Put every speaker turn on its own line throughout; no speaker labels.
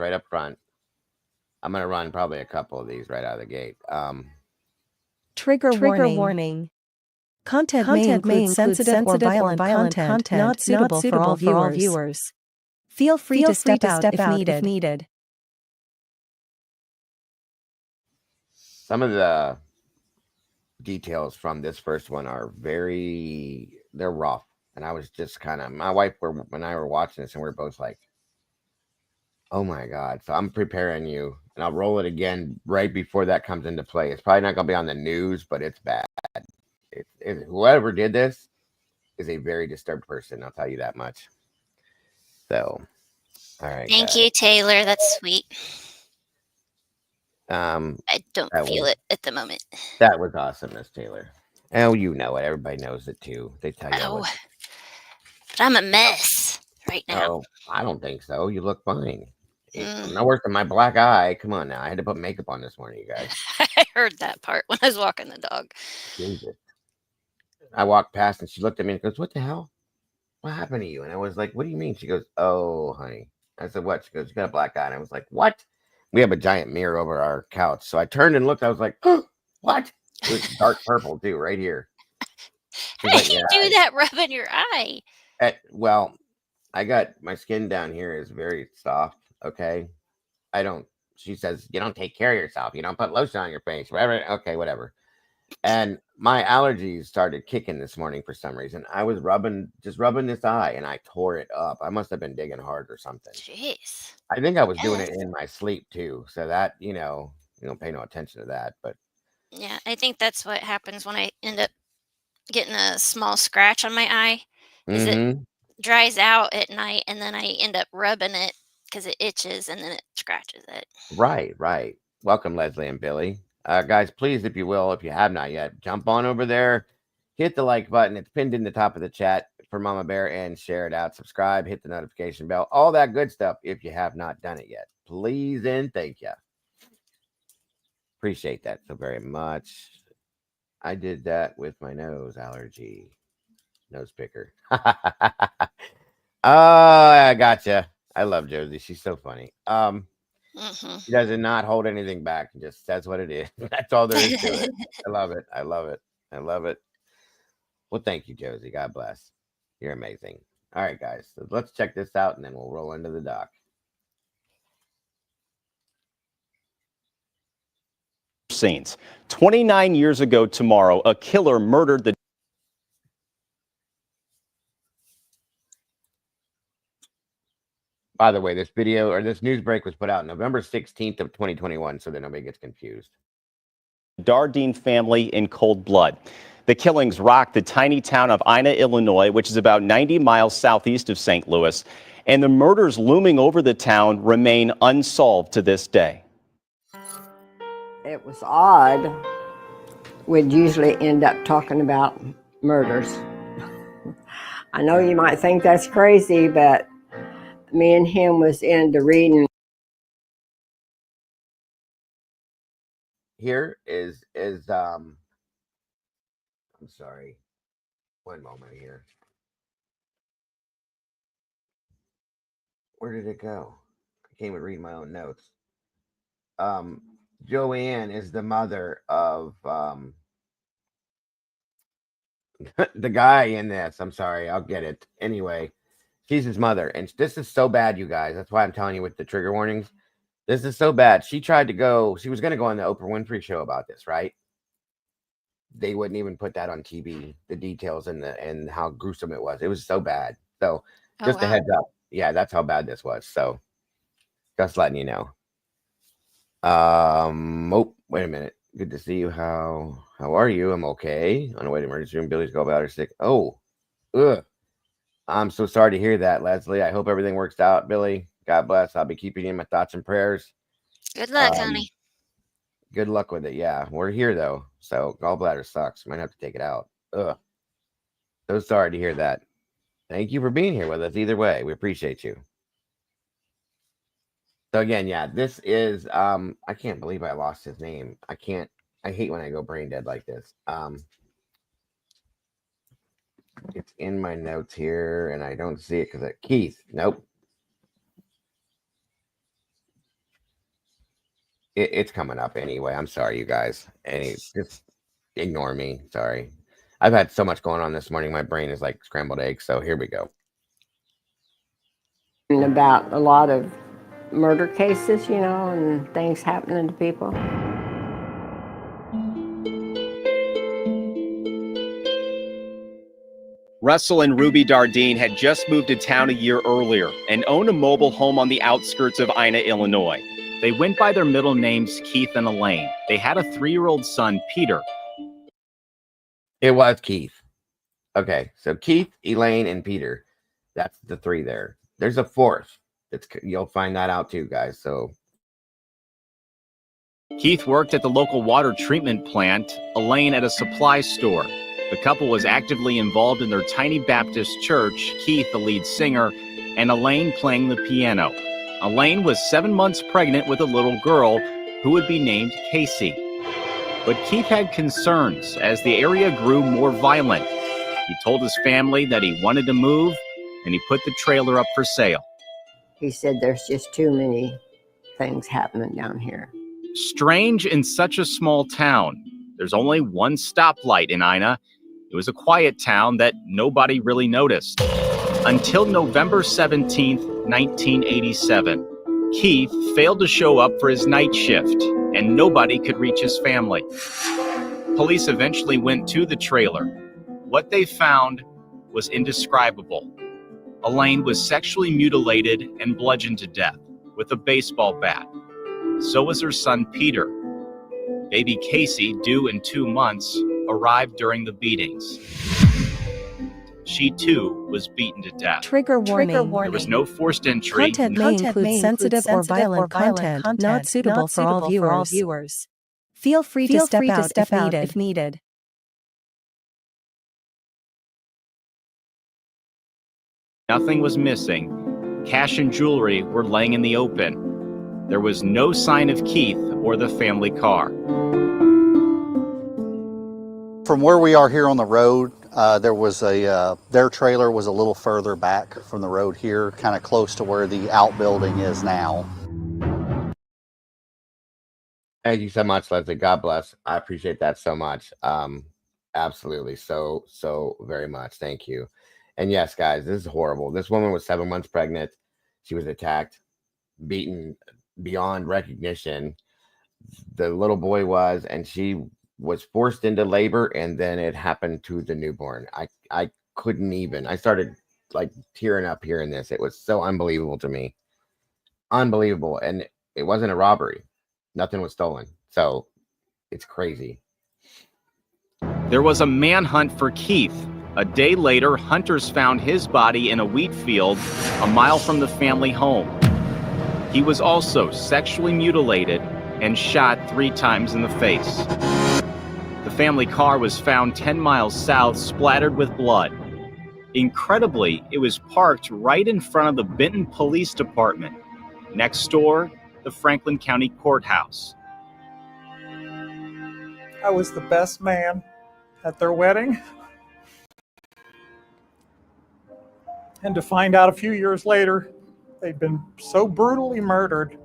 right up front. I'm gonna run probably a couple of these right out of the gate.
Trigger warning. Content may include sensitive or violent content not suitable for all viewers. Feel free to step out if needed.
Some of the details from this first one are they're rough. And I was just kind of, my wife when I were watching this, and we are both like, oh my God. So I'm preparing you, and I'll roll it again right before that comes into play. It's probably not going to be on the news, but it's bad. Whoever did this is a very disturbed person. I'll tell you that much. So, all right.
Thank you, Taylor. That's sweet.
I
don't feel it at the moment.
That was awesome, Miss Taylor. Oh, you know it. Everybody knows it too. They tell you.
But I'm a mess right now.
Oh, I don't think so. You look fine. I'm no worse than my black eye. Come on now. I had to put makeup on this morning, you guys.
I heard that part when I was walking the dog.
Jesus. I walked past and she looked at me and goes, "What the hell? What happened to you?" And I was like, "What do you mean?" She goes, "Oh, honey." I said, "What?" She goes, "You got a black eye." And I was like, "What?" We have a giant mirror over our couch. So I turned and looked. I was like, "Oh, what?" It was dark purple too, right here.
How do you do that rubbing your eye?
Well, I got my skin down here is very soft. Okay. She says, "You don't take care of yourself. You don't put lotion on your face." Whatever. Okay, whatever. And my allergies started kicking this morning for some reason. I was just rubbing this eye, and I tore it up. I must have been digging hard or something.
Jeez.
I think I was doing it in my sleep too. So that, you don't pay no attention to that. But
yeah, I think that's what happens when I end up getting a small scratch on my eye. Is it dries out at night, and then I end up rubbing it because it itches, and then it scratches it.
Right. Welcome, Leslie and Billy. Guys, please, if you will, if you have not yet, jump on over there, hit the like button. It's pinned in the top of the chat for Mama Bear, and share it out. Subscribe, hit the notification bell, all that good stuff if you have not done it yet. Please and thank you. Appreciate that so very much. I did that with my nose allergy. Nose picker. Oh, I gotcha. I love Josie. She's so funny. She does not hold anything back. Just says what it is. That's all there is to it. I love it. I love it. I love it. Well, thank you, Josie. God bless. You're amazing. All right, guys. So let's check this out, and then we'll roll into the doc.
Scenes. 29 years ago tomorrow, a killer murdered the
By the way, this video or this news break was put out November 16th of 2021, so that nobody gets confused.
Dardeen family in cold blood. The killings rocked the tiny town of Ina, Illinois, which is about 90 miles southeast of St. Louis, and the murders looming over the town remain unsolved to this day.
It was odd. We'd usually end up talking about murders. I know you might think that's crazy, but me and him was into reading.
Here is I'm sorry. One moment here. Where did it go? I can't even read my own notes. Joanne is the mother of the guy in this. I'm sorry, I'll get it. Anyway, she's his mother. And this is so bad, you guys. That's why I'm telling you with the trigger warnings. This is so bad. She was going to go on the Oprah Winfrey show about this, right? They wouldn't even put that on TV, the details and how gruesome it was. It was so bad. So just a heads up. Yeah, that's how bad this was. So just letting you know. Oh, wait a minute. Good to see you. How are you? I'm okay. On the way to emergency room, Billy's gallbladder sick. Oh, ugh. I'm so sorry to hear that, Leslie. I hope everything works out, Billy. God bless. I'll be keeping you in my thoughts and prayers.
Good luck, honey.
Good luck with it. Yeah, we're here though. So gallbladder sucks. Might have to take it out. Ugh. So sorry to hear that. Thank you for being here with us. Either way, we appreciate you. So again, yeah, this is I can't believe I lost his name. I hate when I go brain dead like this. It's in my notes here and I don't see it because Keith. Nope. it's coming up anyway. I'm sorry, you guys. Just ignore me. Sorry. I've had so much going on this morning. My brain is like scrambled eggs. So here we go.
About a lot of murder cases, and things happening to people.
Russell and Ruby Dardeen had just moved to town a year earlier and owned a mobile home on the outskirts of Ina, Illinois. They went by their middle names, Keith and Elaine. They had a 3-year-old son, Peter.
It was Keith. Okay, so Keith, Elaine, and Peter. That's the 3 there. There's a 4th. You'll find that out too, guys. So
Keith worked at the local water treatment plant, Elaine at a supply store. The couple was actively involved in their tiny Baptist church, Keith the lead singer, and Elaine playing the piano. Elaine was 7 months pregnant with a little girl who would be named Casey. But Keith had concerns as the area grew more violent. He told his family that he wanted to move, and he put the trailer up for sale.
He said there's just too many things happening down here.
Strange in such a small town. There's only one stoplight in Ina. It was a quiet town that nobody really noticed. Until November 17th, 1987. Keith failed to show up for his night shift, and nobody could reach his family. Police eventually went to the trailer. What they found was indescribable. Elaine was sexually mutilated and bludgeoned to death with a baseball bat. So was her son, Peter. Baby Casey, due in 2 months, arrived during the beatings. She, too, was beaten to death.
Trigger warning.
There was no forced entry.
Content may include sensitive or violent content, not suitable for all viewers. Feel free to step out if needed.
Nothing was missing. Cash and jewelry were laying in the open. There was no sign of Keith or the family car.
From where we are here on the road, there was their trailer was a little further back from the road here, kind of close to where the outbuilding is now.
Thank you so much, Leslie. God bless. I appreciate that so much. Absolutely. So very much. Thank you. And yes, guys, this is horrible. This woman was 7 months pregnant. She was attacked, beaten beyond recognition. The little boy was, and she was forced into labor, and then it happened to the newborn. I couldn't even. I started like tearing up hearing this. It was so unbelievable to me. Unbelievable. And it wasn't a robbery. Nothing was stolen. So it's crazy.
There was a manhunt for Keith. A day later, hunters found his body in a wheat field a mile from the family home. He was also sexually mutilated and shot 3 times in the face. The family car was found 10 miles south, splattered with blood. Incredibly, it was parked right in front of the Benton Police Department. Next door, the Franklin County Courthouse.
I was the best man at their wedding. And to find out a few years later, they'd been so brutally murdered.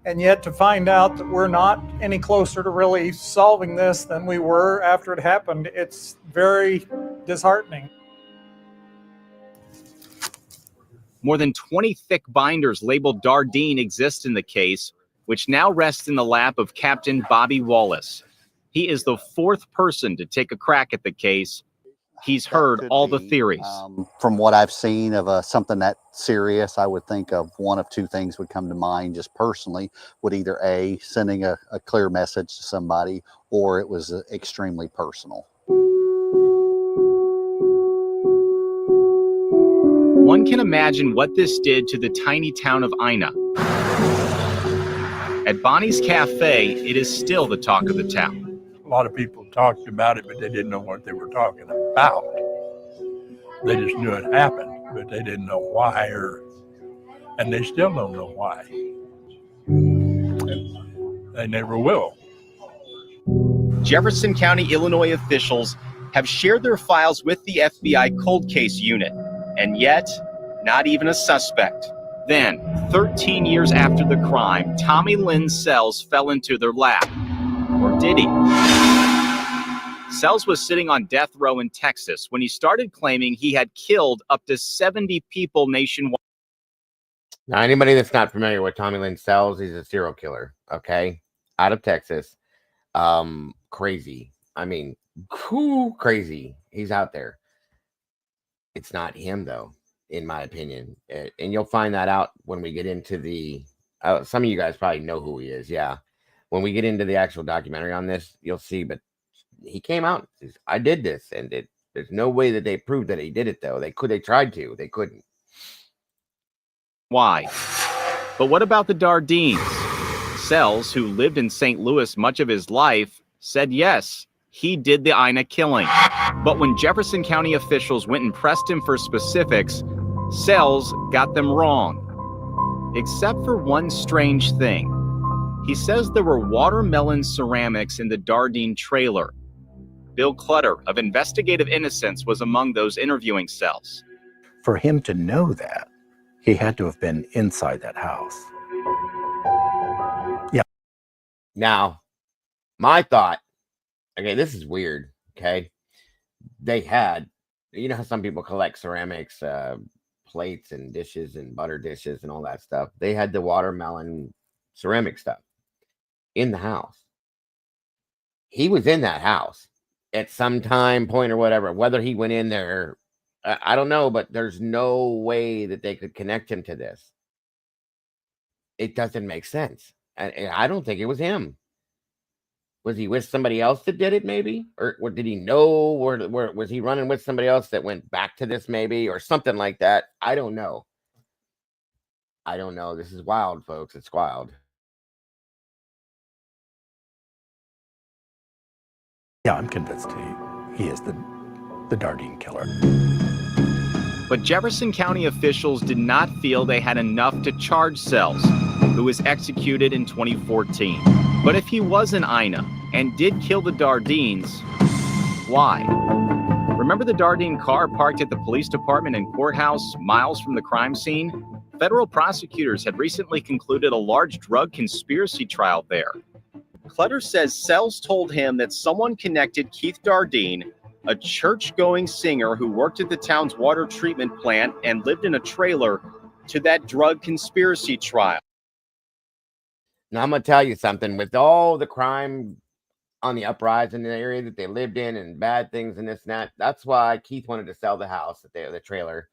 And yet to find out that we're not any closer to really solving this than we were after it happened, it's very disheartening.
More than 20 thick binders labeled Dardeen exist in the case, which now rests in the lap of Captain Bobby Wallace. He is the 4th person to take a crack at the case. He's heard all the theories.
From what I've seen of something that serious, I would think of one of 2 things would come to mind just personally, would either A, sending a clear message to somebody, or it was extremely personal.
One can imagine what this did to the tiny town of Ina. At Bonnie's Cafe, it is still the talk of the town.
A lot of people talked about it, but they didn't know what they were talking about. They just knew it happened, but they didn't know why, and they still don't know why. They never will.
Jefferson County, Illinois officials have shared their files with the FBI cold case unit, and yet, not even a suspect. Then, 13 years after the crime, Tommy Lynn's cells fell into their lap. Or did he? Sells was sitting on death row in Texas when he started claiming he had killed up to 70 people nationwide.
Now, anybody that's not familiar with Tommy Lynn Sells, he's a serial killer, okay? Out of Texas. Crazy. I mean, crazy. He's out there. It's not him, though, in my opinion. And you'll find that out when we get into the... some of you guys probably know who he is, yeah. When we get into the actual documentary on this, you'll see, but he came out and says, I did this, and there's no way that they proved that he did it, though. They tried to. They couldn't.
Why? But what about the Dardeens? Sells, who lived in St. Louis much of his life, said yes, he did the Ina killing. But when Jefferson County officials went and pressed him for specifics, Sells got them wrong. Except for one strange thing. He says there were watermelon ceramics in the Dardeen trailer. Bill Clutter of Investigative Innocence was among those interviewing Sells.
For him to know that, he had to have been inside that house. Yeah.
Now, my thought, okay, this is weird, okay? They had, you know how some people collect ceramics, plates and dishes and butter dishes and all that stuff. They had the watermelon ceramic stuff in the house. He was in that house at some time point or whatever. Whether he went in there, I don't know, but there's no way that they could connect him to this. It doesn't make sense. And I don't think it was him. Was he with somebody else that did it, maybe? Or did he know? Or was he running with somebody else that went back to this, maybe? Or something like that? I don't know. I don't know. This is wild, folks. It's wild.
Yeah, I'm convinced he is the Dardeen killer.
But Jefferson County officials did not feel they had enough to charge Sells, who was executed in 2014. But if he was an Ina and did kill the Dardeens, why? Remember the Dardeen car parked at the police department and courthouse miles from the crime scene? Federal prosecutors had recently concluded a large drug conspiracy trial there. Clutter says Sells told him that someone connected Keith Dardeen, a church-going singer who worked at the town's water treatment plant and lived in a trailer, to that drug conspiracy trial.
Now, I'm going to tell you something. With all the crime on the uprise in the area that they lived in and bad things and this and that, that's why Keith wanted to sell the house, the trailer.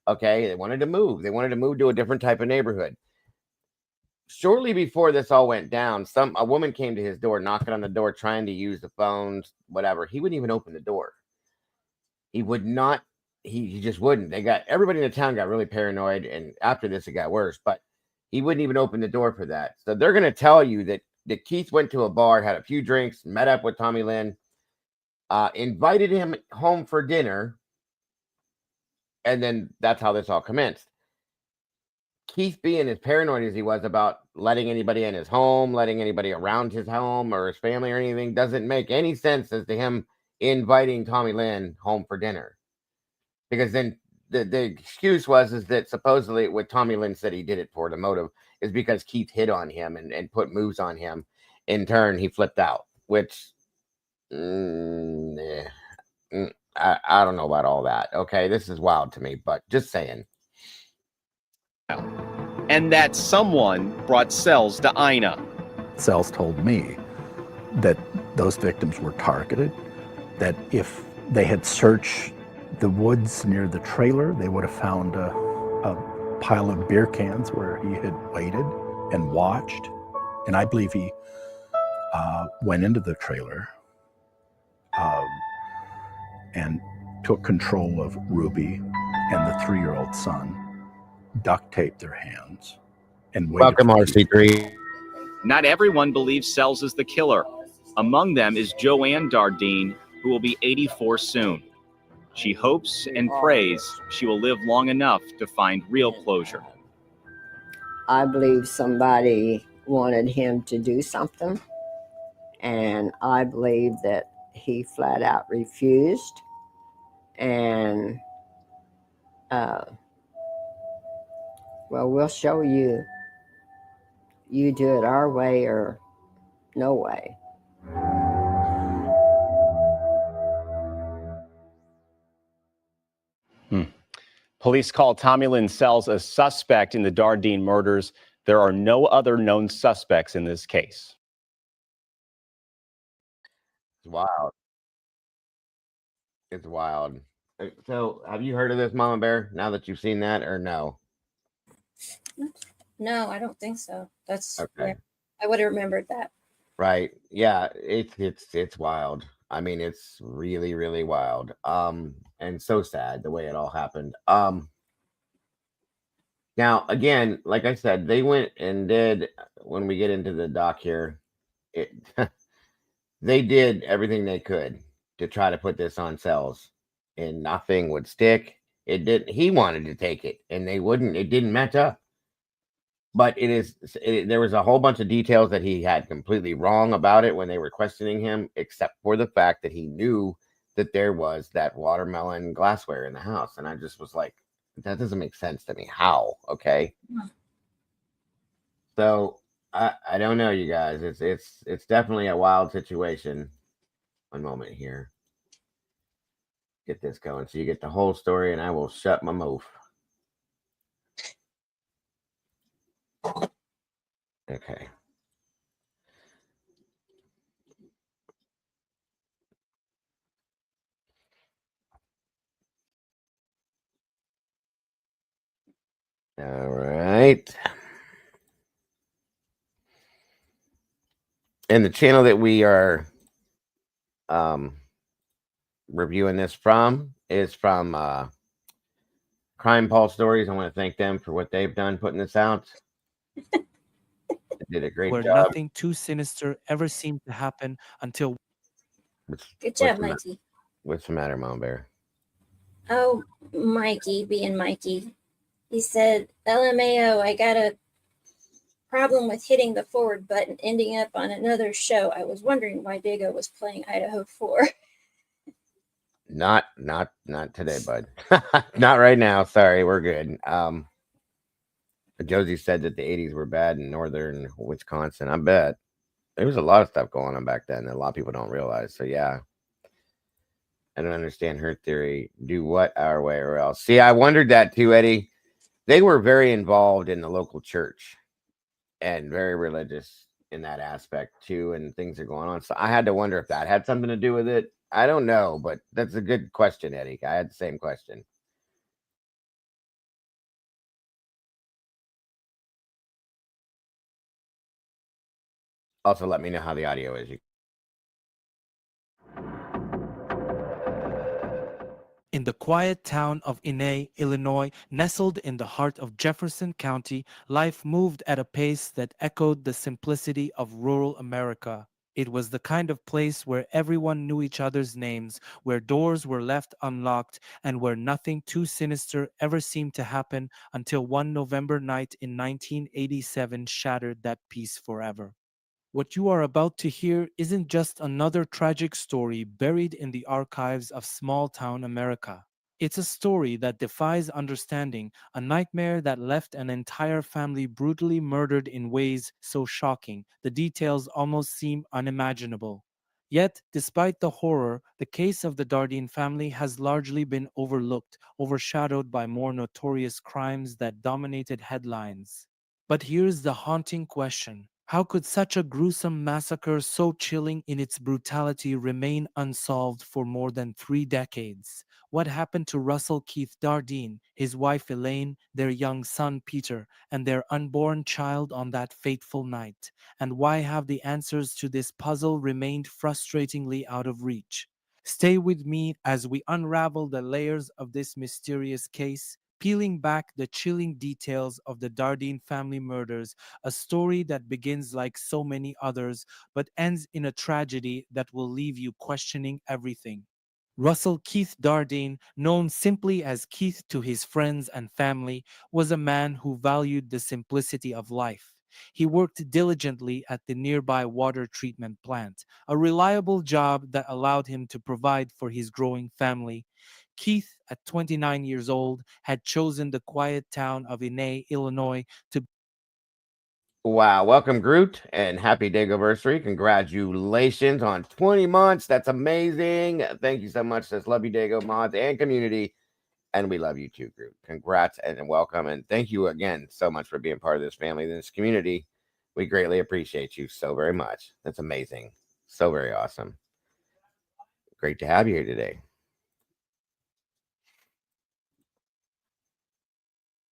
Okay, they wanted to move. They wanted to move to a different type of neighborhood. Shortly before this all went down, a woman came to his door, knocking on the door, trying to use the phones, whatever. He wouldn't even open the door. He would not. He just wouldn't. Everybody in the town got really paranoid, and after this, it got worse. But he wouldn't even open the door for that. So they're going to tell you that Keith went to a bar, had a few drinks, met up with Tommy Lynn, invited him home for dinner, and then that's how this all commenced. Keith, being as paranoid as he was about letting anybody in his home, letting anybody around his home or his family or anything, doesn't make any sense as to him inviting Tommy Lynn home for dinner. Because then the excuse is that supposedly what Tommy Lynn said he did it for, the motive, is because Keith hit on him and put moves on him. In turn, he flipped out, which I don't know about all that. Okay, this is wild to me, but just saying.
And that someone brought Sells to Ina.
Sells told me that those victims were targeted, that if they had searched the woods near the trailer, they would have found a pile of beer cans where he had waited and watched. And I believe he went into the trailer and took control of Ruby and the 3-year-old son, duct taped their hands, and waited.
Welcome, RC3.
Not everyone believes Sells is the killer. Among them is Joanne Dardeen, who will be 84 soon. She hopes and prays she will live long enough to find real closure.
I believe somebody wanted him to do something, and I believe that he flat out refused. And Well, we'll show you. You do it our way or no way.
Police call Tommy Lynn Sells a suspect in the Dardeen murders. There are no other known suspects in this case.
It's wild. It's wild. So, have you heard of this, Mama Bear? Now that you've seen that, or no?
No, I don't think so. That's
Okay.
I would have remembered that.
Right. Yeah. It's wild. I mean, it's really, really wild. And so sad the way it all happened. Now again, like I said, they went and did when we get into the doc here, it they did everything they could to try to put this on Cells, and nothing would stick. It didn't. He wanted to take it, and they wouldn't. It didn't match up. But there was a whole bunch of details that he had completely wrong about it when they were questioning him, except for the fact that he knew that there was that watermelon glassware in the house. And I just was like, that doesn't make sense to me. How? Okay. So I don't know, you guys. It's definitely a wild situation. One moment here. Get this going so you get the whole story, and I will shut my mouth. Okay. All right. And the channel that we are reviewing this from is from Crime Pulse Stories. I want to thank them for what they've done putting this out. They did a great
where
job.
nothing too sinister ever seemed to happen until.
Good job, Mikey.
What's the matter, Mom Bear?
Oh, Mikey, being Mikey. He said, LMAO, I got a problem with hitting the forward button, ending up on another show. I was wondering why Dago was playing Idaho 4.
Not today, bud. Not right now. Sorry, we're good. Josie said that the 80s were bad in northern Wisconsin. I bet there was a lot of stuff going on back then that a lot of people don't realize. So yeah, I don't understand her theory. Do what our way or else? See, I wondered that too, Eddie. They were very involved in the local church and very religious in that aspect too, and things are going on. So I had to wonder if that had something to do with it. I don't know, but that's a good question, Eddie. I had the same question. Also, let me know how the audio is.
In the quiet town of Inay, Illinois, nestled in the heart of Jefferson County, life moved at a pace that echoed the simplicity of rural America. It was the kind of place where everyone knew each other's names, where doors were left unlocked, and where nothing too sinister ever seemed to happen until one November night in 1987 shattered that peace forever. What you are about to hear isn't just another tragic story buried in the archives of small town America. It's a story that defies understanding, a nightmare that left an entire family brutally murdered in ways so shocking, the details almost seem unimaginable. Yet, despite the horror, the case of the Dardeen family has largely been overlooked, overshadowed by more notorious crimes that dominated headlines. But here's the haunting question. How could such a gruesome massacre, so chilling in its brutality, remain unsolved for more than 3 decades? What happened to Russell Keith Dardeen, his wife Elaine, their young son Peter, and their unborn child on that fateful night? And why have the answers to this puzzle remained frustratingly out of reach? Stay with me as we unravel the layers of this mysterious case, peeling back the chilling details of the Dardeen family murders, a story that begins like so many others, but ends in a tragedy that will leave you questioning everything. Russell Keith Dardeen, known simply as Keith to his friends and family, was a man who valued the simplicity of life. He worked diligently at the nearby water treatment plant, a reliable job that allowed him to provide for his growing family. Keith, at 29 years old, had chosen the quiet town of Inay, Illinois to.
Wow. Welcome, Groot, and happy Dagoversary. Congratulations on 20 months. That's amazing. Thank you so much. Says love you, Dago mods and community. And we love you too, Groot. Congrats and welcome. And thank you again so much for being part of this family, this community. We greatly appreciate you so very much. That's amazing. So very awesome. Great to have you here today.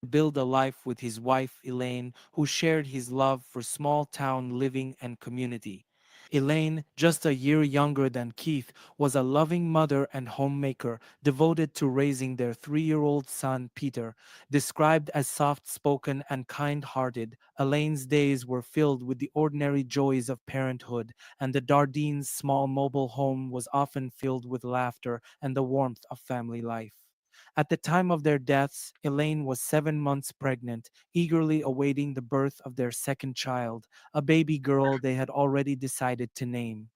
Build a life with his wife Elaine, who shared his love for small town living and community. Elaine, just a year younger than Keith, was a loving mother and homemaker devoted to raising their 3-year-old son Peter. Described as soft-spoken and kind-hearted, Elaine's days were filled with the ordinary joys of parenthood, and the Dardeens' small mobile home was often filled with laughter and the warmth of family life. At the time of their deaths, Elaine was 7 months pregnant, eagerly awaiting the birth of their second child, a baby girl they had already decided to name.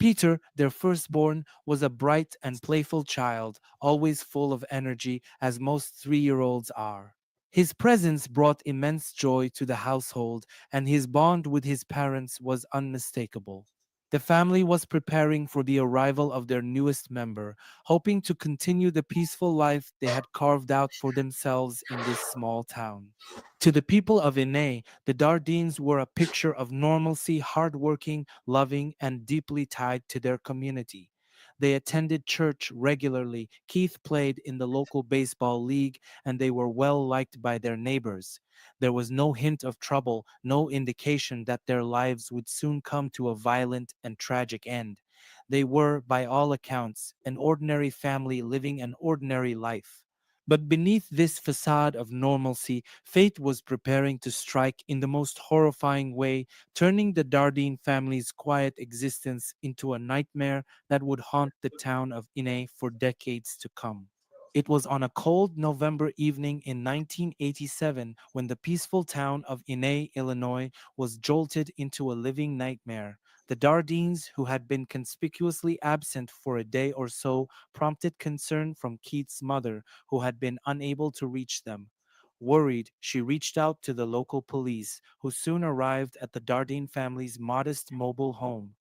Peter, their firstborn, was a bright and playful child, always full of energy, as most 3-year-olds are. His presence brought immense joy to the household, and his bond with his parents was unmistakable. The family was preparing for the arrival of their newest member, hoping to continue the peaceful life they had carved out for themselves in this small town. To the people of Inay, the Dardeens were a picture of normalcy, hardworking, loving, and deeply tied to their community. They attended church regularly. Keith played in the local baseball league, and they were well liked by their neighbors. There was no hint of trouble, no indication that their lives would soon come to a violent and tragic end. They were, by all accounts, an ordinary family living an ordinary life. But beneath this facade of normalcy, fate was preparing to strike in the most horrifying way, turning the Dardeen family's quiet existence into a nightmare that would haunt the town of Inay for decades to come. It was on a cold November evening in 1987 when the peaceful town of Inay, Illinois, was jolted into a living nightmare. The Dardeens, who had been conspicuously absent for a day or so, prompted concern from Keith's mother, who had been unable to reach them. Worried, she reached out to the local police, who soon arrived at the Dardeen family's modest mobile home.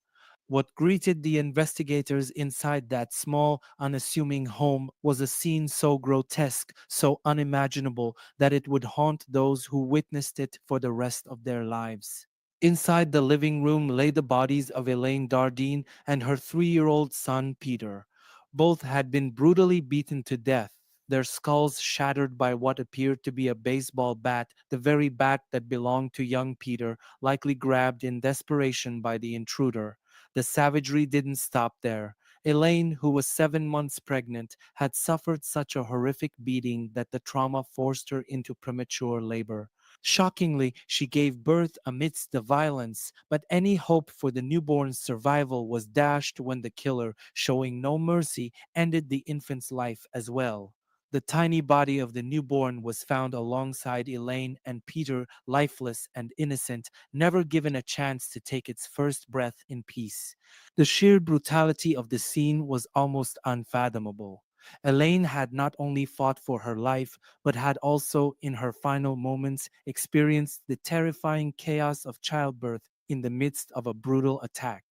What greeted the investigators inside that small, unassuming home was a scene so grotesque, so unimaginable, that it would haunt those who witnessed it for the rest of their lives. Inside the living room lay the bodies of Elaine Dardeen and her 3-year-old son, Peter. Both had been brutally beaten to death, their skulls shattered by what appeared to be a baseball bat, the very bat that belonged to young Peter, likely grabbed in desperation by the intruder. The savagery didn't stop there. Elaine, who was 7 months pregnant, had suffered such a horrific beating that the trauma forced her into premature labor. Shockingly, she gave birth amidst the violence, but any hope for the newborn's survival was dashed when the killer, showing no mercy, ended the infant's life as well. The tiny body of the newborn was found alongside Elaine and Peter, lifeless and innocent, never given a chance to take its first breath in peace. The sheer brutality of the scene was almost unfathomable. Elaine had not only fought for her life, but had also, in her final moments, experienced the terrifying chaos of childbirth in the midst of a brutal attack.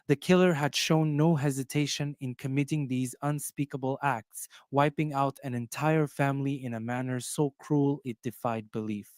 The killer had shown no hesitation in committing these unspeakable acts, wiping out an entire family in a manner so cruel it defied belief.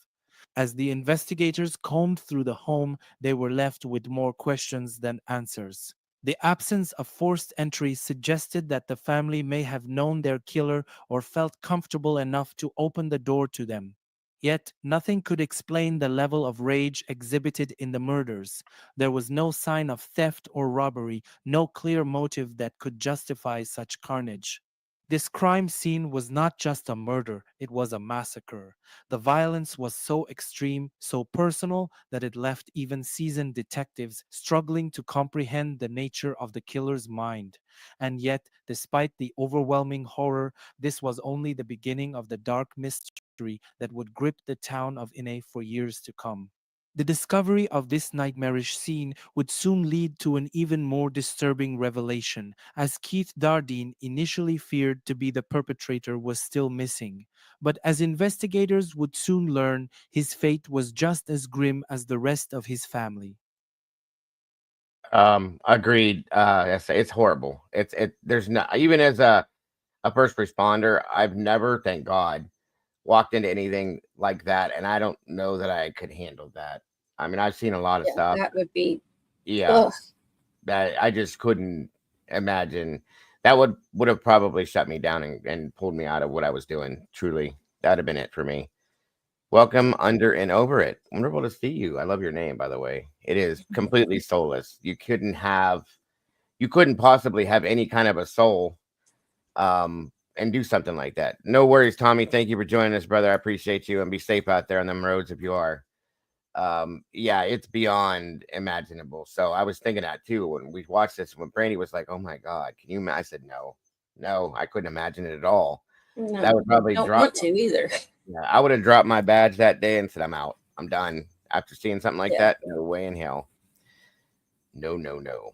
As the investigators combed through the home, they were left with more questions than answers. The absence of forced entry suggested that the family may have known their killer or felt comfortable enough to open the door to them. Yet, nothing could explain the level of rage exhibited in the murders. There was no sign of theft or robbery, no clear motive that could justify such carnage. This crime scene was not just a murder, it was a massacre. The violence was so extreme, so personal, that it left even seasoned detectives struggling to comprehend the nature of the killer's mind. And yet, despite the overwhelming horror, this was only the beginning of the dark mystery that would grip the town of Inay for years to come. The discovery of this nightmarish scene would soon lead to an even more disturbing revelation, as Keith Dardeen initially feared to be the perpetrator was still missing. But as investigators would soon learn, his fate was just as grim as the rest of his family.
Agreed. It's horrible. There's no, even as a first responder, I've never, thank God, walked into anything like that, and I don't know that I could handle that. I mean, I've seen a lot of stuff.
That would be,
Yeah,
ugh.
that I just couldn't imagine. That would have probably shut me down and pulled me out of what I was doing. Truly, that'd have been it for me. Welcome under and over it. Wonderful to see you. I love your name, by the way. It is completely soulless. You couldn't possibly have any kind of a soul and do something like that. No worries, Tommy. Thank you for joining us, brother. I appreciate you, and be safe out there on them roads if you are. Yeah, it's beyond imaginable. So I was thinking that too when we watched this. When Brandy was like, "Oh my God, can you?" I said, "No, I couldn't imagine it at all."
No,
That would probably
don't
drop.
want to either.
Yeah, I would have dropped my badge that day and said, "I'm out. I'm done." After seeing something like that, no way in hell. No, no, no.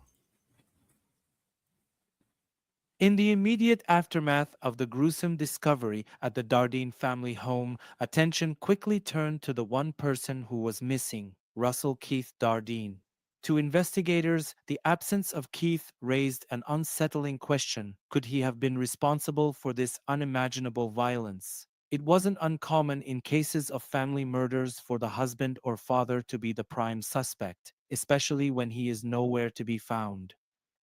In the immediate aftermath of the gruesome discovery at the Dardeen family home, attention quickly turned to the one person who was missing, Russell Keith Dardeen. To investigators, the absence of Keith raised an unsettling question. Could he have been responsible for this unimaginable violence? It wasn't uncommon in cases of family murders for the husband or father to be the prime suspect, especially when he is nowhere to be found.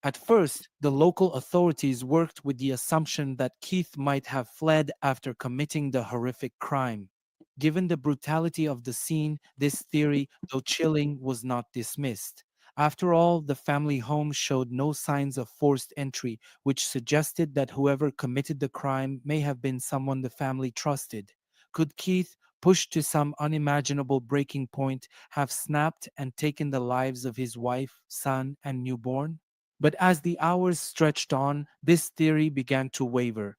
At first, the local authorities worked with the assumption that Keith might have fled after committing the horrific crime. Given the brutality of the scene, this theory, though chilling, was not dismissed. After all, the family home showed no signs of forced entry, which suggested that whoever committed the crime may have been someone the family trusted. Could Keith, pushed to some unimaginable breaking point, have snapped and taken the lives of his wife, son, and newborn? But as the hours stretched on, this theory began to waver.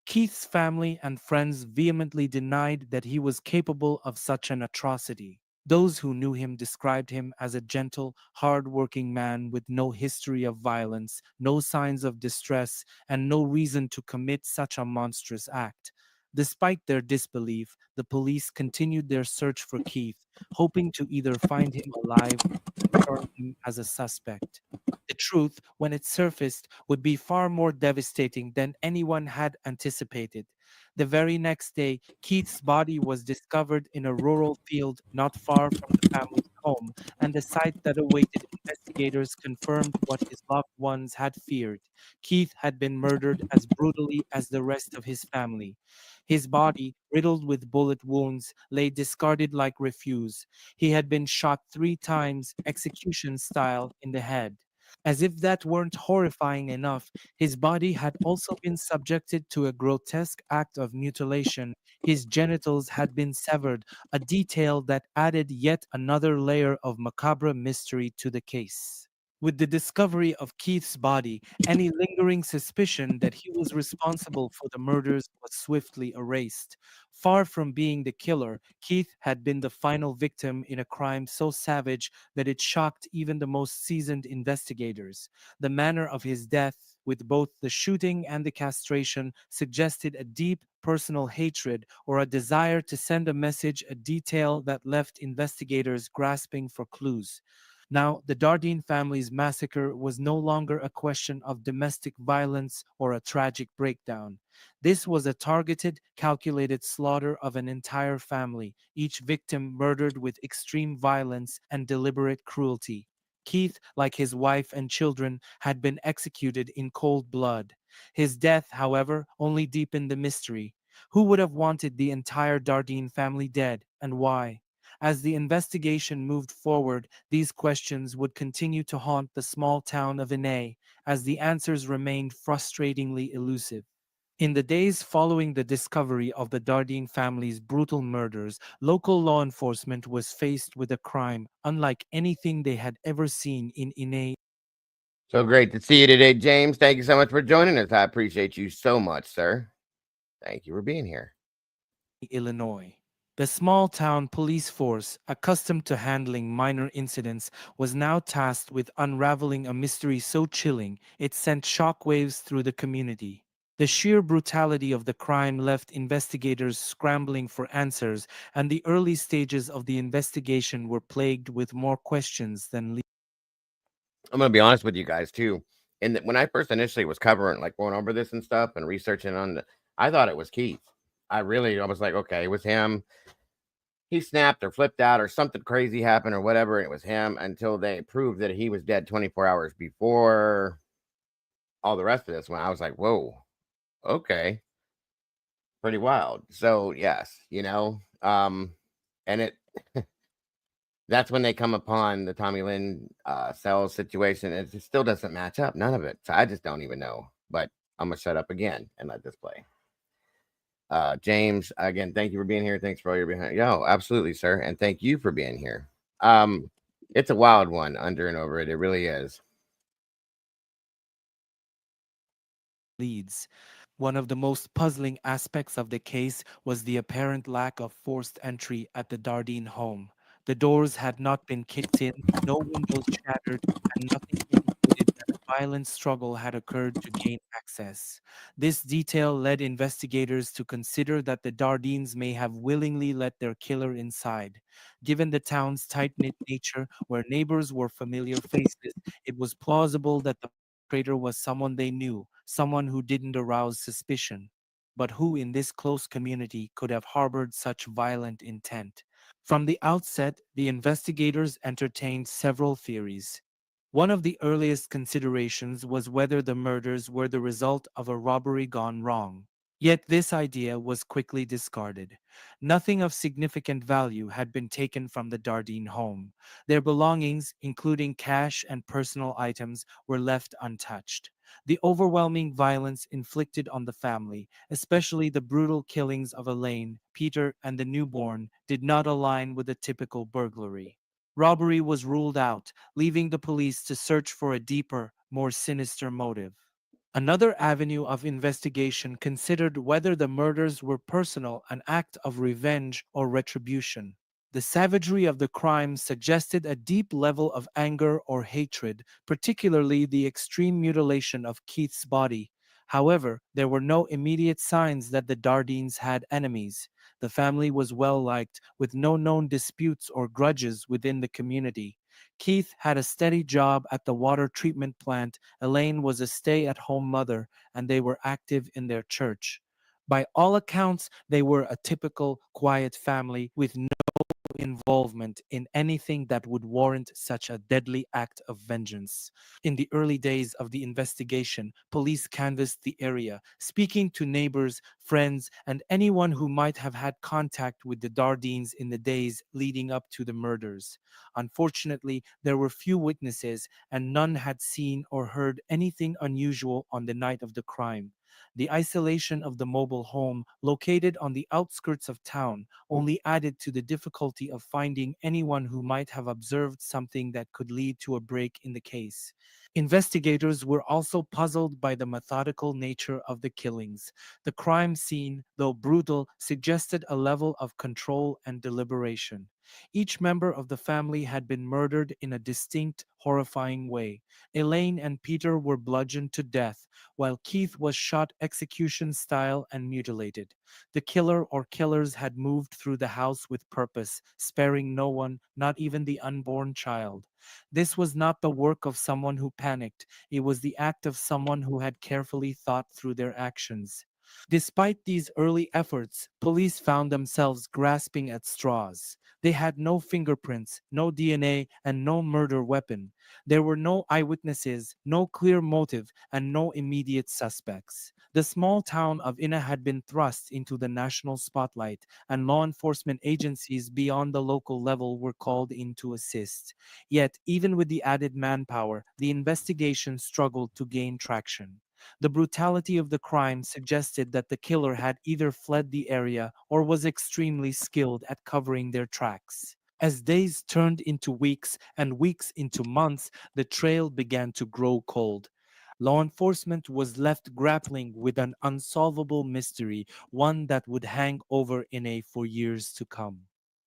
Keith's family and friends vehemently denied that he was capable of such an atrocity. Those who knew him described him as a gentle, hard-working man with no history of violence, no signs of distress, and no reason to commit such a monstrous act. Despite their disbelief, the police continued their search for Keith, hoping to either find him alive or turn him as a suspect. The truth, when it surfaced, would be far more devastating than anyone had anticipated. The very next day, Keith's body was discovered in a rural field not far from the family's home, and the sight that awaited investigators confirmed what his loved ones had feared. Keith had been murdered as brutally as the rest of his family. His body, riddled with bullet wounds, lay discarded like refuse. He had been shot 3 times, execution style, in the head. As if that weren't horrifying enough, his body had also been subjected to a grotesque act of mutilation. His genitals had been severed, a detail that added yet another layer of macabre mystery to the case. With the discovery of Keith's body, any lingering suspicion that he was responsible for the murders was swiftly erased. Far from being the killer, Keith had been the final victim in a crime so savage that it shocked even the most seasoned investigators. The manner of his death, with both the shooting and the castration, suggested a deep personal hatred or a desire to send a message, a detail that left investigators grasping for clues. Now, the Dardeen family's massacre was no longer a question of domestic violence or a tragic breakdown. This was a targeted, calculated slaughter of an entire family, each victim murdered with extreme violence and deliberate cruelty. Keith, like his wife and children, had been executed in cold blood. His death, however, only deepened the mystery. Who would have wanted the entire Dardeen family dead, and why? As the investigation moved forward, these questions would continue to haunt the small town of Inay, as the answers remained frustratingly elusive. In the days following the discovery of the Dardeen family's brutal murders, local law enforcement was faced with a crime unlike anything they had ever seen in Inay,
So great to see you today, James. Thank you so much for joining us. I appreciate you so much, sir. Thank you for being here.
Illinois. The small town police force, accustomed to handling minor incidents, was now tasked with unraveling a mystery so chilling it sent shockwaves through the community. The sheer brutality of the crime left investigators scrambling for answers, and the early stages of the investigation were plagued with more questions than
I'm gonna be honest with you guys too. And when I first initially was covering, like going over this and stuff and researching on I thought it was Keith. I was like, okay, it was him. He snapped or flipped out or something crazy happened or whatever. And it was him until they proved that he was dead 24 hours before all the rest of this. When I was like, whoa, okay, pretty wild. So yes, and it that's when they come upon the Tommy Lynn cells situation. It just still doesn't match up. None of it. So I just don't even know. But I'm gonna shut up again and let this play. James, again, thank you for being here. Thanks for all your behind. Yo, absolutely, sir. And thank you for being here. It's a wild one under and over it. It really is.
leads. One of the most puzzling aspects of the case was the apparent lack of forced entry at the Dardeen home. The doors had not been kicked in, no windows shattered, and nothing indicated that a violent struggle had occurred to gain access. This detail led investigators to consider that the Dardeens may have willingly let their killer inside. Given the town's tight knit nature, where neighbors were familiar faces, it was plausible that the perpetrator was someone they knew, someone who didn't arouse suspicion. But who in this close community could have harbored such violent intent? From the outset, the investigators entertained several theories. One of the earliest considerations was whether the murders were the result of a robbery gone wrong. Yet this idea was quickly discarded. Nothing of significant value had been taken from the Dardeen home. Their belongings, including cash and personal items, were left untouched. The overwhelming violence inflicted on the family, especially the brutal killings of Elaine, Peter, and the newborn, did not align with a typical burglary. Robbery was ruled out, leaving the police to search for a deeper, more sinister motive. Another avenue of investigation considered whether the murders were personal, an act of revenge or retribution. The savagery of the crime suggested a deep level of anger or hatred, particularly the extreme mutilation of Keith's body. However, there were no immediate signs that the Dardeens had enemies. The family was well liked, with no known disputes or grudges within the community. Keith had a steady job at the water treatment plant. Elaine was a stay at home mother, and they were active in their church. By all accounts, they were a typical, quiet family with no involvement in anything that would warrant such a deadly act of vengeance. In the early days of the investigation, police canvassed the area, speaking to neighbors, friends, and anyone who might have had contact with the Dardeens in the days leading up to the murders. Unfortunately, there were few witnesses, and none had seen or heard anything unusual on the night of the crime. The isolation of the mobile home, located on the outskirts of town, only added to the difficulty of finding anyone who might have observed something that could lead to a break in the case. Investigators were also puzzled by the methodical nature of the killings. The crime scene, though brutal, suggested a level of control and deliberation. Each member of the family had been murdered in a distinct, horrifying way. Elaine and Peter were bludgeoned to death, while Keith was shot execution style and mutilated. The killer or killers had moved through the house with purpose, sparing no one, not even the unborn child. This was not the work of someone who panicked, it was the act of someone who had carefully thought through their actions. Despite these early efforts, police found themselves grasping at straws. They had no fingerprints, no DNA, and no murder weapon. There were no eyewitnesses, no clear motive, and no immediate suspects. The small town of Ina had been thrust into the national spotlight, and law enforcement agencies beyond the local level were called in to assist. Yet, even with the added manpower, the investigation struggled to gain traction. The brutality of the crime suggested that the killer had either fled the area or was extremely skilled at covering their tracks. As days turned into weeks and weeks into months, the trail began to grow cold. law enforcement was left grappling with an unsolvable mystery, one that would hang over Inay for years to come.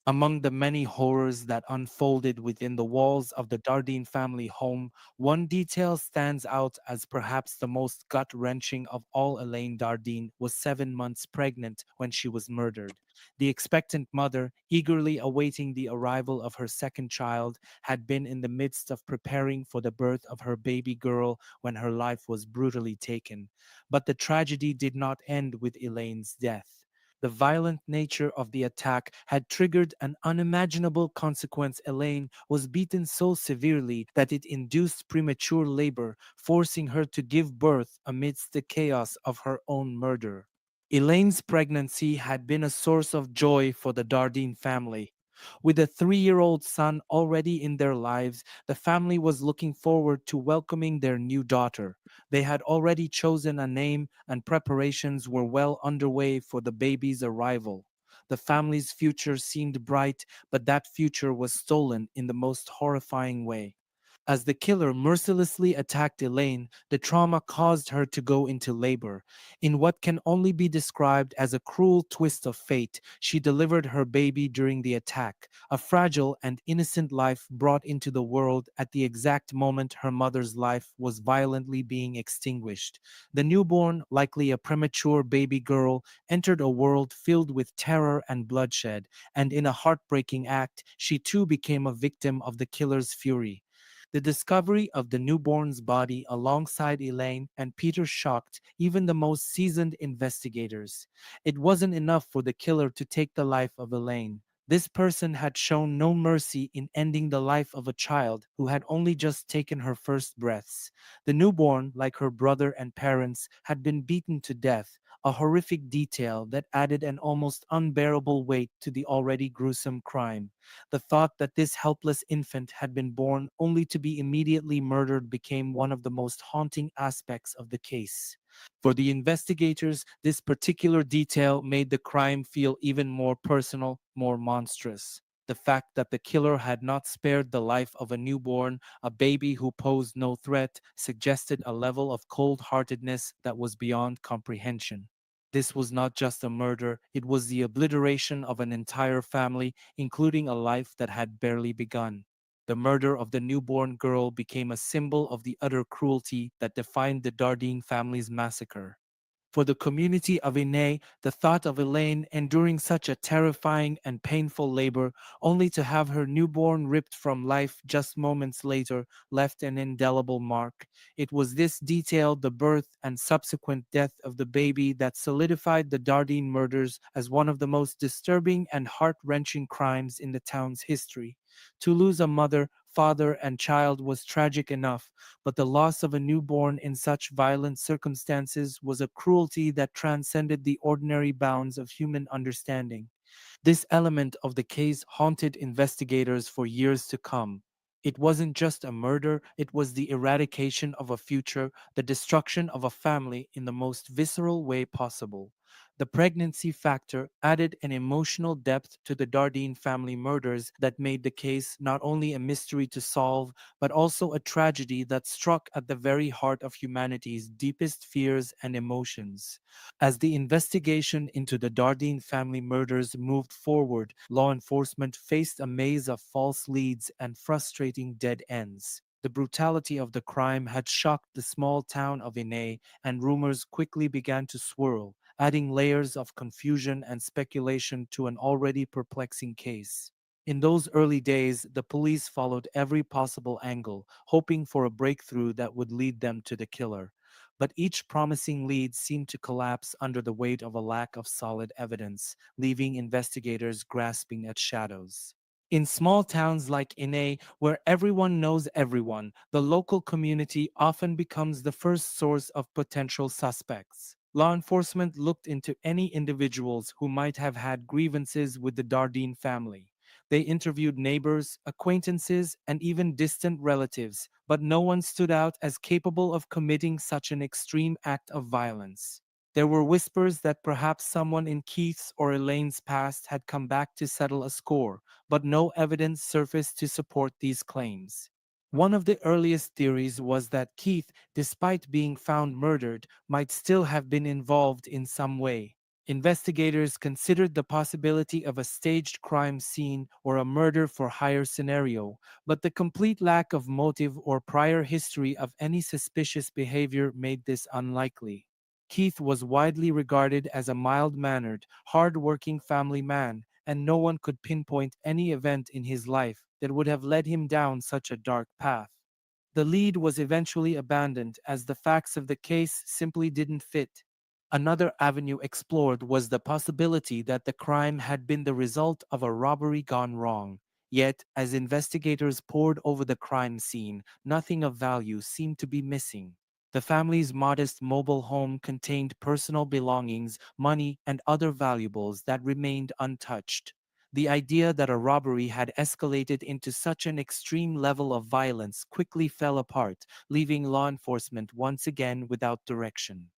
Among the many horrors that unfolded within the walls of the Dardeen family home, one detail stands out as perhaps the most gut-wrenching of all. Elaine Dardeen was 7 months pregnant when she was murdered. The expectant mother, eagerly awaiting the arrival of her second child, had been in the midst of preparing for the birth of her baby girl when her life was brutally taken. But the tragedy did not end with Elaine's death. The violent nature of the attack had triggered an unimaginable consequence. Elaine was beaten so severely that it induced premature labor, forcing her to give birth amidst the chaos of her own murder. Elaine's pregnancy had been a source of joy for the Dardeen family. With a 3-year-old son already in their lives, the family was looking forward to welcoming their new daughter. They had already chosen a name, and preparations were well underway for the baby's arrival. The family's future seemed bright, but that future was stolen in the most horrifying way. As the killer mercilessly attacked Elaine, the trauma caused her to go into labor. In what can only be described as a cruel twist of fate, she delivered her baby during the attack, a fragile and innocent life brought into the world at the exact moment her mother's life was violently being extinguished. The newborn, likely a premature baby girl, entered a world filled with terror and bloodshed, and in a heartbreaking act, she too became a victim of the killer's fury. The discovery of the newborn's body alongside Elaine and Peter shocked even the most seasoned investigators. It wasn't enough for the killer to take the life of Elaine. This person had shown no mercy in ending the life of a child who had only just taken her first breaths. The newborn, like her brother and parents, had been beaten to death, a horrific detail that added an almost unbearable weight to the already gruesome crime. The thought that this helpless infant had been born only to be immediately murdered became one of the most haunting aspects of the case. For the investigators, this particular detail made the crime feel even more personal, more monstrous. The fact that the killer had not spared the life of a newborn, a baby who posed no threat, suggested a level of cold-heartedness that was beyond comprehension. This was not just a murder, it was the obliteration of an entire family, including a life that had barely begun. The murder of the newborn girl became a symbol of the utter cruelty that defined the Dardeen family's massacre. For the community of Inay, the thought of Elaine enduring such a terrifying and painful labor, only to have her newborn ripped from life just moments later, left an indelible mark. It was this detail, the birth and subsequent death of the baby, that solidified the Dardeen murders as one of the most disturbing and heart-wrenching crimes in the town's history. To lose a mother, father, and child was tragic enough, but the loss of a newborn in such violent circumstances was a cruelty that transcended the ordinary bounds of human understanding. This element of the case haunted investigators for years to come. It wasn't just a murder, it was the eradication of a future, the destruction of a family in the most visceral way possible. The pregnancy factor added an emotional depth to the Dardeen family murders that made the case not only a mystery to solve, but also a tragedy that struck at the very heart of humanity's deepest fears and emotions. As the investigation into the Dardeen family murders moved forward, law enforcement faced a maze of false leads and frustrating dead ends. The brutality of the crime had shocked the small town of Inay, and rumors quickly began to swirl, adding layers of confusion and speculation to an already perplexing case. In those early days, the police followed every possible angle, hoping for a breakthrough that would lead them to the killer. But each promising lead seemed to collapse under the weight of a lack of solid evidence, leaving investigators grasping at shadows. In small towns like Inay, where everyone knows everyone, the local community often becomes the first source of potential suspects. Law enforcement looked into any individuals who might have had grievances with the Dardeen family. They interviewed neighbors, acquaintances, and even distant relatives, but no one stood out as capable of committing such an extreme act of violence. There were whispers that perhaps someone in Keith's or Elaine's past had come back to settle a score, but no evidence surfaced to support these claims. One of the earliest theories was that Keith, despite being found murdered, might still have been involved in some way. Investigators considered the possibility of a staged crime scene or a murder for hire scenario, but the complete lack of motive or prior history of any suspicious behavior made this unlikely. Keith was widely regarded as a mild-mannered, hard-working family man, and no one could pinpoint any event in his life that would have led him down such a dark path. The lead was eventually abandoned as the facts of the case simply didn't fit. Another avenue explored was the possibility that the crime had been the result of a robbery gone wrong. Yet, as investigators pored over the crime scene, nothing of value seemed to be missing. The family's modest mobile home contained personal belongings, money, and other valuables that remained untouched. The idea that a robbery had escalated into such an extreme level of violence quickly fell apart, leaving law enforcement once again without direction.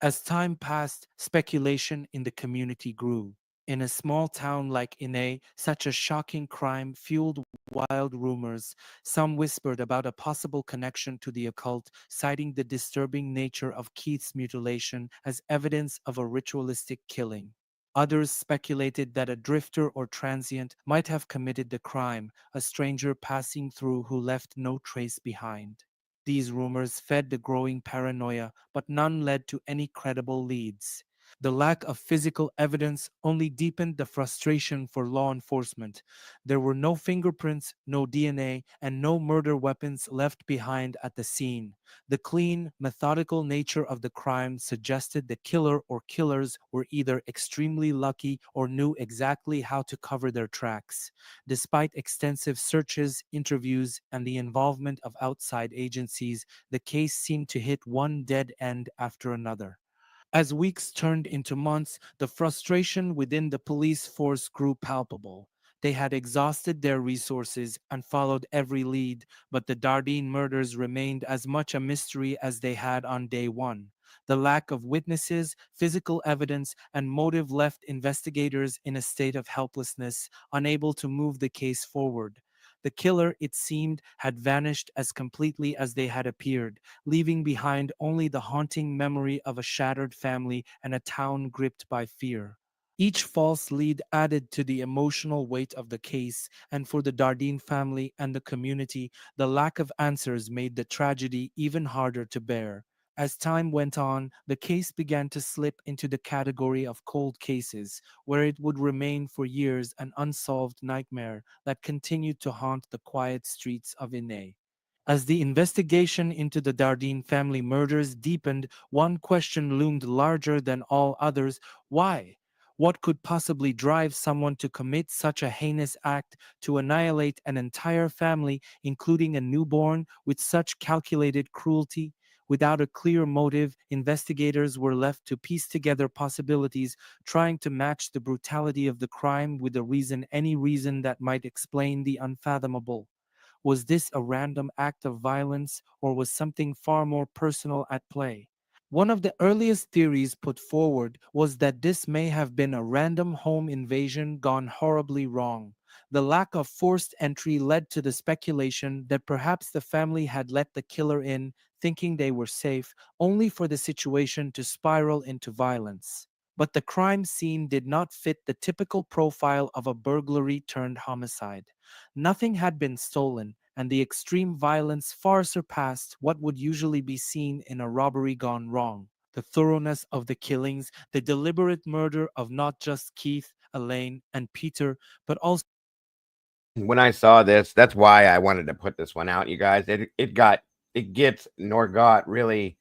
As time passed, speculation in the community grew. In a small town like Inay, such a shocking crime fueled wild rumors. Some whispered about a possible connection to the occult, citing the disturbing nature of Keith's mutilation as evidence of a ritualistic killing. Others speculated that a drifter or transient might have committed the crime, a stranger passing through who left no trace behind. These rumors fed the growing paranoia, but none led to any credible leads. The lack of physical evidence only deepened the frustration for law enforcement. There were no fingerprints, no DNA, and no murder weapons left behind at the scene. The clean, methodical nature of the crime suggested the killer or killers were either extremely lucky or knew exactly how to cover their tracks. Despite extensive searches, interviews, and the involvement of outside agencies, the case seemed to hit one dead end after another. As weeks turned into months, the frustration within the police force grew palpable. They had exhausted their resources and followed every lead, but the Dardeen murders remained as much a mystery as they had on day one. The lack of witnesses, physical evidence, and motive left investigators in a state of helplessness, unable to move the case forward. The killer, it seemed, had vanished as completely as they had appeared, leaving behind only the haunting memory of a shattered family and a town gripped by fear. Each false lead added to the emotional weight of the case, and for the Dardeen family and the community, the lack of answers made the tragedy even harder to bear. As time went on, the case began to slip into the category of cold cases, where it would remain for years an unsolved nightmare that continued to haunt the quiet streets of Inay. As the investigation into the Dardeen family murders deepened, one question loomed larger than all others. Why? What could possibly drive someone to commit such a heinous act, to annihilate an entire family, including a newborn, with such calculated cruelty? Without a clear motive, investigators were left to piece together possibilities, trying to match the brutality of the crime with any reason that might explain the unfathomable. Was this a random act of violence, or was something far more personal at play? One of the earliest theories put forward was that this may have been a random home invasion gone horribly wrong. The lack of forced entry led to the speculation that perhaps the family had let the killer in, thinking they were safe, only for the situation to spiral into violence. But the crime scene did not fit the typical profile of a burglary turned homicide. Nothing had been stolen, and the extreme violence far surpassed what would usually be seen in a robbery gone wrong. The thoroughness of the killings, the deliberate murder of not just Keith, Elaine, and Peter, but also
When I saw this, that's why I wanted to put this one out, you guys. It gets nor got really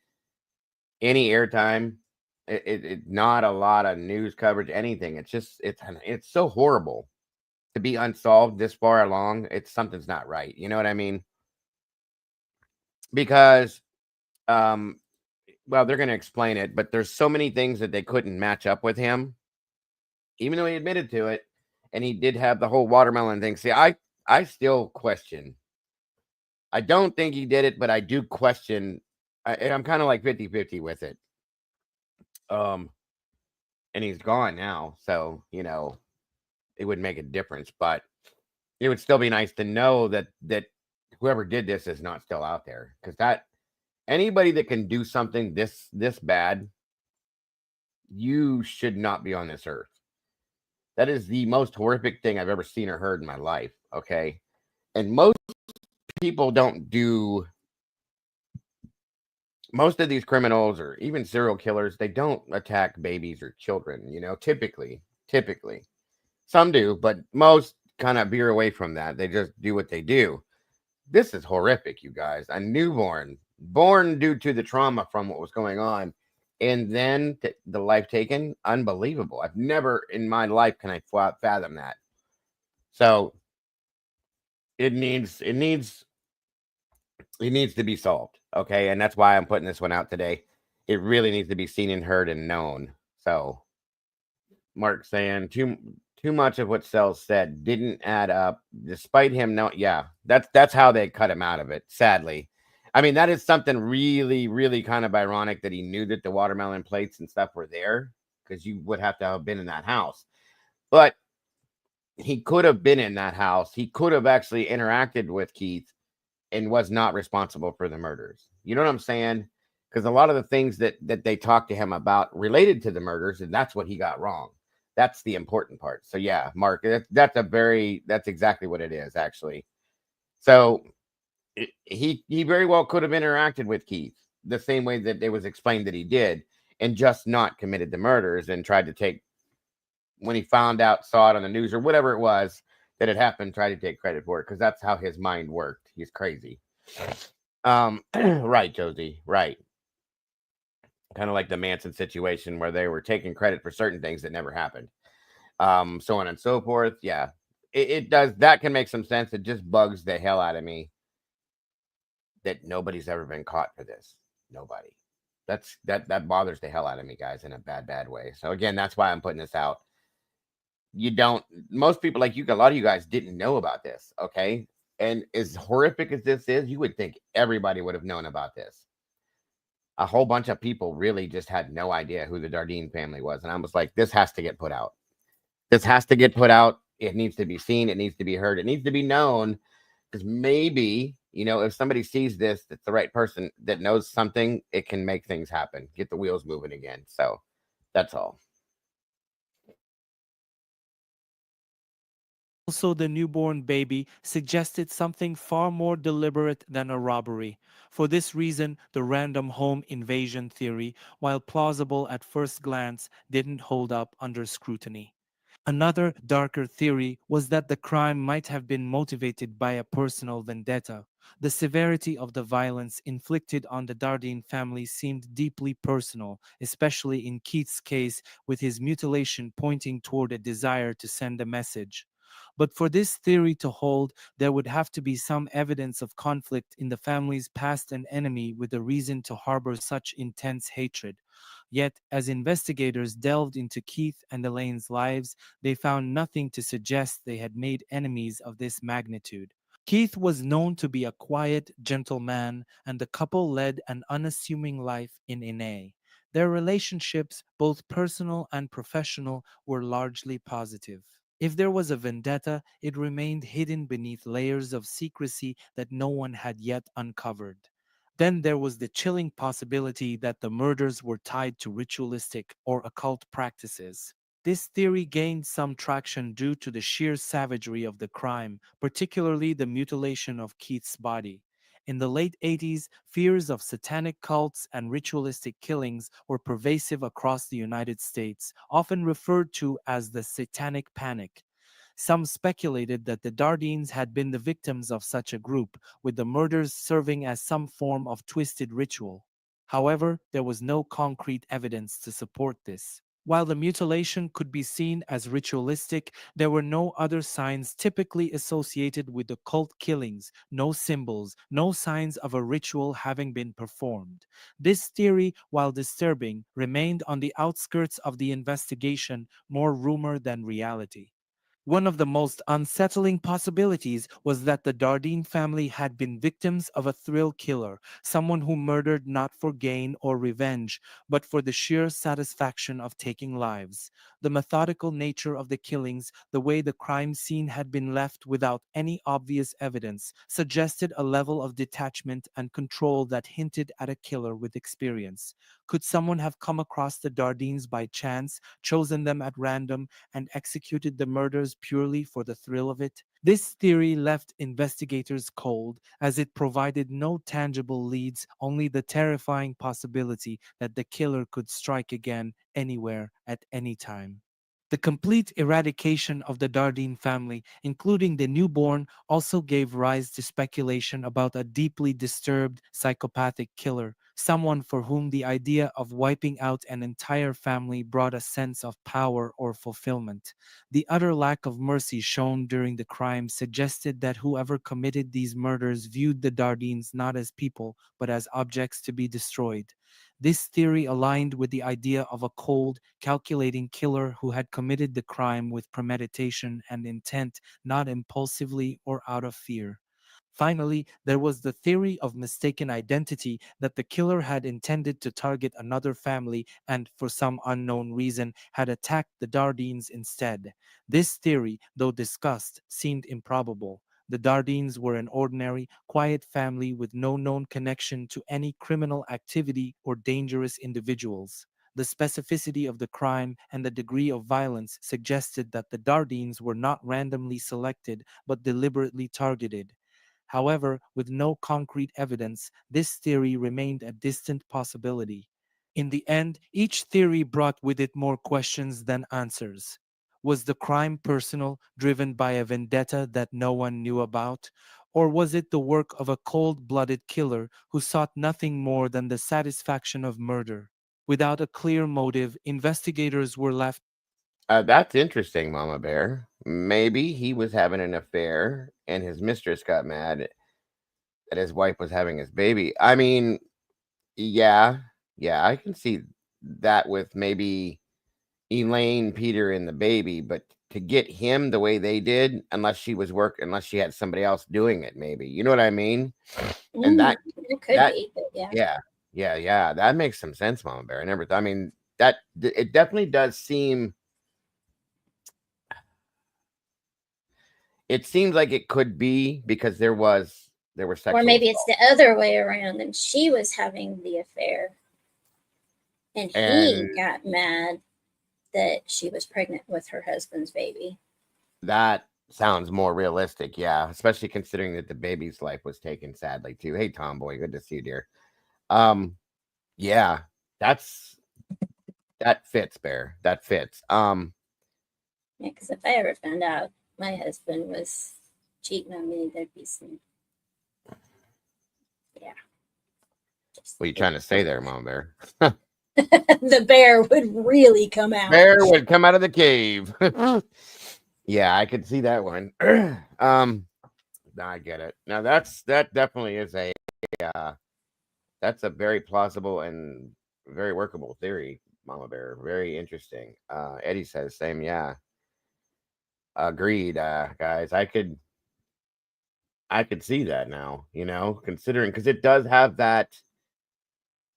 any airtime. It not a lot of news coverage, anything. It's so horrible to be unsolved this far along. It's something's not right. You know what I mean? Because um well, they're going to explain it, but there's so many things that they couldn't match up with him, even though he admitted to it, and he did have the whole watermelon thing. See, I still question. I don't think he did it, but I do question. And I'm kind of like 50-50 with it. Um, and he's gone now, so it would make a difference, but it would still be nice to know that whoever did this is not still out there, because that anybody that can do something this bad, you should not be on this earth. That is the most horrific thing I've ever seen or heard in my life. Okay, and most people don't do. Most of these criminals or even serial killers, they don't attack babies or children. Typically, some do, but most kind of veer away from that. They just do what they do. This is horrific, you guys. A newborn, born due to the trauma from what was going on, and then the life taken. Unbelievable. I've never in my life can I fathom that. So it needs to be solved. Okay, and that's why I'm putting this one out today. It really needs to be seen and heard and known. So Mark saying too much of what Sells said didn't add up, despite him that's how they cut him out of it, sadly. I mean, that is something really, really kind of ironic that he knew that the watermelon plates and stuff were there, because you would have to have been in that house. But he could have been in that house. He could have actually interacted with Keith and was not responsible for the murders. You know what I'm saying? Because a lot of the things that they talked to him about related to the murders, and that's what he got wrong. That's the important part. So yeah, Mark, that's exactly what it is, actually. So he very well could have interacted with Keith the same way that it was explained that he did, and just not committed the murders and tried to take, when he found out, saw it on the news or whatever it was that had happened, tried to take credit for it, because that's how his mind worked. He's crazy. Right, Josie, right. Kind of like the Manson situation where they were taking credit for certain things that never happened. So on and so forth. Yeah, it does. That can make some sense. It just bugs the hell out of me that nobody's ever been caught for this. Nobody. That bothers the hell out of me, guys, in a bad way. So again, that's why I'm putting this out. Most people like you, a lot of you guys didn't know about this. Okay. And as horrific as this is, you would think everybody would have known about this. A whole bunch of people really just had no idea who the Dardeen family was. And I was like, this has to get put out. This has to get put out. It needs to be seen. It needs to be heard. It needs to be known, because maybe, if somebody sees this, that's the right person that knows something, it can make things happen, get the wheels moving again. So that's all.
Also, the newborn baby suggested something far more deliberate than a robbery. For this reason, the random home invasion theory, while plausible at first glance, didn't hold up under scrutiny. Another darker theory was that the crime might have been motivated by a personal vendetta. The severity of the violence inflicted on the Dardeen family seemed deeply personal, especially in Keith's case, with his mutilation pointing toward a desire to send a message. But for this theory to hold, there would have to be some evidence of conflict in the family's past, an enemy with a reason to harbor such intense hatred. Yet, as investigators delved into Keith and Elaine's lives, they found nothing to suggest they had made enemies of this magnitude. Keith was known to be a quiet, gentle man, and the couple led an unassuming life in Inay. Their relationships, both personal and professional, were largely positive. If there was a vendetta, it remained hidden beneath layers of secrecy that no one had yet uncovered. Then there was the chilling possibility that the murders were tied to ritualistic or occult practices. This theory gained some traction due to the sheer savagery of the crime, particularly the mutilation of Keith's body. In the late 80s, fears of satanic cults and ritualistic killings were pervasive across the United States, often referred to as the Satanic Panic. Some speculated that the Dardeens had been the victims of such a group, with the murders serving as some form of twisted ritual. However, there was no concrete evidence to support this. While the mutilation could be seen as ritualistic, there were no other signs typically associated with the cult killings, no symbols, no signs of a ritual having been performed. This theory, while disturbing, remained on the outskirts of the investigation, more rumor than reality. One of the most unsettling possibilities was that the Dardeen family had been victims of a thrill killer, someone who murdered not for gain or revenge, but for the sheer satisfaction of taking lives. The methodical nature of the killings, the way the crime scene had been left without any obvious evidence, suggested a level of detachment and control that hinted at a killer with experience. Could someone have come across the Dardeens by chance, chosen them at random, and executed the murders purely for the thrill of it? This theory left investigators cold, as it provided no tangible leads, only the terrifying possibility that the killer could strike again, anywhere, at any time. The complete eradication of the Dardeen family, including the newborn, also gave rise to speculation about a deeply disturbed psychopathic killer, someone for whom the idea of wiping out an entire family brought a sense of power or fulfillment. The utter lack of mercy shown during the crime suggested that whoever committed these murders viewed the Dardeens not as people, but as objects to be destroyed. This theory aligned with the idea of a cold, calculating killer who had committed the crime with premeditation and intent, not impulsively or out of fear. Finally, there was the theory of mistaken identity, that the killer had intended to target another family and, for some unknown reason, had attacked the Dardeens instead. This theory, though discussed, seemed improbable. The Dardeens were an ordinary, quiet family with no known connection to any criminal activity or dangerous individuals. The specificity of the crime and the degree of violence suggested that the Dardeens were not randomly selected but deliberately targeted. However, with no concrete evidence, this theory remained a distant possibility. In the end, each theory brought with it more questions than answers. Was the crime personal, driven by a vendetta that no one knew about? Or was it the work of a cold-blooded killer who sought nothing more than the satisfaction of murder? Without a clear motive, investigators were left.
That's interesting, Mama Bear. Maybe he was having an affair and his mistress got mad that his wife was having his baby. I mean, yeah, yeah, I can see that with maybe Elaine, Peter, and the baby, but to get him the way they did, unless she had somebody else doing it, maybe. You know what I mean? And
It could
that
be, but yeah.
yeah, that makes some sense, Mama Bear. I mean, it definitely does seem. It seems like it could be because there were sexual
Or maybe it's
assault.
the other way around, and she was having the affair, and he got mad that she was pregnant with her husband's baby.
That sounds more realistic, yeah, especially considering that the baby's life was taken sadly too. Hey, Tomboy, good to see you, dear. Yeah, that fits, Bear. That fits.
Yeah, because if I ever found out my husband was cheating on me, there'd be some. Yeah.
What are you trying to say there, Mom Bear?
The bear would really come out.
Bear would come out of the cave. Yeah, I could see that one. I get it. Now that definitely is that's a very plausible and very workable theory, Mama Bear. Very interesting. Eddie says same. Yeah, agreed, guys. I could see that now. Considering because it does have that.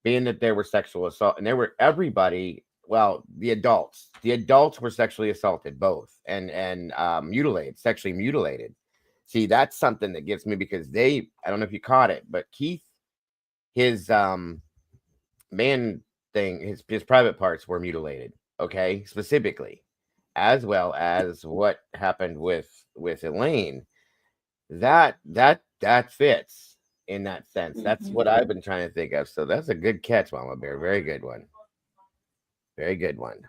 Being that there were sexual assault and there were everybody. Well, the adults were sexually assaulted, both and sexually mutilated. See, that's something that gets me because I don't know if you caught it, but Keith, his man thing, his private parts were mutilated. Okay, specifically, as well as what happened with Elaine. That fits in that sense. That's what I've been trying to think of. So that's a good catch, Mama Bear. Very good one. Very good one.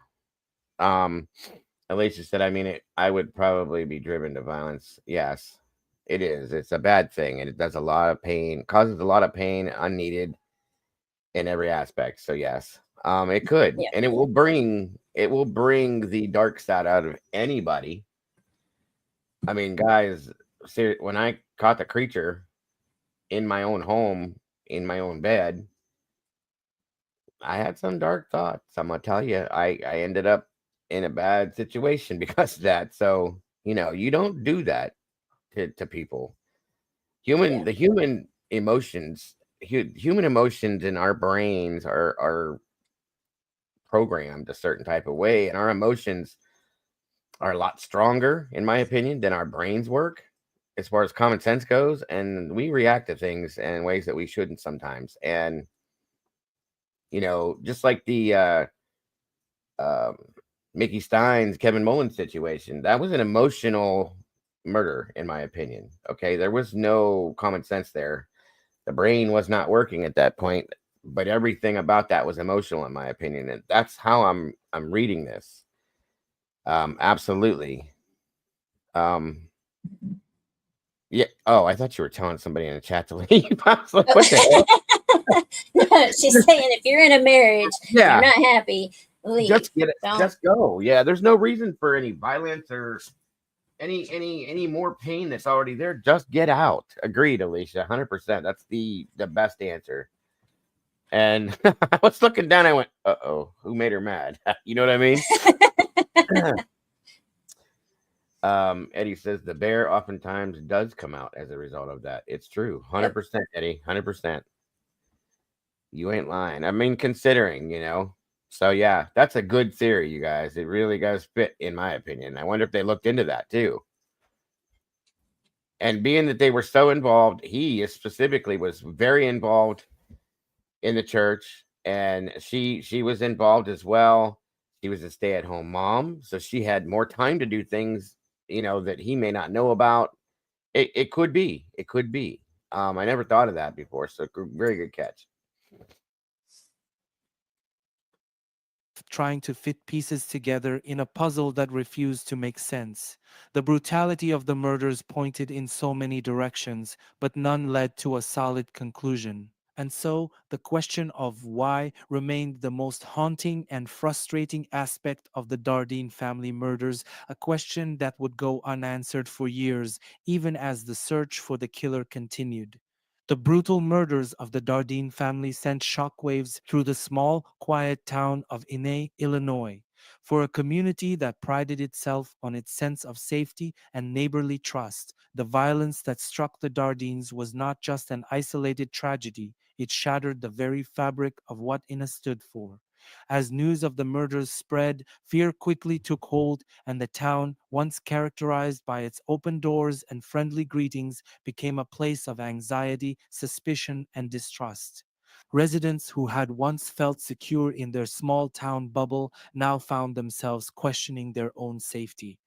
Alicia said, I mean, I would probably be driven to violence. Yes, it is. It's a bad thing, and it does a lot of pain, causes a lot of pain, unneeded in every aspect. So yes, it could, and it will bring the dark side out of anybody. I mean, guys, when I caught the creature in my own home, in my own bed, I had some dark thoughts. I'm gonna tell you, I ended up in a bad situation because of that. So You don't do that to people.
Yeah.
The human emotions in our brains are programmed a certain type of way, and our emotions are a lot stronger, in my opinion, than our brains work as far as common sense goes, and we react to things in ways that we shouldn't sometimes. And just like the um, Mickey Stein's Kevin Mullins situation, that was an emotional murder, in my opinion. Okay, there was no common sense there. The brain was not working at that point, but everything about that was emotional, in my opinion, and that's how I'm reading this. Absolutely. Yeah. Oh, I thought you were telling somebody in the chat to leave. I was like, what the hell?
No, she's saying if you're in a marriage,
Yeah.
you're not happy, leave.
Just get it.
Don't.
Just go. Yeah. There's no reason for any violence or any more pain that's already there. Just get out. Agreed, Alicia. 100%. That's the best answer. And I was looking down. I went, "Uh-oh, who made her mad?" You know what I mean? Eddie says the bear oftentimes does come out as a result of that. It's true. 100%, Eddie. 100%. You ain't lying. I mean, considering. So yeah, that's a good theory, you guys. It really does fit, in my opinion. I wonder if they looked into that too. And being that they were so involved, he specifically was very involved in the church, and she was involved as well. She was a stay-at-home mom, so she had more time to do things, that he may not know about. It could be. It could be. I never thought of that before, so very good catch.
Trying to fit pieces together in a puzzle that refused to make sense. The brutality of the murders pointed in so many directions, but none led to a solid conclusion. And so, the question of why remained the most haunting and frustrating aspect of the Dardeen family murders, a question that would go unanswered for years, even as the search for the killer continued. The brutal murders of the Dardeen family sent shockwaves through the small, quiet town of Inay, Illinois. For a community that prided itself on its sense of safety and neighborly trust, the violence that struck the Dardeens was not just an isolated tragedy, it shattered the very fabric of what Inna stood for. As news of the murders spread, fear quickly took hold, and the town, once characterized by its open doors and friendly greetings, became a place of anxiety, suspicion, and distrust. Residents who had once felt secure in their small town bubble now found themselves questioning their own safety.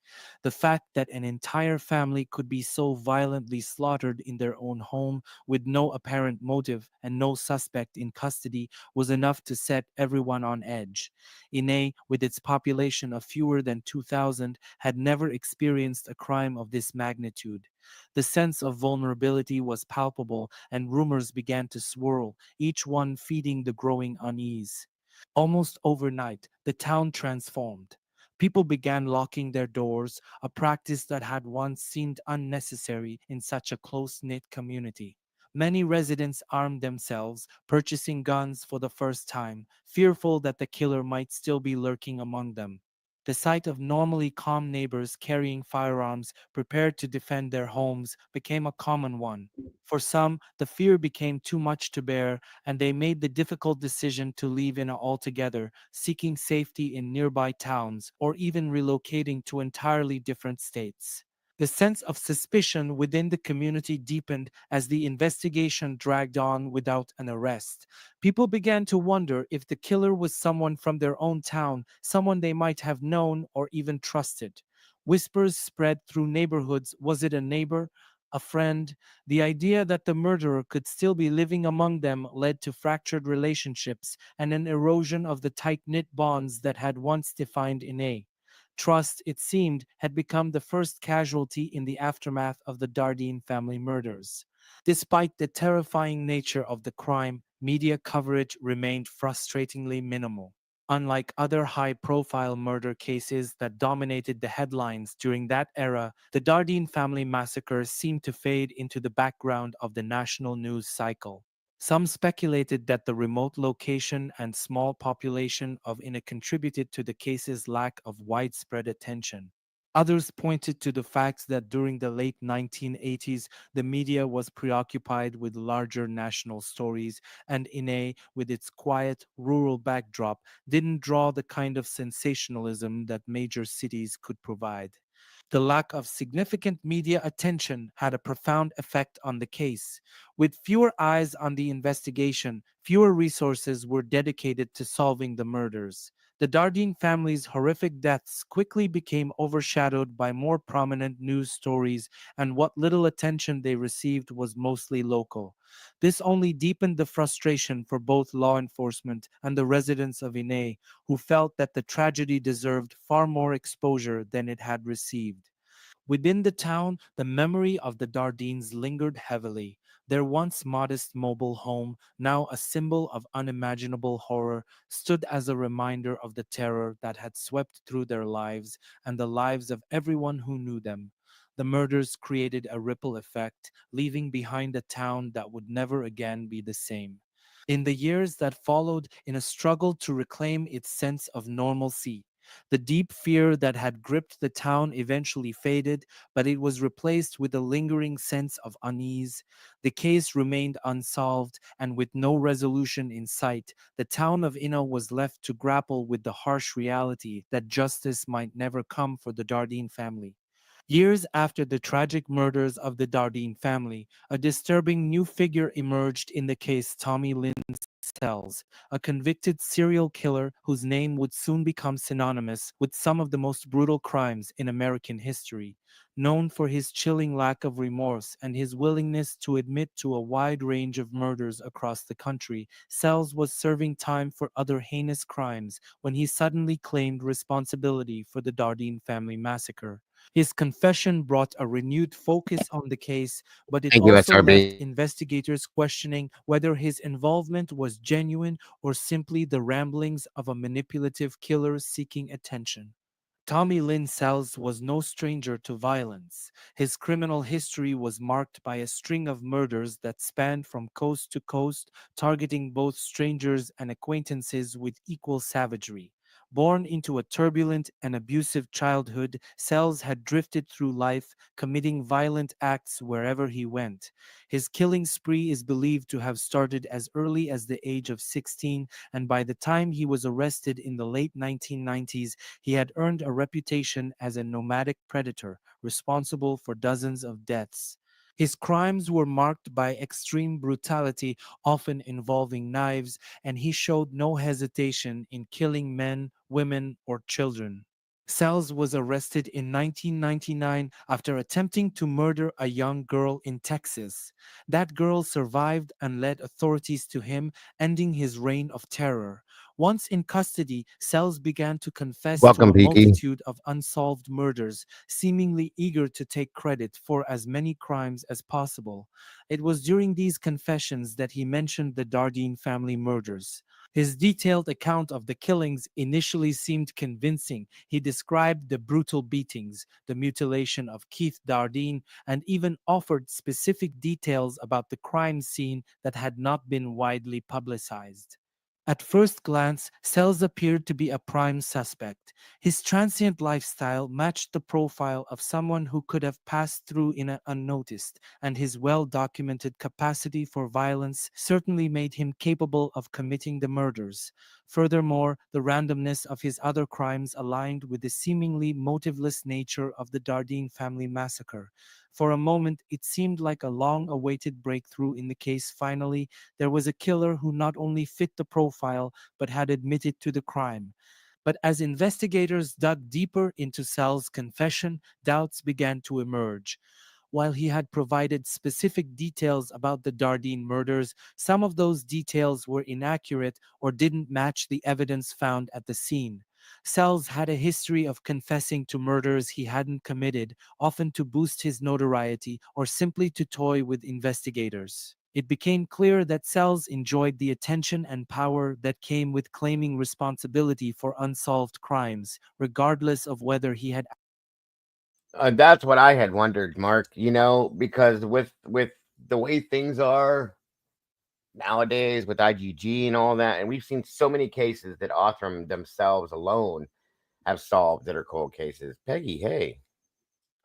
The fact that an entire family could be so violently slaughtered in their own home with no apparent motive and no suspect in custody was enough to set everyone on edge. Inay, with its population of fewer than 2,000, had never experienced a crime of this magnitude. The sense of vulnerability was palpable, and rumors began to swirl, each one feeding the growing unease. Almost overnight, the town transformed. People began locking their doors, a practice that had once seemed unnecessary in such a close knit community. Many residents armed themselves, purchasing guns for the first time, fearful that the killer might still be lurking among them. The sight of normally calm neighbors carrying firearms, prepared to defend their homes, became a common one. For some, the fear became too much to bear, and they made the difficult decision to leave Inna altogether, seeking safety in nearby towns or even relocating to entirely different states. The sense of suspicion within the community deepened as the investigation dragged on without an arrest. People began to wonder if the killer was someone from their own town, someone they might have known or even trusted. Whispers spread through neighborhoods. Was it a neighbor? A friend? The idea that the murderer could still be living among them led to fractured relationships and an erosion of the tight knit bonds that had once defined Inay. Trust, it seemed, had become the first casualty in the aftermath of the Dardeen family murders. Despite the terrifying nature of the crime, media coverage remained frustratingly minimal. Unlike other high-profile murder cases that dominated the headlines during that era, the Dardeen family massacre seemed to fade into the background of the national news cycle. Some speculated that the remote location and small population of Inna contributed to the case's lack of widespread attention. Others pointed to the fact that during the late 1980s, the media was preoccupied with larger national stories, and Ine, with its quiet, rural backdrop, didn't draw the kind of sensationalism that major cities could provide. The lack of significant media attention had a profound effect on the case. With fewer eyes on the investigation, fewer resources were dedicated to solving the murders. The Dardeen family's horrific deaths quickly became overshadowed by more prominent news stories, and what little attention they received was mostly local. This only deepened the frustration for both law enforcement and the residents of Ine, who felt that the tragedy deserved far more exposure than it had received. Within the town, the memory of the Dardeens lingered heavily. Their once modest mobile home, now a symbol of unimaginable horror, stood as a reminder of the terror that had swept through their lives and the lives of everyone who knew them. The murders created a ripple effect, leaving behind a town that would never again be the same. In the years that followed, in a struggle to reclaim its sense of normalcy, the deep fear that had gripped the town eventually faded, but it was replaced with a lingering sense of unease. The case remained unsolved, and with no resolution in sight, the town of Inno was left to grapple with the harsh reality that justice might never come for the Dardeen family. Years after the tragic murders of the Dardeen family, a disturbing new figure emerged in the case: Tommy Lynn Sells, a convicted serial killer whose name would soon become synonymous with some of the most brutal crimes in American history. Known for his chilling lack of remorse and his willingness to admit to a wide range of murders across the country, Sells was serving time for other heinous crimes when he suddenly claimed responsibility for the Dardeen family massacre. His confession brought a renewed focus on the case, but it
Thank you,
also left
SRB.
investigators questioning whether his involvement was genuine or simply the ramblings of a manipulative killer seeking attention. Tommy Lynn Sells was no stranger to violence. His criminal history was marked by a string of murders that spanned from coast to coast, targeting both strangers and acquaintances with equal savagery. Born into a turbulent and abusive childhood, Sells had drifted through life, committing violent acts wherever he went. His killing spree is believed to have started as early as the age of 16, and by the time he was arrested in the late 1990s, he had earned a reputation as a nomadic predator responsible for dozens of deaths. His crimes were marked by extreme brutality, often involving knives, and he showed no hesitation in killing men, women, or children. Sells was arrested in 1999 after attempting to murder a young girl in Texas. That girl survived and led authorities to him, ending his reign of terror. Once in custody, Sells began to confess to
Welcome,
a
Peaky.
multitude of unsolved murders, seemingly eager to take credit for as many crimes as possible. It was during these confessions that he mentioned the Dardeen family murders. His detailed account of the killings initially seemed convincing. He described the brutal beatings, the mutilation of Keith Dardeen, and even offered specific details about the crime scene that had not been widely publicized. At first glance, Sells appeared to be a prime suspect. His transient lifestyle matched the profile of someone who could have passed through unnoticed, and his well-documented capacity for violence certainly made him capable of committing the murders. Furthermore, the randomness of his other crimes aligned with the seemingly motiveless nature of the Dardeen family massacre. For a moment, it seemed like a long-awaited breakthrough in the case. Finally, there was a killer who not only fit the profile but had admitted to the crime. But as investigators dug deeper into Sal's confession, doubts began to emerge. While he had provided specific details about the Dardeen murders, some of those details were inaccurate or didn't match the evidence found at the scene. Sells had a history of confessing to murders he hadn't committed, often to boost his notoriety or simply to toy with investigators. It became clear that Sells enjoyed the attention and power that came with claiming responsibility for unsolved crimes, regardless of whether he had.
That's what I had wondered, Mark. Because with the way things are nowadays with IGG and all that, and we've seen so many cases that author themselves alone have solved that are cold cases. Peggy, hey.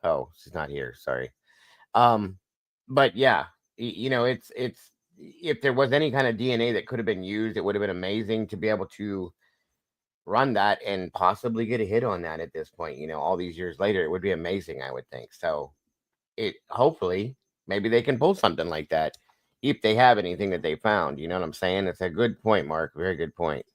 Oh, she's not here. Sorry. Um, but yeah, it's if there was any kind of DNA that could have been used, it would have been amazing to be able to run that and possibly get a hit on that at this point. All these years later, it would be amazing, I would think. So it hopefully maybe they can pull something like that if they have anything that they found. You know what I'm saying? It's a good point, Mark. Very good point.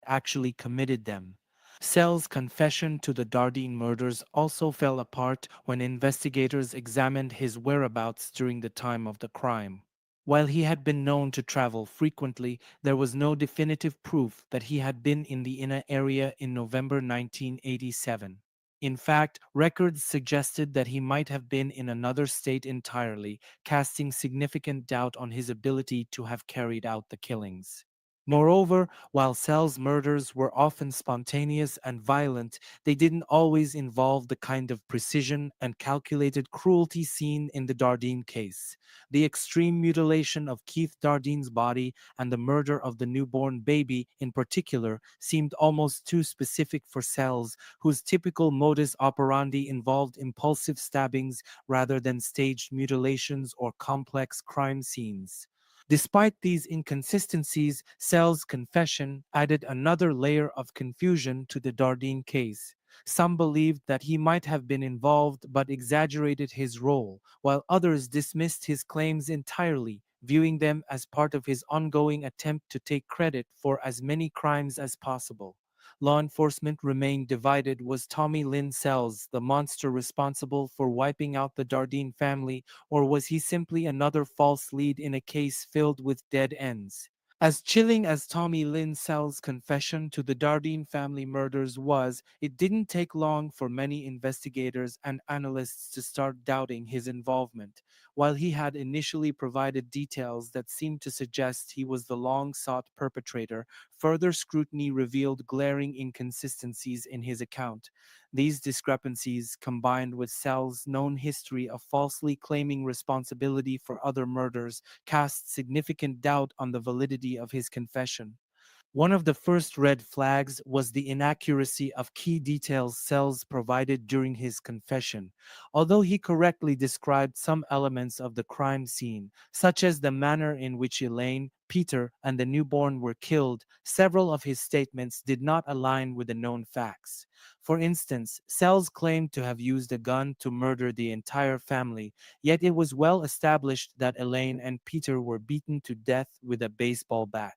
Actually committed them. Sells' confession to the Dardeen murders also fell apart when investigators examined his whereabouts during the time of the crime. While he had been known to travel frequently, there was no definitive proof that he had been in the Inna area in November 1987. In fact, records suggested that he might have been in another state entirely, casting significant doubt on his ability to have carried out the killings. Moreover, while Sells' murders were often spontaneous and violent, they didn't always involve the kind of precision and calculated cruelty seen in the Dardeen case. The extreme mutilation of Keith Dardeen's body and the murder of the newborn baby in particular seemed almost too specific for Sells, whose typical modus operandi involved impulsive stabbings rather than staged mutilations or complex crime scenes. Despite these inconsistencies, Sells' confession added another layer of confusion to the Dardeen case. Some believed that he might have been involved but exaggerated his role, while others dismissed his claims entirely, viewing them as part of his ongoing attempt to take credit for as many crimes as possible. Law enforcement remained divided. Was Tommy Lynn Sells the monster responsible for wiping out the Dardeen family, or was he simply another false lead in a case filled with dead ends? As chilling as Tommy Lynn Sells' confession to the Dardeen family murders was, it didn't take long for many investigators and analysts to start doubting his involvement. While he had initially provided details that seemed to suggest he was the long sought perpetrator, further scrutiny revealed glaring inconsistencies in his account. These discrepancies, combined with Sells' known history of falsely claiming responsibility for other murders, cast significant doubt on the validity of his confession. One of the first red flags was the inaccuracy of key details Sells provided during his confession. Although he correctly described some elements of the crime scene, such as the manner in which Elaine, Peter, and the newborn were killed, several of his statements did not align with the known facts. For instance, Sells claimed to have used a gun to murder the entire family, yet it was well established that Elaine and Peter were beaten to death with a baseball bat.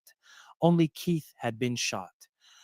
Only Keith had been shot.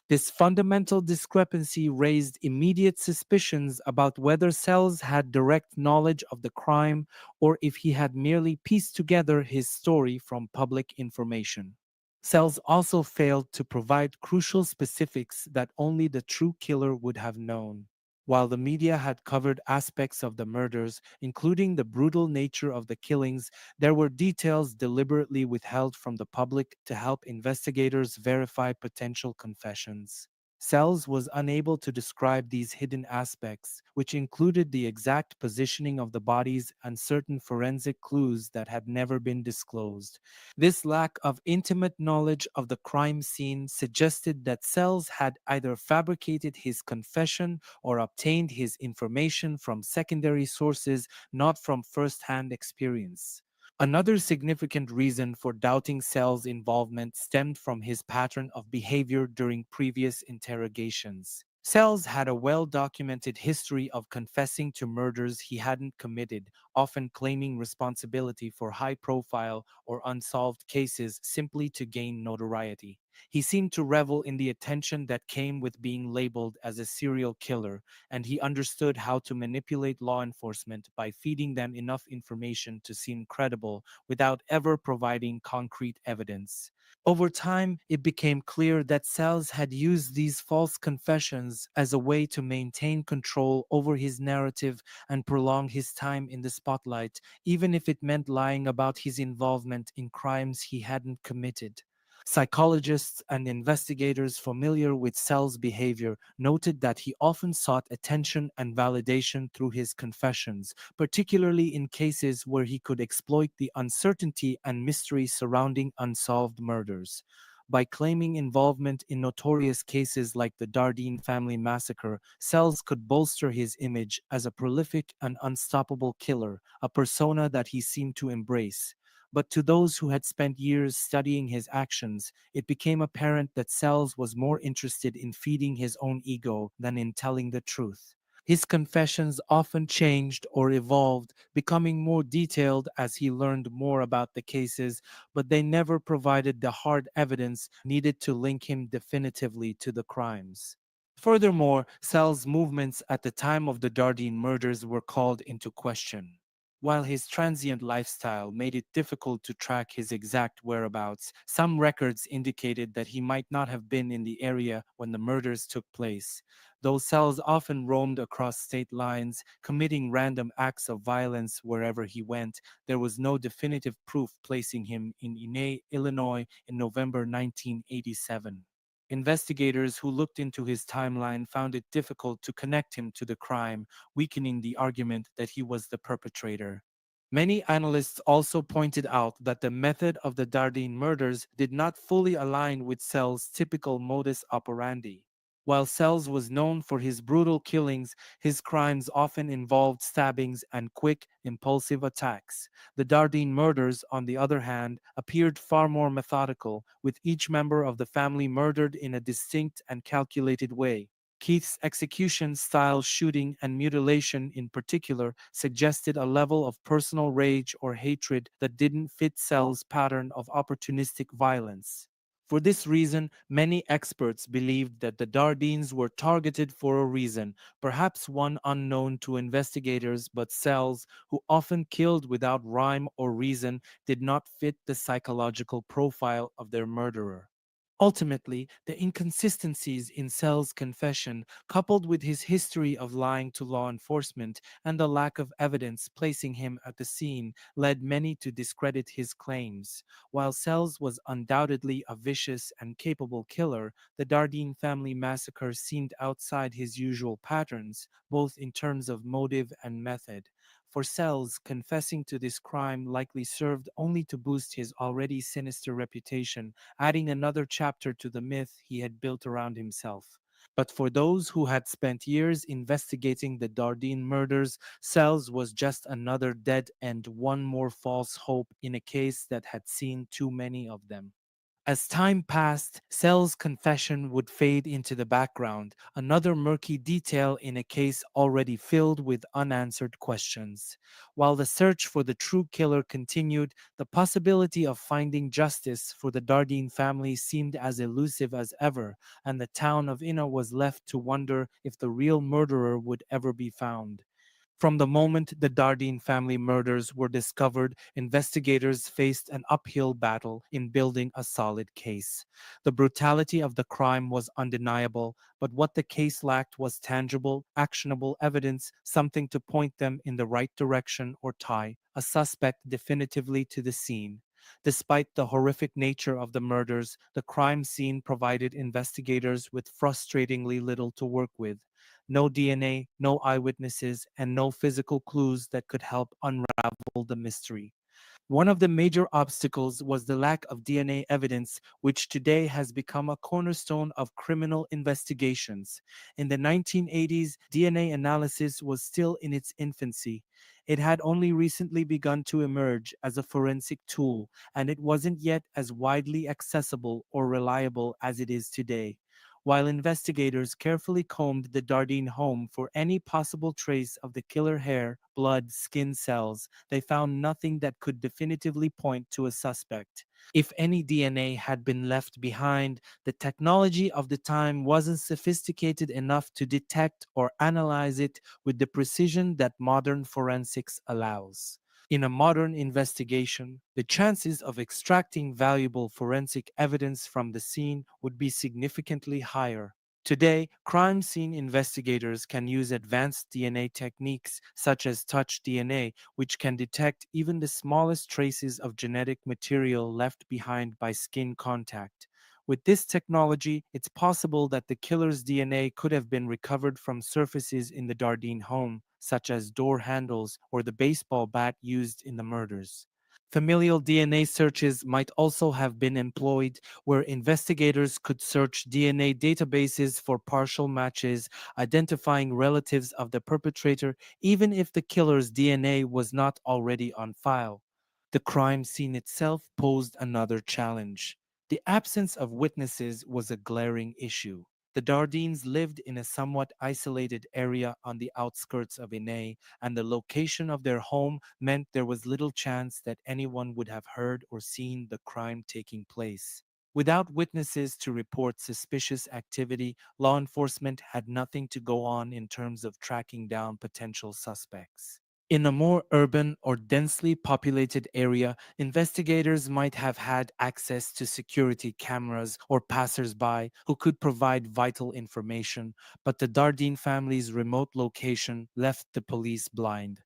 This fundamental discrepancy raised immediate suspicions about whether Sells had direct knowledge of the crime or if he had merely pieced together his story from public information. Sells also failed to provide crucial specifics that only the true killer would have known. While the media had covered aspects of the murders, including the brutal nature of the killings, there were details deliberately withheld from the public to help investigators verify potential confessions. Sells was unable to describe these hidden aspects, which included the exact positioning of the bodies and certain forensic clues that had never been disclosed. This lack of intimate knowledge of the crime scene suggested that Sells had either fabricated his confession or obtained his information from secondary sources, not from first hand experience. Another significant reason for doubting Sells' involvement stemmed from his pattern of behavior during previous interrogations. Sells had a well documented history of confessing to murders he hadn't committed, often claiming responsibility for high profile or unsolved cases simply to gain notoriety. He seemed to revel in the attention that came with being labeled as a serial killer, and he understood how to manipulate law enforcement by feeding them enough information to seem credible without ever providing concrete evidence. Over time, it became clear that Sells had used these false confessions as a way to maintain control over his narrative and prolong his time in the spotlight, even if it meant lying about his involvement in crimes he hadn't committed. Psychologists and investigators familiar with Sells' behavior noted that he often sought attention and validation through his confessions, particularly in cases where he could exploit the uncertainty and mystery surrounding unsolved murders. By claiming involvement in notorious cases like the Dardeen family massacre, Sells could bolster his image as a prolific and unstoppable killer, a persona that he seemed to embrace. But to those who had spent years studying his actions, it became apparent that Sells was more interested in feeding his own ego than in telling the truth. His confessions often changed or evolved, becoming more detailed as he learned more about the cases, but they never provided the hard evidence needed to link him definitively to the crimes. Furthermore, Sells' movements at the time of the Dardeen murders were called into question. While his transient lifestyle made it difficult to track his exact whereabouts, some records indicated that he might not have been in the area when the murders took place. Though Sells often roamed across state lines, committing random acts of violence wherever he went, there was no definitive proof placing him in Inay, Illinois in November 1987. Investigators who looked into his timeline found it difficult to connect him to the crime, weakening the argument that he was the perpetrator. Many analysts also pointed out that the method of the Dardeen murders did not fully align with Sells' typical modus operandi. While Sells was known for his brutal killings, his crimes often involved stabbings and quick, impulsive attacks. The Dardeen murders, on the other hand, appeared far more methodical, with each member of the family murdered in a distinct and calculated way. Keith's execution style, shooting and mutilation in particular, suggested a level of personal rage or hatred that didn't fit Sells' pattern of opportunistic violence. For this reason, many experts believed that the Dardeens were targeted for a reason, perhaps one unknown to investigators, but Sells, who often killed without rhyme or reason, did not fit the psychological profile of their murderer. Ultimately, the inconsistencies in Sells' confession, coupled with his history of lying to law enforcement and the lack of evidence placing him at the scene, led many to discredit his claims. While Sells was undoubtedly a vicious and capable killer, the Dardeen family massacre seemed outside his usual patterns, both in terms of motive and method. For Sells, confessing to this crime likely served only to boost his already sinister reputation, adding another chapter to the myth he had built around himself. But for those who had spent years investigating the Dardeen murders, Sells was just another dead end, one more false hope in a case that had seen too many of them. As time passed, Sells' confession would fade into the background, another murky detail in a case already filled with unanswered questions. While the search for the true killer continued, the possibility of finding justice for the Dardeen family seemed as elusive as ever, and the town of Inna was left to wonder if the real murderer would ever be found. From the moment the Dardeen family murders were discovered, investigators faced an uphill battle in building a solid case. The brutality of the crime was undeniable, but what the case lacked was tangible, actionable evidence, something to point them in the right direction or tie a suspect definitively to the scene. Despite the horrific nature of the murders, the crime scene provided investigators with frustratingly little to work with. No DNA, no eyewitnesses, and no physical clues that could help unravel the mystery. One of the major obstacles was the lack of DNA evidence, which today has become a cornerstone of criminal investigations. In the 1980s, DNA analysis was still in its infancy. It had only recently begun to emerge as a forensic tool, and it wasn't yet as widely accessible or reliable as it is today. While investigators carefully combed the Dardeen home for any possible trace of the killer hair, blood, skin cells, they found nothing that could definitively point to a suspect. If any DNA had been left behind, the technology of the time wasn't sophisticated enough to detect or analyze it with the precision that modern forensics allows. In a modern investigation, the chances of extracting valuable forensic evidence from the scene would be significantly higher. Today, crime scene investigators can use advanced DNA techniques such as touch DNA, which can detect even the smallest traces of genetic material left behind by skin contact. With this technology, it's possible that the killer's DNA could have been recovered from surfaces in the Dardeen home, such as door handles or the baseball bat used in the murders. Familial DNA searches might also have been employed, where investigators could search DNA databases for partial matches, identifying relatives of the perpetrator, even if the killer's DNA was not already on file. The crime scene itself posed another challenge. The absence of witnesses was a glaring issue. The Dardeens lived in a somewhat isolated area on the outskirts of Inay, and the location of their home meant there was little chance that anyone would have heard or seen the crime taking place. Without witnesses to report suspicious activity, law enforcement had nothing to go on in terms of tracking down potential suspects. In a more urban or densely populated area, investigators might have had access to security cameras or passers-by who could provide vital information, but the Dardeen family's remote location left the police blind.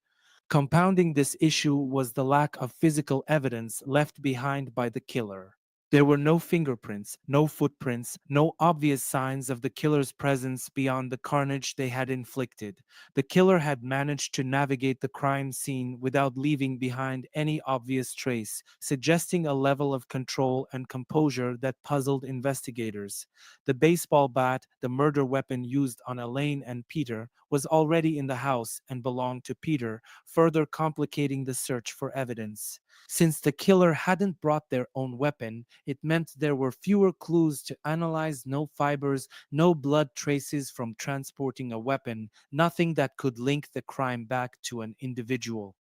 Compounding this issue was the lack of physical evidence left behind by the killer. There were no fingerprints, no footprints, no obvious signs of the killer's presence beyond the carnage they had inflicted. The killer had managed to navigate the crime scene without leaving behind any obvious trace, suggesting a level of control and composure that puzzled investigators. The baseball bat, the murder weapon used on Elaine and Peter, was already in the house and belonged to Peter, further complicating the search for evidence. Since the killer hadn't brought their own weapon, it meant there were fewer clues to analyze, no fibers, no blood traces from transporting a weapon, nothing that could link the crime back to an individual.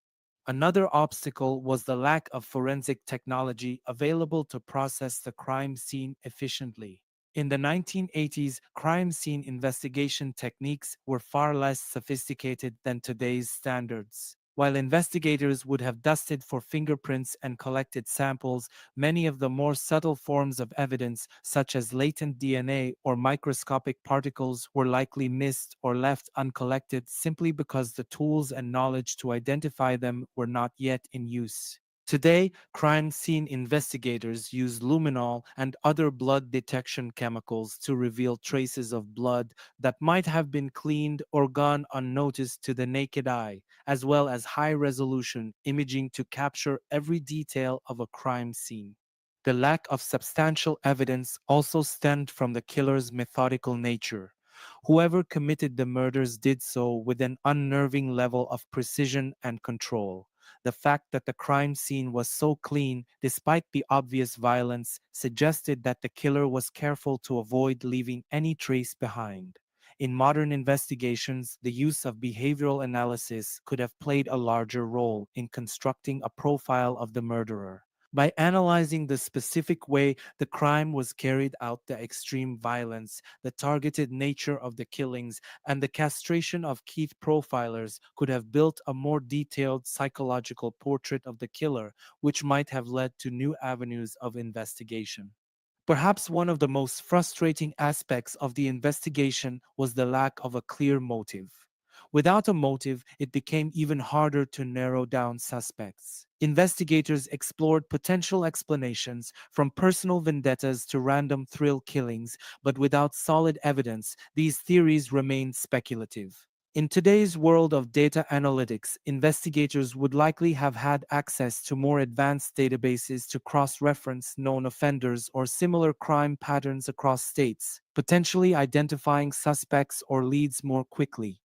Another obstacle was the lack of forensic technology available to process the crime scene efficiently. In the 1980s, crime scene investigation techniques were far less sophisticated than today's standards. While investigators would have dusted for fingerprints and collected samples, many of the more subtle forms of evidence, such as latent DNA or microscopic particles, were likely missed or left uncollected simply because the tools and knowledge to identify them were not yet in use. Today, crime scene investigators use luminol and other blood detection chemicals to reveal traces of blood that might have been cleaned or gone unnoticed to the naked eye, as well as high-resolution imaging to capture every detail of a crime scene. The lack of substantial evidence also stemmed from the killer's methodical nature. Whoever committed the murders did so with an unnerving level of precision and control. The fact that the crime scene was so clean, despite the obvious violence, suggested that the killer was careful to avoid leaving any trace behind. In modern investigations, the use of behavioral analysis could have played a larger role in constructing a profile of the murderer. By analyzing the specific way the crime was carried out, the extreme violence, the targeted nature of the killings, and the castration of key profilers could have built a more detailed psychological portrait of the killer, which might have led to new avenues of investigation. Perhaps one of the most frustrating aspects of the investigation was the lack of a clear motive. Without a motive, it became even harder to narrow down suspects. Investigators explored potential explanations, from personal vendettas to random thrill killings, but without solid evidence, these theories remained speculative. In today's world of data analytics, investigators would likely have had access to more advanced databases to cross-reference known offenders or similar crime patterns across states, potentially identifying suspects or leads more quickly.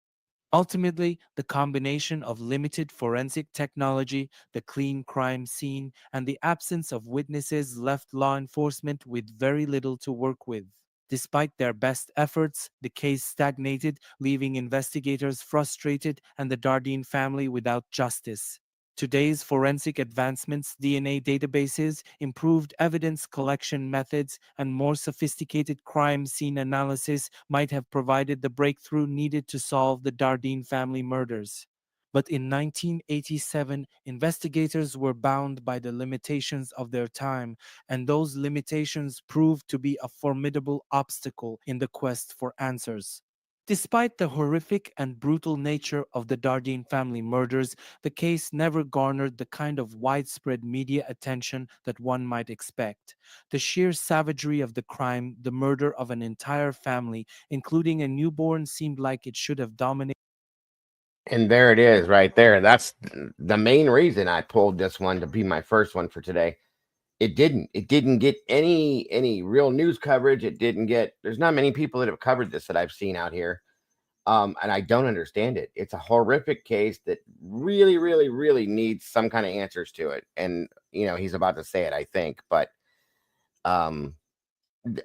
Ultimately, the combination of limited forensic technology, the clean crime scene, and the absence of witnesses left law enforcement with very little to work with. Despite their best efforts, the case stagnated, leaving investigators frustrated and the Dardeen family without justice. Today's forensic advancements, DNA databases, improved evidence collection methods, and more sophisticated crime scene analysis might have provided the breakthrough needed to solve the Dardeen family murders. But in 1987, investigators were bound by the limitations of their time, and those limitations proved to be a formidable obstacle in the quest for answers. Despite the horrific and brutal nature of the Dardeen family murders, the case never garnered the kind of widespread media attention that one might expect. The sheer savagery of the crime, the murder of an entire family, including a newborn, seemed like it should have dominated.
And there it is right there. That's the main reason I pulled this one to be my first one for today. It didn't get any real news coverage. It didn't get There's not many people that have covered this that I've seen out here. And I don't understand it. It's a horrific case that really, really, really needs some kind of answers to it. And he's about to say it, I think, but um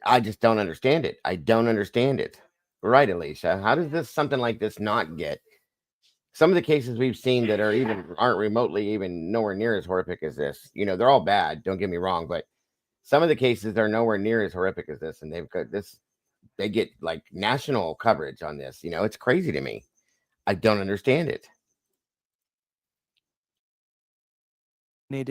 I just don't understand it. I don't understand it. Right, Alicia? How does this something like this not get some of the cases we've seen that aren't remotely even nowhere near as horrific as this? They're all bad, don't get me wrong, but some of the cases are nowhere near as horrific as this, and they've got this. They get like national coverage on this. It's crazy to me. I don't understand it.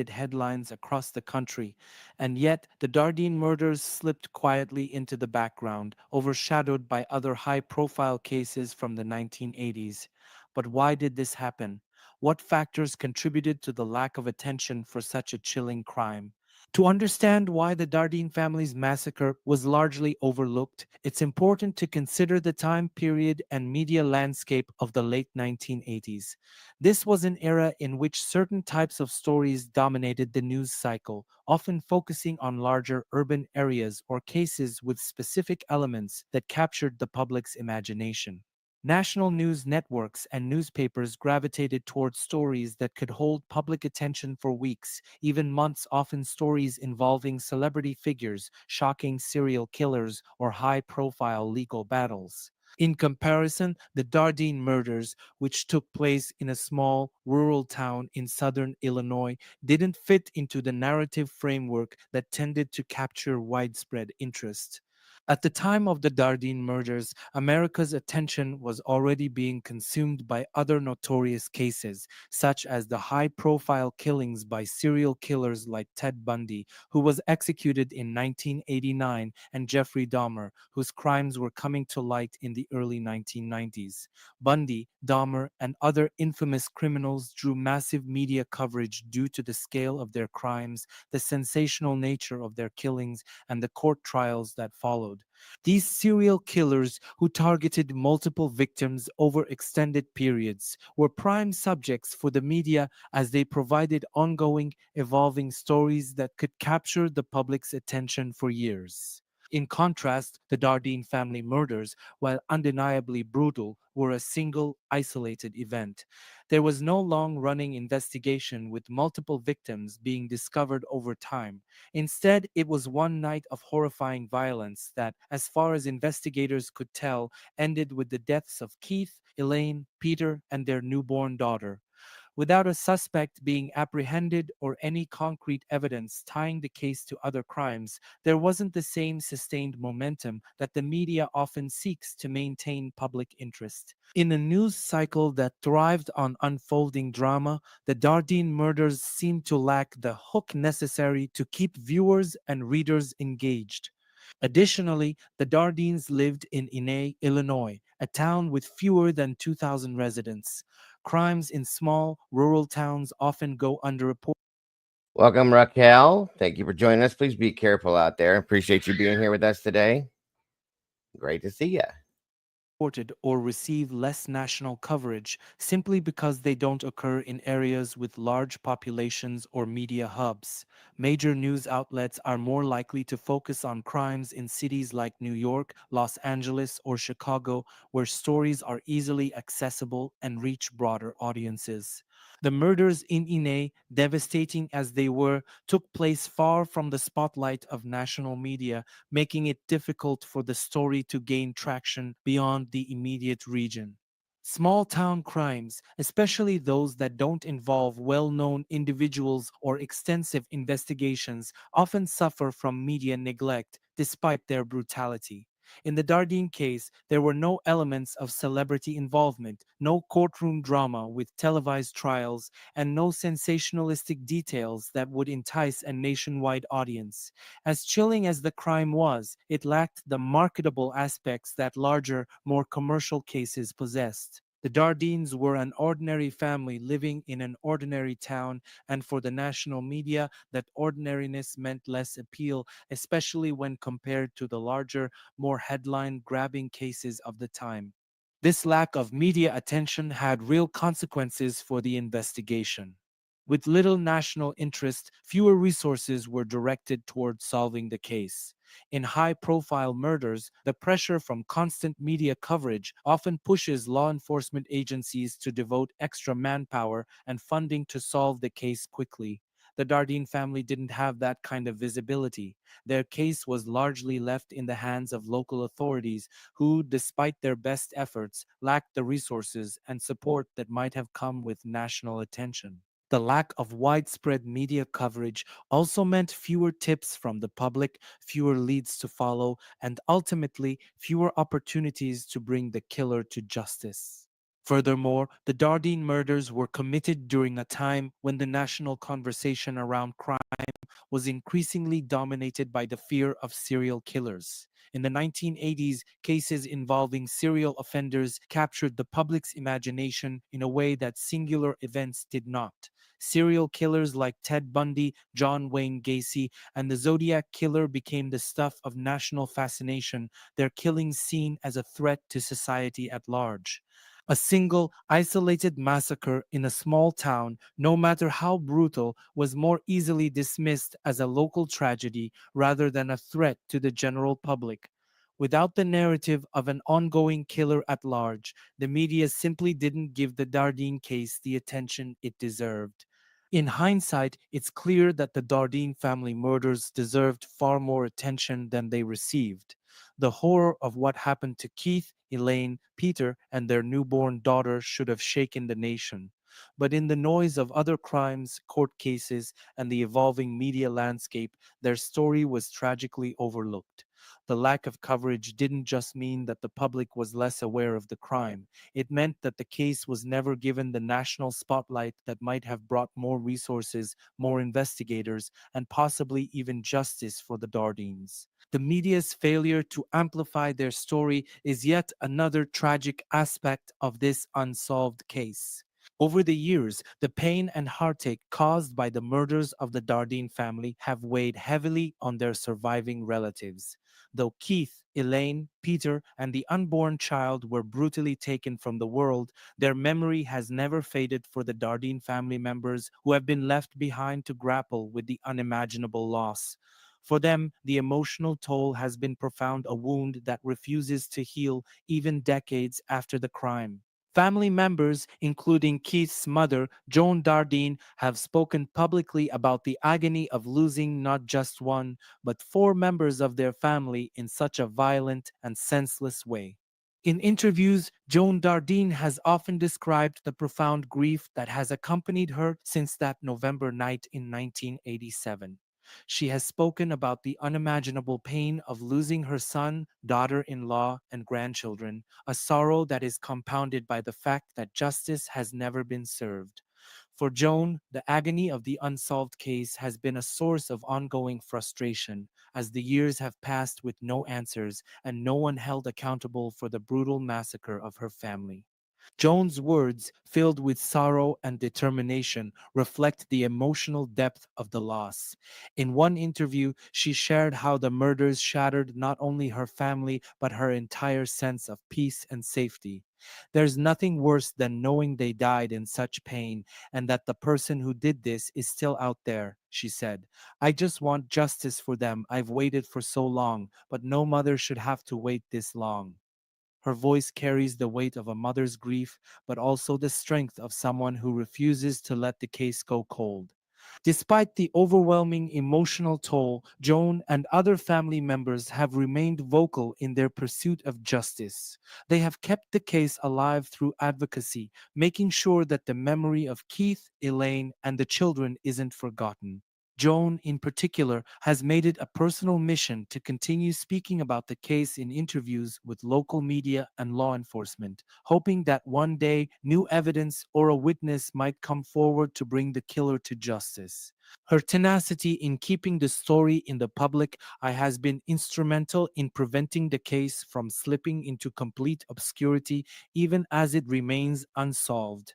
Headlines across the country, and yet the Dardeen murders slipped quietly into the background, overshadowed by other high-profile cases from the 1980s. But why did this happen? What factors contributed to the lack of attention for such a chilling crime? To understand why the Dardeen family's massacre was largely overlooked, it's important to consider the time period and media landscape of the late 1980s. This was an era in which certain types of stories dominated the news cycle, often focusing on larger urban areas or cases with specific elements that captured the public's imagination. National news networks and newspapers gravitated towards stories that could hold public attention for weeks, even months, often stories involving celebrity figures, shocking serial killers, or high profile legal battles. In comparison, the Dardeen murders, which took place in a small rural town in southern Illinois, didn't fit into the narrative framework that tended to capture widespread interest. At the time of the Dardeen murders, America's attention was already being consumed by other notorious cases, such as the high profile killings by serial killers like Ted Bundy, who was executed in 1989, and Jeffrey Dahmer, whose crimes were coming to light in the early 1990s. Bundy, Dahmer, and other infamous criminals drew massive media coverage due to the scale of their crimes, the sensational nature of their killings, and the court trials that followed. These serial killers, who targeted multiple victims over extended periods, were prime subjects for the media as they provided ongoing, evolving stories that could capture the public's attention for years. In contrast, the Dardeen family murders, while undeniably brutal, were a single, isolated event. There was no long-running investigation with multiple victims being discovered over time. Instead, it was one night of horrifying violence that, as far as investigators could tell, ended with the deaths of Keith, Elaine, Peter, and their newborn daughter. Without a suspect being apprehended or any concrete evidence tying the case to other crimes, there wasn't the same sustained momentum that the media often seeks to maintain public interest. In a news cycle that thrived on unfolding drama, the Dardeen murders seemed to lack the hook necessary to keep viewers and readers engaged. Additionally, the Dardeens lived in Inay, Illinois, a town with fewer than 2,000 residents. Crimes in small, rural towns often go underreported.
Welcome, Raquel. Thank you for joining us. Please be careful out there. Appreciate you being here with us today. Great to see you.
Or receive less national coverage simply because they don't occur in areas with large populations or media hubs. Major news outlets are more likely to focus on crimes in cities like New York, Los Angeles, or Chicago, where stories are easily accessible and reach broader audiences. The murders in Inay, devastating as they were, took place far from the spotlight of national media, making it difficult for the story to gain traction beyond the immediate region. Small town crimes, especially those that don't involve well known individuals or extensive investigations, often suffer from media neglect despite their brutality. In the Dardeen case, there were no elements of celebrity involvement, no courtroom drama with televised trials, and no sensationalistic details that would entice a nationwide audience. As chilling as the crime was, it lacked the marketable aspects that larger, more commercial cases possessed. The Dardeens were an ordinary family living in an ordinary town, and for the national media, that ordinariness meant less appeal, especially when compared to the larger, more headline-grabbing cases of the time. This lack of media attention had real consequences for the investigation. With little national interest, fewer resources were directed toward solving the case. In high-profile murders, the pressure from constant media coverage often pushes law enforcement agencies to devote extra manpower and funding to solve the case quickly. The Dardeen family didn't have that kind of visibility. Their case was largely left in the hands of local authorities who, despite their best efforts, lacked the resources and support that might have come with national attention. The lack of widespread media coverage also meant fewer tips from the public, fewer leads to follow, and ultimately fewer opportunities to bring the killer to justice. Furthermore, the Dardeen murders were committed during a time when the national conversation around crime was increasingly dominated by the fear of serial killers. In the 1980s, cases involving serial offenders captured the public's imagination in a way that singular events did not. Serial killers like Ted Bundy, John Wayne Gacy, and the Zodiac Killer became the stuff of national fascination, their killings seen as a threat to society at large. A single, isolated massacre in a small town, no matter how brutal, was more easily dismissed as a local tragedy rather than a threat to the general public. Without the narrative of an ongoing killer at large, the media simply didn't give the Dardeen case the attention it deserved. In hindsight, it's clear that the Dardeen family murders deserved far more attention than they received. The horror of what happened to Keith, Elaine, Peter, and their newborn daughter should have shaken the nation. But in the noise of other crimes, court cases, and the evolving media landscape, their story was tragically overlooked. The lack of coverage didn't just mean that the public was less aware of the crime. It meant that the case was never given the national spotlight that might have brought more resources, more investigators, and possibly even justice for the Dardeens. The media's failure to amplify their story is yet another tragic aspect of this unsolved case. Over the years, the pain and heartache caused by the murders of the Dardeen family have weighed heavily on their surviving relatives. Though Keith, Elaine, Peter, and the unborn child were brutally taken from the world, their memory has never faded for the Dardeen family members who have been left behind to grapple with the unimaginable loss. For them, the emotional toll has been profound, a wound that refuses to heal even decades after the crime. Family members, including Keith's mother, Joan Dardeen, have spoken publicly about the agony of losing not just one, but four members of their family in such a violent and senseless way. In interviews, Joan Dardeen has often described the profound grief that has accompanied her since that November night in 1987. She has spoken about the unimaginable pain of losing her son, daughter-in-law, and grandchildren, a sorrow that is compounded by the fact that justice has never been served. For Joan, the agony of the unsolved case has been a source of ongoing frustration, as the years have passed with no answers and no one held accountable for the brutal massacre of her family. Joan's words, filled with sorrow and determination, reflect the emotional depth of the loss. In one interview, she shared how the murders shattered not only her family, but her entire sense of peace and safety. There's nothing worse than knowing they died in such pain and that the person who did this is still out there, she said. I just want justice for them. I've waited for so long, but no mother should have to wait this long. Her voice carries the weight of a mother's grief, but also the strength of someone who refuses to let the case go cold. Despite the overwhelming emotional toll, Joan and other family members have remained vocal in their pursuit of justice. They have kept the case alive through advocacy, making sure that the memory of Keith, Elaine, and the children isn't forgotten. Joan, in particular, has made it a personal mission to continue speaking about the case in interviews with local media and law enforcement, hoping that one day new evidence or a witness might come forward to bring the killer to justice. Her tenacity in keeping the story in the public eye has been instrumental in preventing the case from slipping into complete obscurity, even as it remains unsolved.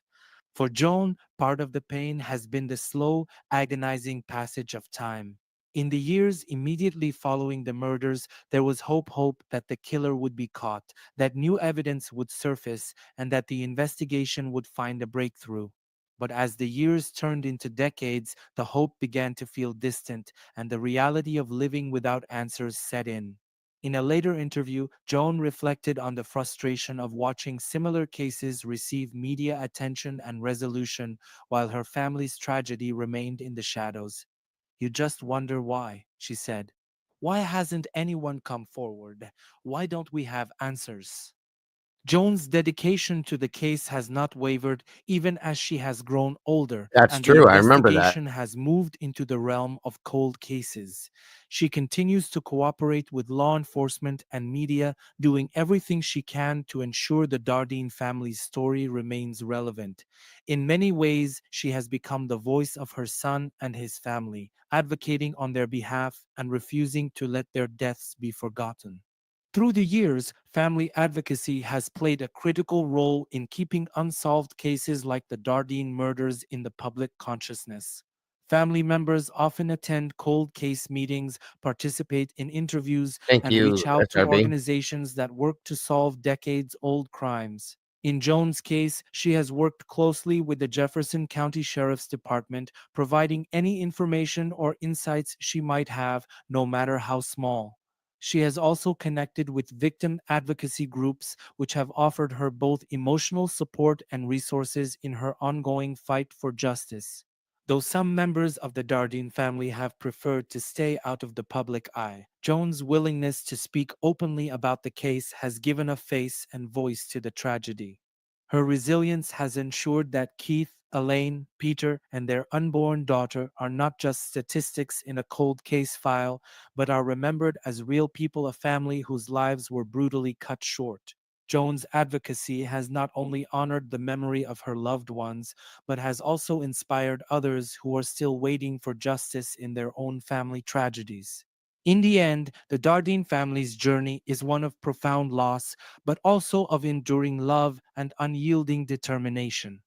For Joan, part of the pain has been the slow, agonizing passage of time. In the years immediately following the murders, there was hope that the killer would be caught, that new evidence would surface, and that the investigation would find a breakthrough. But as the years turned into decades, the hope began to feel distant, and the reality of living without answers set in. In a later interview, Joan reflected on the frustration of watching similar cases receive media attention and resolution while her family's tragedy remained in the shadows. "You just wonder why," she said. "Why hasn't anyone come forward? Why don't we have answers?" Joan's dedication to the case has not wavered even as she has grown older
That's
and the
true. I remember that.
investigation has moved into the realm of cold cases. She continues to cooperate with law enforcement and media, doing everything she can to ensure the Dardeen family's story remains relevant. In many ways, she has become the voice of her son and his family, advocating on their behalf and refusing to let their deaths be forgotten. Through the years, family advocacy has played a critical role in keeping unsolved cases like the Dardeen murders in the public consciousness. Family members often attend cold case meetings, participate in interviews,
Thank
and reach
you,
out to
SRB.
organizations that work to solve decades old crimes. In Joan's case, she has worked closely with the Jefferson County Sheriff's Department, providing any information or insights she might have, no matter how small. She has also connected with victim advocacy groups, which have offered her both emotional support and resources in her ongoing fight for justice. Though some members of the Dardeen family have preferred to stay out of the public eye, Joan's willingness to speak openly about the case has given a face and voice to the tragedy. Her resilience has ensured that Keith, Elaine, Peter, and their unborn daughter are not just statistics in a cold case file, but are remembered as real people, a family whose lives were brutally cut short. Joan's advocacy has not only honored the memory of her loved ones, but has also inspired others who are still waiting for justice in their own family tragedies. In the end, the Dardeen family's journey is one of profound loss, but also of enduring love and unyielding determination.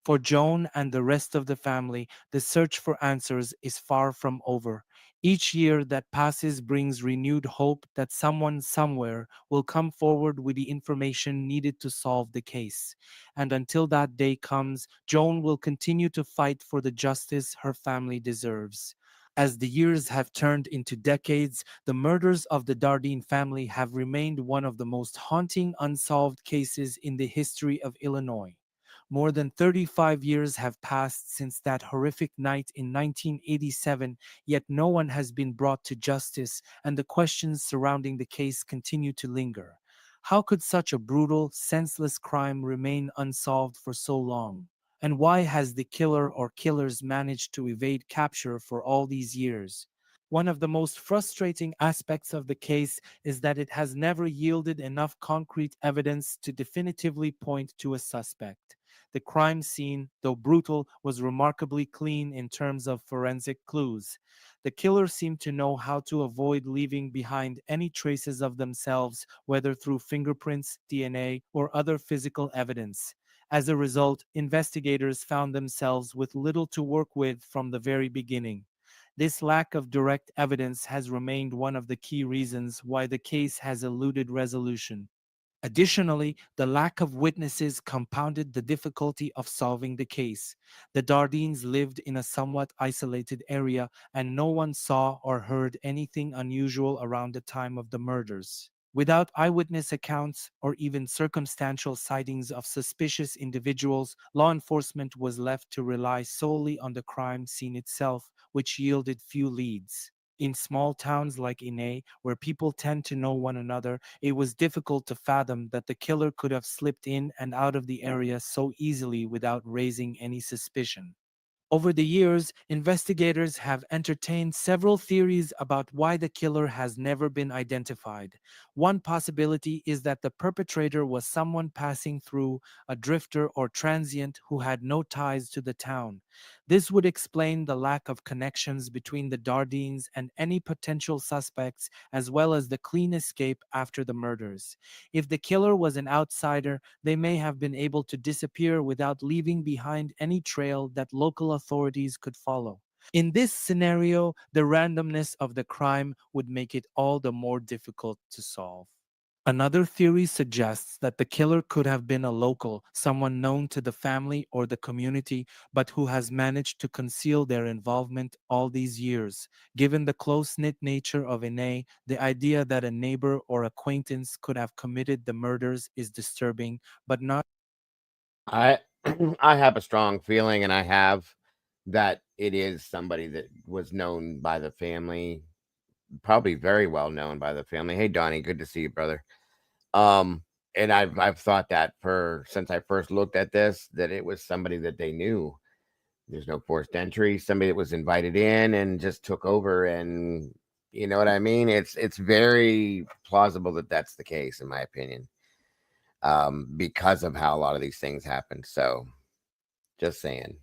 For Joan and the rest of the family, the search for answers is far from over. Each year that passes brings renewed hope that someone somewhere will come forward with the information needed to solve the case. And until that day comes, Joan will continue to fight for the justice her family deserves. As the years have turned into decades, the murders of the Dardeen family have remained one of the most haunting unsolved cases in the history of Illinois. More than 35 years have passed since that horrific night in 1987, yet no one has been brought to justice, and the questions surrounding the case continue to linger. How could such a brutal, senseless crime remain unsolved for so long? And why has the killer or killers managed to evade capture for all these years? One of the most frustrating aspects of the case is that it has never yielded enough concrete evidence to definitively point to a suspect. The crime scene, though brutal, was remarkably clean in terms of forensic clues. The killer seemed to know how to avoid leaving behind any traces of themselves, whether through fingerprints, DNA, or other physical evidence. As a result, investigators found themselves with little to work with from the very beginning. This lack of direct evidence has remained one of the key reasons why the case has eluded resolution. Additionally, the lack of witnesses compounded the difficulty of solving the case. The Dardeens lived in a somewhat isolated area, and no one saw or heard anything unusual around the time of the murders. Without eyewitness accounts or even circumstantial sightings of suspicious individuals, law enforcement was left to rely solely on the crime scene itself, which yielded few leads. In small towns like Inay, where people tend to know one another, it was difficult to fathom that the killer could have slipped in and out of the area so easily without raising any suspicion. Over the years, investigators have entertained several theories about why the killer has never been identified. One possibility is that the perpetrator was someone passing through, a drifter or transient who had no ties to the town. This would explain the lack of connections between the Dardeens and any potential suspects, as well as the clean escape after the murders. If the killer was an outsider, they may have been able to disappear without leaving behind any trail that local authorities could follow. In this scenario, the randomness of the crime would make it all the more difficult to solve. Another theory suggests that the killer could have been a local, someone known to the family or the community, but who has managed to conceal their involvement all these years. Given the close-knit nature of Ine, the idea that a neighbor or acquaintance could have committed the murders is disturbing, but not.
I I have a strong feeling, and I have that it is somebody that was known by the family, probably very well known by the family. Hey, Donnie, good to see you, brother. Um, and I've thought that for since I first looked at this, that it was somebody that they knew. There's no forced entry. Somebody that was invited in and just took over, and you know what I mean. It's very plausible that that's the case, in my opinion, because of how a lot of these things happen. So, just saying.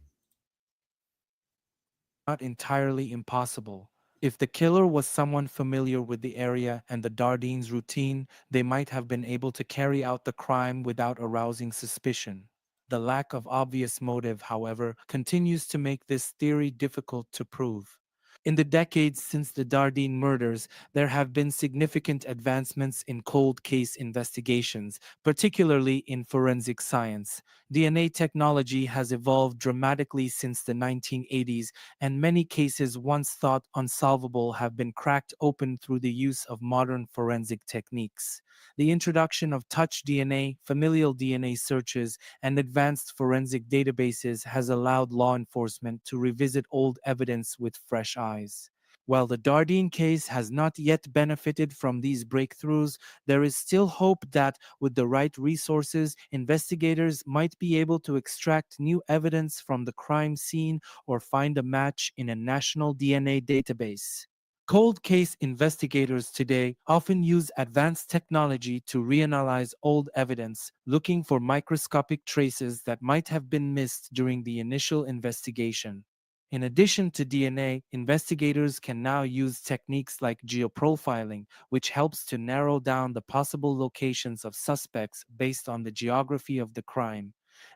Not entirely impossible. If the killer was someone familiar with the area and the Dardeens' routine, they might have been able to carry out the crime without arousing suspicion. The lack of obvious motive, however, continues to make this theory difficult to prove. In the decades since the Dardeen murders, there have been significant advancements in cold case investigations, particularly in forensic science. DNA technology has evolved dramatically since the 1980s, and many cases once thought unsolvable have been cracked open through the use of modern forensic techniques. The introduction of touch DNA, familial DNA searches, and advanced forensic databases has allowed law enforcement to revisit old evidence with fresh eyes. While the Dardeen case has not yet benefited from these breakthroughs, there is still hope that, with the right resources, investigators might be able to extract new evidence from the crime scene or find a match in a national DNA database. Cold case investigators today often use advanced technology to reanalyze old evidence, looking for microscopic traces that might have been missed during the initial investigation. In addition to DNA, investigators can now use techniques like geoprofiling, which helps to narrow down the possible locations of suspects based on the geography of the crime.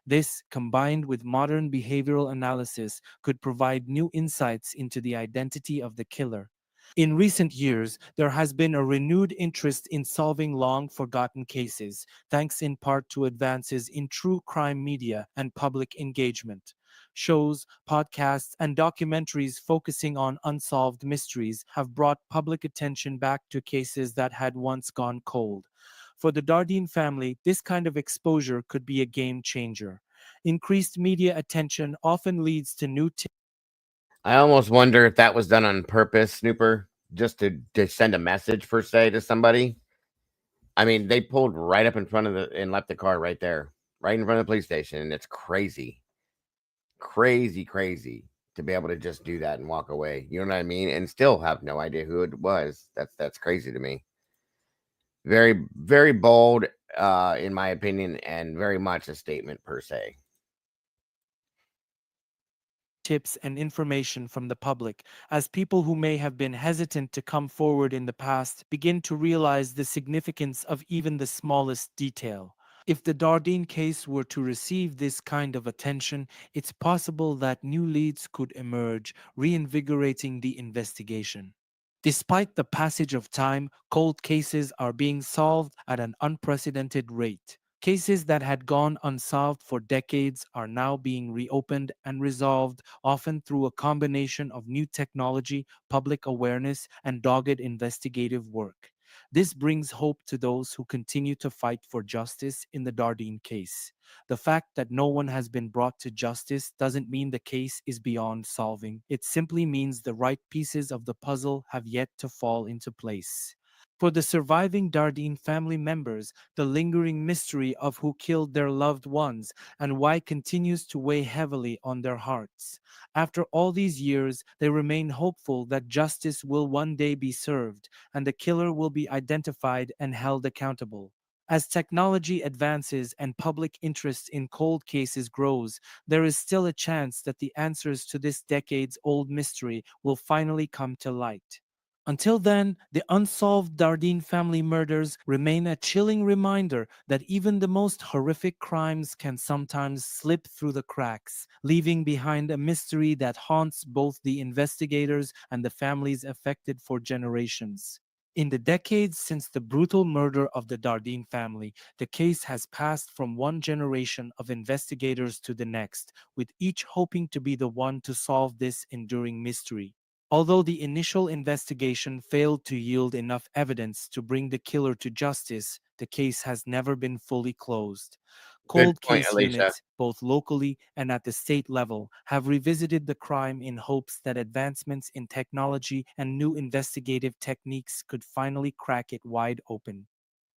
This, combined with modern behavioral analysis, could provide new insights into the identity of the killer. In recent years, there has been a renewed interest in solving long forgotten cases, thanks in part to advances in true crime media and public engagement. Shows, podcasts, and documentaries focusing on unsolved mysteries have brought public attention back to cases that had once gone cold. For the Dardeen family, this kind of exposure could be a game changer. Increased media attention often leads to new
I almost wonder if that was done on purpose, Snooper, just to send a message per se to somebody. I mean, they pulled right up in front of the and left the car right there, right in front of the police station, and it's crazy, crazy, crazy to be able to just do that and walk away. You know what I mean? And still have no idea who it was. That's crazy to me. Very, very bold, in my opinion, and very much a statement per se.
tips and information from the public, as people who may have been hesitant to come forward in the past begin to realize the significance of even the smallest detail. If the Dardeen case were to receive this kind of attention, it's possible that new leads could emerge, reinvigorating the investigation. Despite the passage of time, cold cases are being solved at an unprecedented rate. Cases that had gone unsolved for decades are now being reopened and resolved, often through a combination of new technology, public awareness, and dogged investigative work. This brings hope to those who continue to fight for justice in the Dardeen case. The fact that no one has been brought to justice doesn't mean the case is beyond solving. It simply means the right pieces of the puzzle have yet to fall into place. For the surviving Dardeen family members, the lingering mystery of who killed their loved ones and why continues to weigh heavily on their hearts. After all these years, they remain hopeful that justice will one day be served and the killer will be identified and held accountable. As technology advances and public interest in cold cases grows, there is still a chance that the answers to this decades old mystery will finally come to light. Until then, the unsolved Dardeen family murders remain a chilling reminder that even the most horrific crimes can sometimes slip through the cracks, leaving behind a mystery that haunts both the investigators and the families affected for generations. In the decades since the brutal murder of the Dardeen family, the case has passed from one generation of investigators to the next, with each hoping to be the one to solve this enduring mystery. Although the initial investigation failed to yield enough evidence to bring the killer to justice, the case has never been fully closed.
Good
Cold
point,
case
Alicia.
units, both locally and at the state level, have revisited the crime in hopes that advancements in technology and new investigative techniques could finally crack it wide open.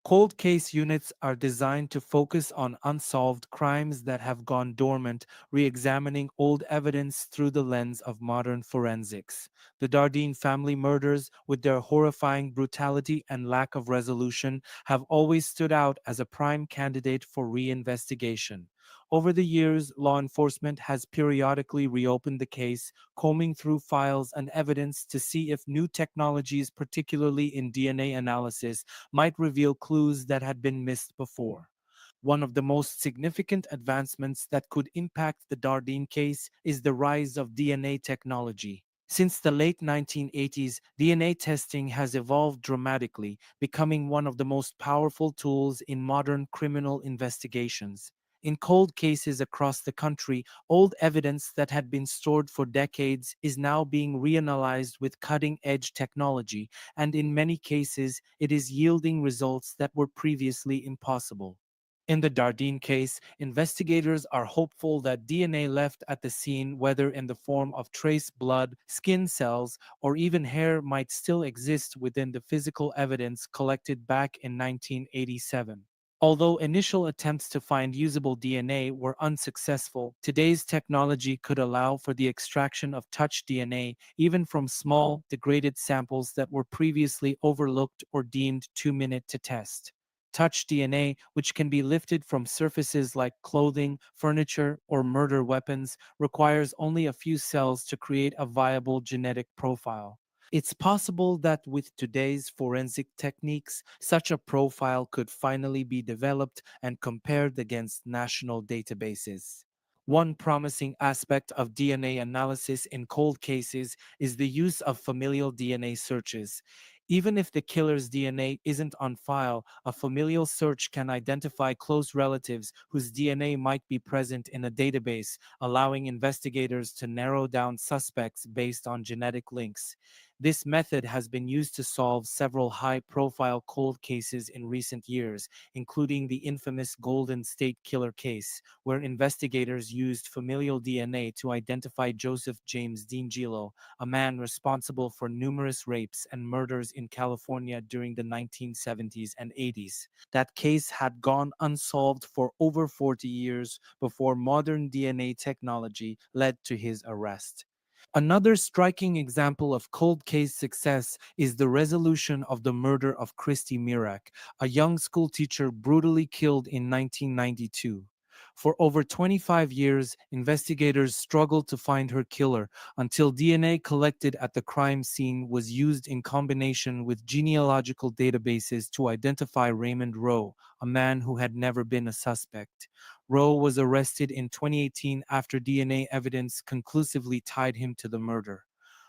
Cold case units are designed to focus on unsolved crimes that have gone dormant, re-examining old evidence through the lens of modern forensics. The Dardeen family murders, with their horrifying brutality and lack of resolution, have always stood out as a prime candidate for re-investigation. Over the years, law enforcement has periodically reopened the case, combing through files and evidence to see if new technologies, particularly in DNA analysis, might reveal clues that had been missed before. One of the most significant advancements that could impact the Dardeen case is the rise of DNA technology. Since the late 1980s, DNA testing has evolved dramatically, becoming one of the most powerful tools in modern criminal investigations. In cold cases across the country, old evidence that had been stored for decades is now being reanalyzed with cutting edge technology, and in many cases, it is yielding results that were previously impossible. In the Dardeen case, investigators are hopeful that DNA left at the scene, whether in the form of trace blood, skin cells, or even hair, might still exist within the physical evidence collected back in 1987. Although initial attempts to find usable DNA were unsuccessful, today's technology could allow for the extraction of touch DNA even from small, degraded samples that were previously overlooked or deemed too minute to test. Touch DNA, which can be lifted from surfaces like clothing, furniture, or murder weapons, requires only a few cells to create a viable genetic profile. It's possible that with today's forensic techniques, such a profile could finally be developed and compared against national databases. One promising aspect of DNA analysis in cold cases is the use of familial DNA searches. Even if the killer's DNA isn't on file, a familial search can identify close relatives whose DNA might be present in a database, allowing investigators to narrow down suspects based on genetic links. This method has been used to solve several high-profile cold cases in recent years, including the infamous Golden State Killer case, where investigators used familial DNA to identify Joseph James D'Angelo, a man responsible for numerous rapes and murders in California during the 1970s and 80s. That case had gone unsolved for over 40 years before modern DNA technology led to his arrest. Another striking example of cold case success is the resolution of the murder of Christy Mirak, a young schoolteacher brutally killed in 1992. For over 25 years, investigators struggled to find her killer until DNA collected at the crime scene was used in combination with genealogical databases to identify Raymond Rowe, a man who had never been a suspect. Rowe was arrested in 2018 after DNA evidence conclusively tied him to the murder.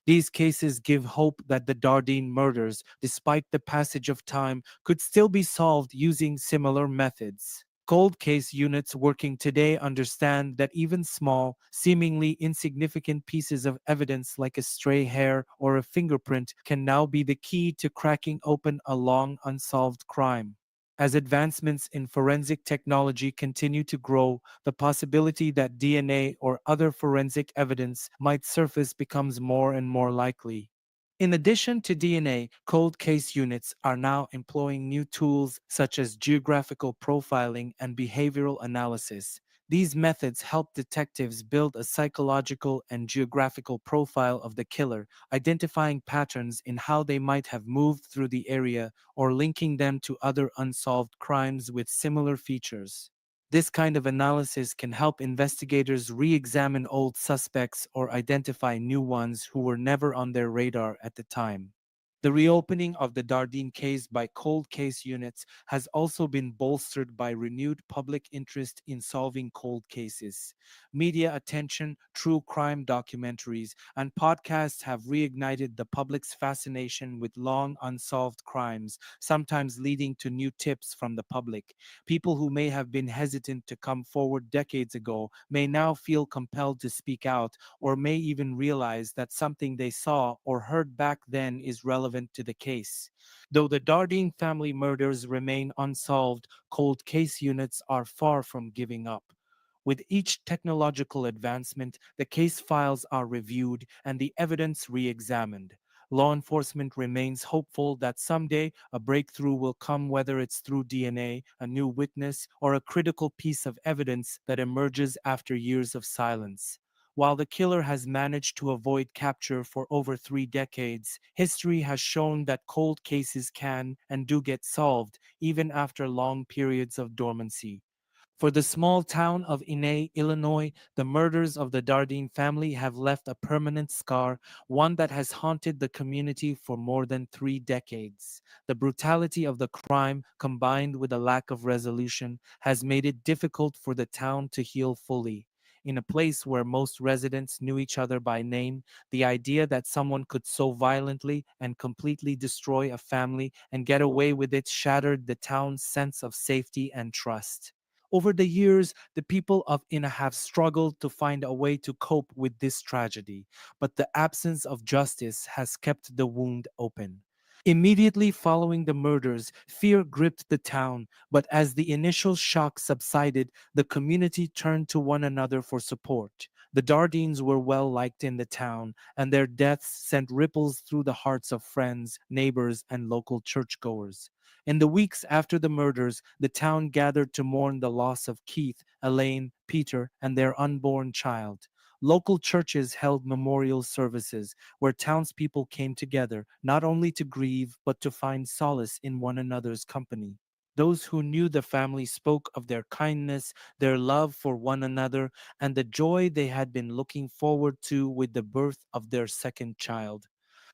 These cases give hope that the Dardeen murders, despite the passage of time, could still be solved using similar methods. Cold case units working today understand that even small, seemingly insignificant pieces of evidence like a stray hair or a fingerprint can now be the key to cracking open a long unsolved crime. As advancements in forensic technology continue to grow, the possibility that DNA or other forensic evidence might surface becomes more and more likely. In addition to DNA, cold case units are now employing new tools such as geographical profiling and behavioral analysis. These methods help detectives build a psychological and geographical profile of the killer, identifying patterns in how they might have moved through the area or linking them to other unsolved crimes with similar features. This kind of analysis can help investigators re examine old suspects or identify new ones who were never on their radar at the time. The reopening of the Dardeen case by cold case units has also been bolstered by renewed public interest in solving cold cases. Media attention, true crime documentaries, and podcasts have reignited the public's fascination with long unsolved crimes, sometimes leading to new tips from the public. People who may have been hesitant to come forward decades ago may now feel compelled to speak out, or may even realize that something they saw or heard back then is relevant to the case. Though the Dardeen family murders remain unsolved, cold case units are far from giving up. With each technological advancement, the case files are reviewed and the evidence re examined. Law enforcement remains hopeful that someday a breakthrough will come, whether it's through DNA, a new witness, or a critical piece of evidence that emerges after years of silence. While the killer has managed to avoid capture for over 3 decades, history has shown that cold cases can and do get solved even after long periods of dormancy. For the small town of Inay, Illinois, the murders of the Dardeen family have left a permanent scar, one that has haunted the community for more than 3 decades. The brutality of the crime, combined with a lack of resolution, has made it difficult for the town to heal fully. In a place where most residents knew each other by name, the idea that someone could so violently and completely destroy a family and get away with it shattered the town's sense of safety and trust. Over the years, the people of Ina have struggled to find a way to cope with this tragedy, but the absence of justice has kept the wound open. Immediately following the murders, fear gripped the town, but as the initial shock subsided, the community turned to one another for support. The Dardeens were well liked in the town, and their deaths sent ripples through the hearts of friends, neighbors, and local churchgoers. In the weeks after the murders, the town gathered to mourn the loss of Keith, Elaine, Peter, and their unborn child. Local churches held memorial services where townspeople came together not only to grieve but to find solace in one another's company. Those who knew the family spoke of their kindness, their love for one another, and the joy they had been looking forward to with the birth of their second child.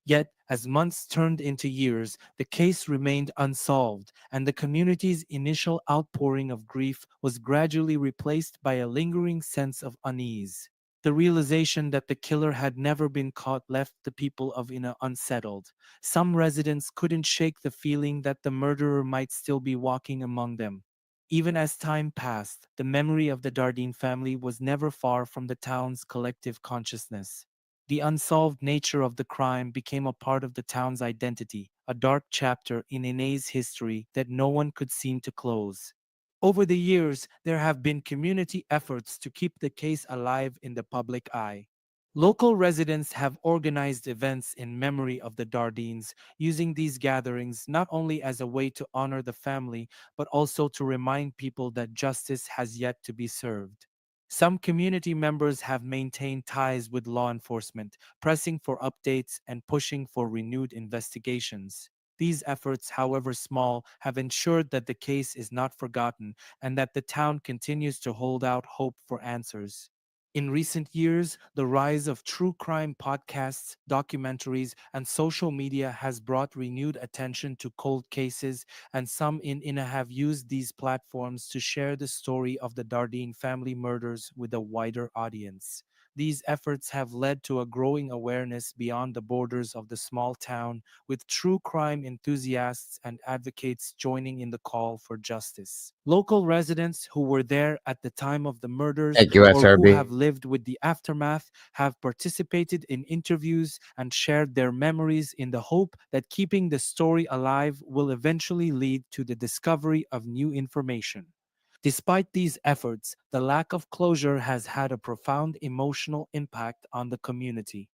Yet, as months turned into years, the case remained unsolved, and the community's initial outpouring of grief was gradually replaced by a lingering sense of unease. The realization that the killer had never been caught left the people of Ina unsettled. Some residents couldn't shake the feeling that the murderer might still be walking among them. Even as time passed, the memory of the Dardeen family was never far from the town's collective consciousness. The unsolved nature of the crime became a part of the town's identity, a dark chapter in Ine's history that no one could seem to close. Over the years, there have been community efforts to keep the case alive in the public eye. Local residents have organized events in memory of the Dardeens, using these gatherings not only as a way to honor the family, but also to remind people that justice has yet to be served. Some community members have maintained ties with law enforcement, pressing for updates and pushing for renewed investigations. These efforts, however small, have ensured that the case is not forgotten and that the town continues to hold out hope for answers. In recent years, the rise of true crime podcasts, documentaries, and social media has brought renewed attention to cold cases, and some in Ina have used these platforms to share the story of the Dardeen family murders with a wider audience. These efforts have led to a growing awareness beyond the borders of the small town, with true crime enthusiasts and advocates joining in the call for justice. Local residents who were there at the time of the murders
Thank you,
or who
SRB.
have lived with the aftermath have participated in interviews and shared their memories in the hope that keeping the story alive will eventually lead to the discovery of new information. Despite these efforts, the lack of closure has had a profound emotional impact on the community.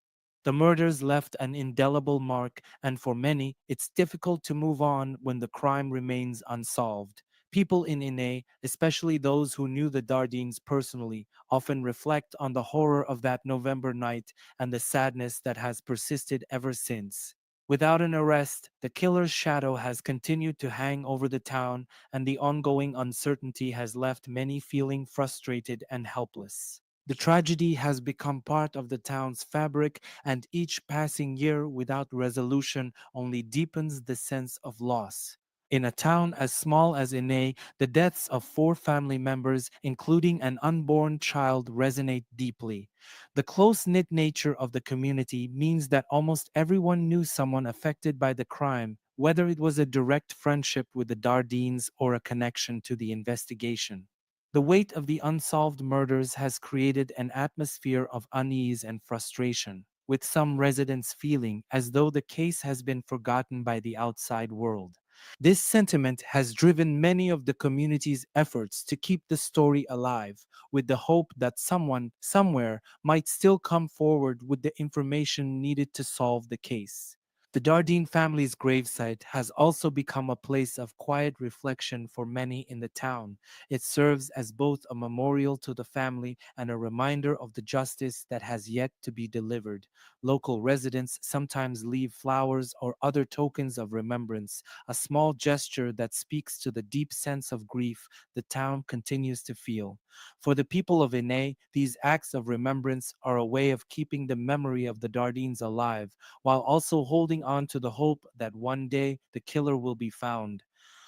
The murders left an indelible mark, and for many, it's difficult to move on when the crime remains unsolved. People in Inay, especially those who knew the Dardeens personally, often reflect on the horror of that November night and the sadness that has persisted ever since. Without an arrest, the killer's shadow has continued to hang over the town, and the ongoing uncertainty has left many feeling frustrated and helpless. The tragedy has become part of the town's fabric, and each passing year without resolution only deepens the sense of loss. In a town as small as Inay, the deaths of 4 family members, including an unborn child, resonate deeply. The close knit nature of the community means that almost everyone knew someone affected by the crime, whether it was a direct friendship with the Dardeens or a connection to the investigation. The weight of the unsolved murders has created an atmosphere of unease and frustration, with some residents feeling as though the case has been forgotten by the outside world. This sentiment has driven many of the community's efforts to keep the story alive, with the hope that someone, somewhere, might still come forward with the information needed to solve the case. The Dardeen family's gravesite has also become a place of quiet reflection for many in the town. It serves as both a memorial to the family and a reminder of the justice that has yet to be delivered. Local residents sometimes leave flowers or other tokens of remembrance, a small gesture that speaks to the deep sense of grief the town continues to feel. For the people of Inay, these acts of remembrance are a way of keeping the memory of the Dardeens alive, while also holding on to the hope that one day the killer will be found.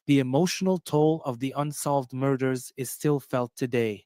The emotional toll of the unsolved murders is still felt today.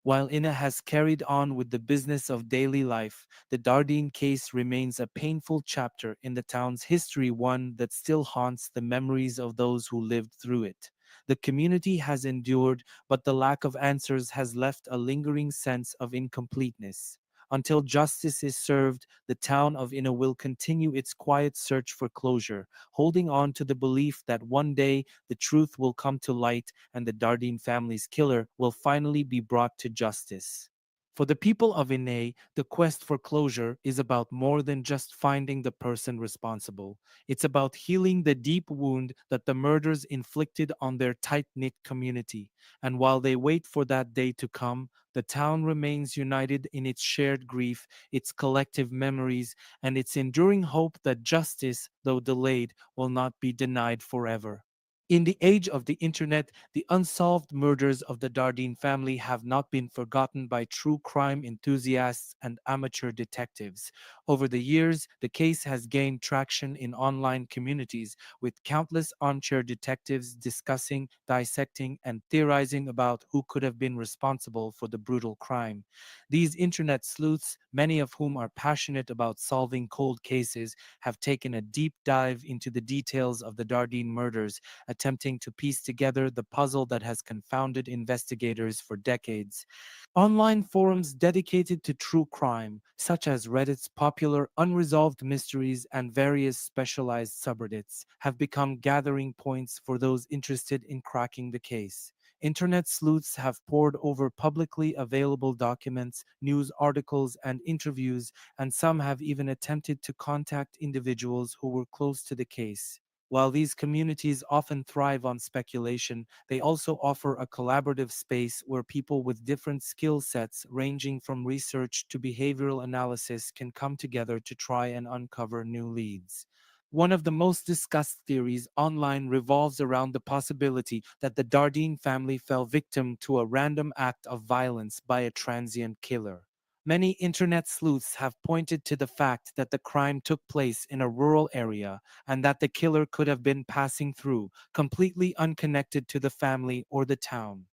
While Ina has carried on with the business of daily life, the Dardeen case remains a painful chapter in the town's history, one that still haunts the memories of those who lived through it. The community has endured, but the lack of answers has left a lingering sense of incompleteness. Until justice is served, the town of Ina will continue its quiet search for closure, holding on to the belief that one day the truth will come to light and the Dardeen family's killer will finally be brought to justice. For the people of Inay, the quest for closure is about more than just finding the person responsible. It's about healing the deep wound that the murders inflicted on their tight knit community. And while they wait for that day to come, the town remains united in its shared grief, its collective memories, and its enduring hope that justice, though delayed, will not be denied forever. In the age of the internet, the unsolved murders of the Dardeen family have not been forgotten by true crime enthusiasts and amateur detectives. Over the years, the case has gained traction in online communities, with countless armchair detectives discussing, dissecting, and theorizing about who could have been responsible for the brutal crime. These internet sleuths, many of whom are passionate about solving cold cases, have taken a deep dive into the details of the Dardeen murders, attempting to piece together the puzzle that has confounded investigators for decades. Online forums dedicated to true crime, such as Reddit's popular Unresolved Mysteries and various specialized subreddits, have become gathering points for those interested in cracking the case. Internet sleuths have pored over publicly available documents, news articles, and interviews, and some have even attempted to contact individuals who were close to the case. While these communities often thrive on speculation, they also offer a collaborative space where people with different skill sets, ranging from research to behavioral analysis, can come together to try and uncover new leads. One of the most discussed theories online revolves around the possibility that the Dardeen family fell victim to a random act of violence by a transient killer. Many internet sleuths have pointed to the fact that the crime took place in a rural area and that the killer could have been passing through, completely unconnected to the family or the town.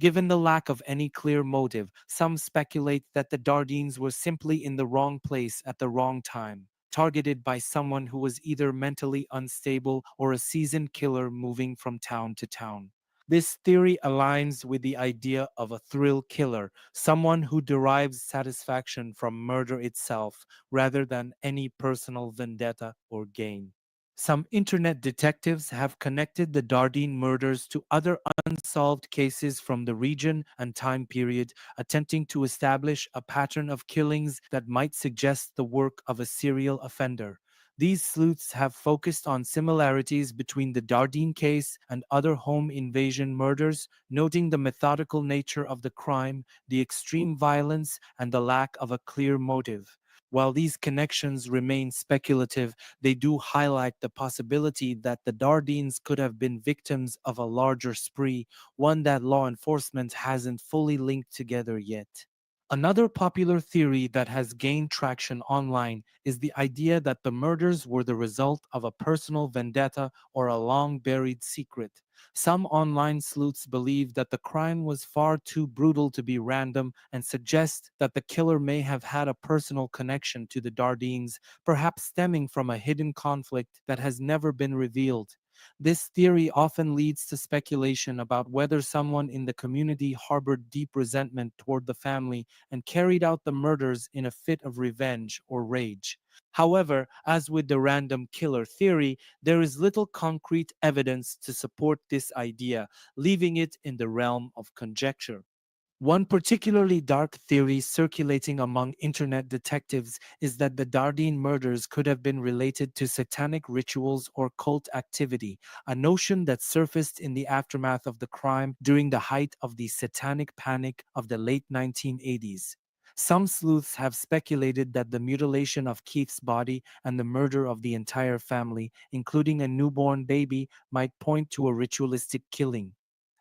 Given the lack of any clear motive, some speculate that the Dardeens were simply in the wrong place at the wrong time, targeted by someone who was either mentally unstable or a seasoned killer moving from town to town. This theory aligns with the idea of a thrill killer, someone who derives satisfaction from murder itself rather than any personal vendetta or gain. Some internet detectives have connected the Dardeen murders to other unsolved cases from the region and time period, attempting to establish a pattern of killings that might suggest the work of a serial offender. These sleuths have focused on similarities between the Dardeen case and other home invasion murders, noting the methodical nature of the crime, the extreme violence, and the lack of a clear motive. While these connections remain speculative, they do highlight the possibility that the Dardeens could have been victims of a larger spree, one that law enforcement hasn't fully linked together yet. Another popular theory that has gained traction online is the idea that the murders were the result of a personal vendetta or a long buried secret. Some online sleuths believe that the crime was far too brutal to be random and suggest that the killer may have had a personal connection to the Dardeens, perhaps stemming from a hidden conflict that has never been revealed. This theory often leads to speculation about whether someone in the community harbored deep resentment toward the family and carried out the murders in a fit of revenge or rage. However, as with the random killer theory, there is little concrete evidence to support this idea, leaving it in the realm of conjecture. One particularly dark theory circulating among internet detectives is that the Dardeen murders could have been related to satanic rituals or cult activity, a notion that surfaced in the aftermath of the crime during the height of the satanic panic of the late 1980s. Some sleuths have speculated that the mutilation of Keith's body and the murder of the entire family, including a newborn baby, might point to a ritualistic killing.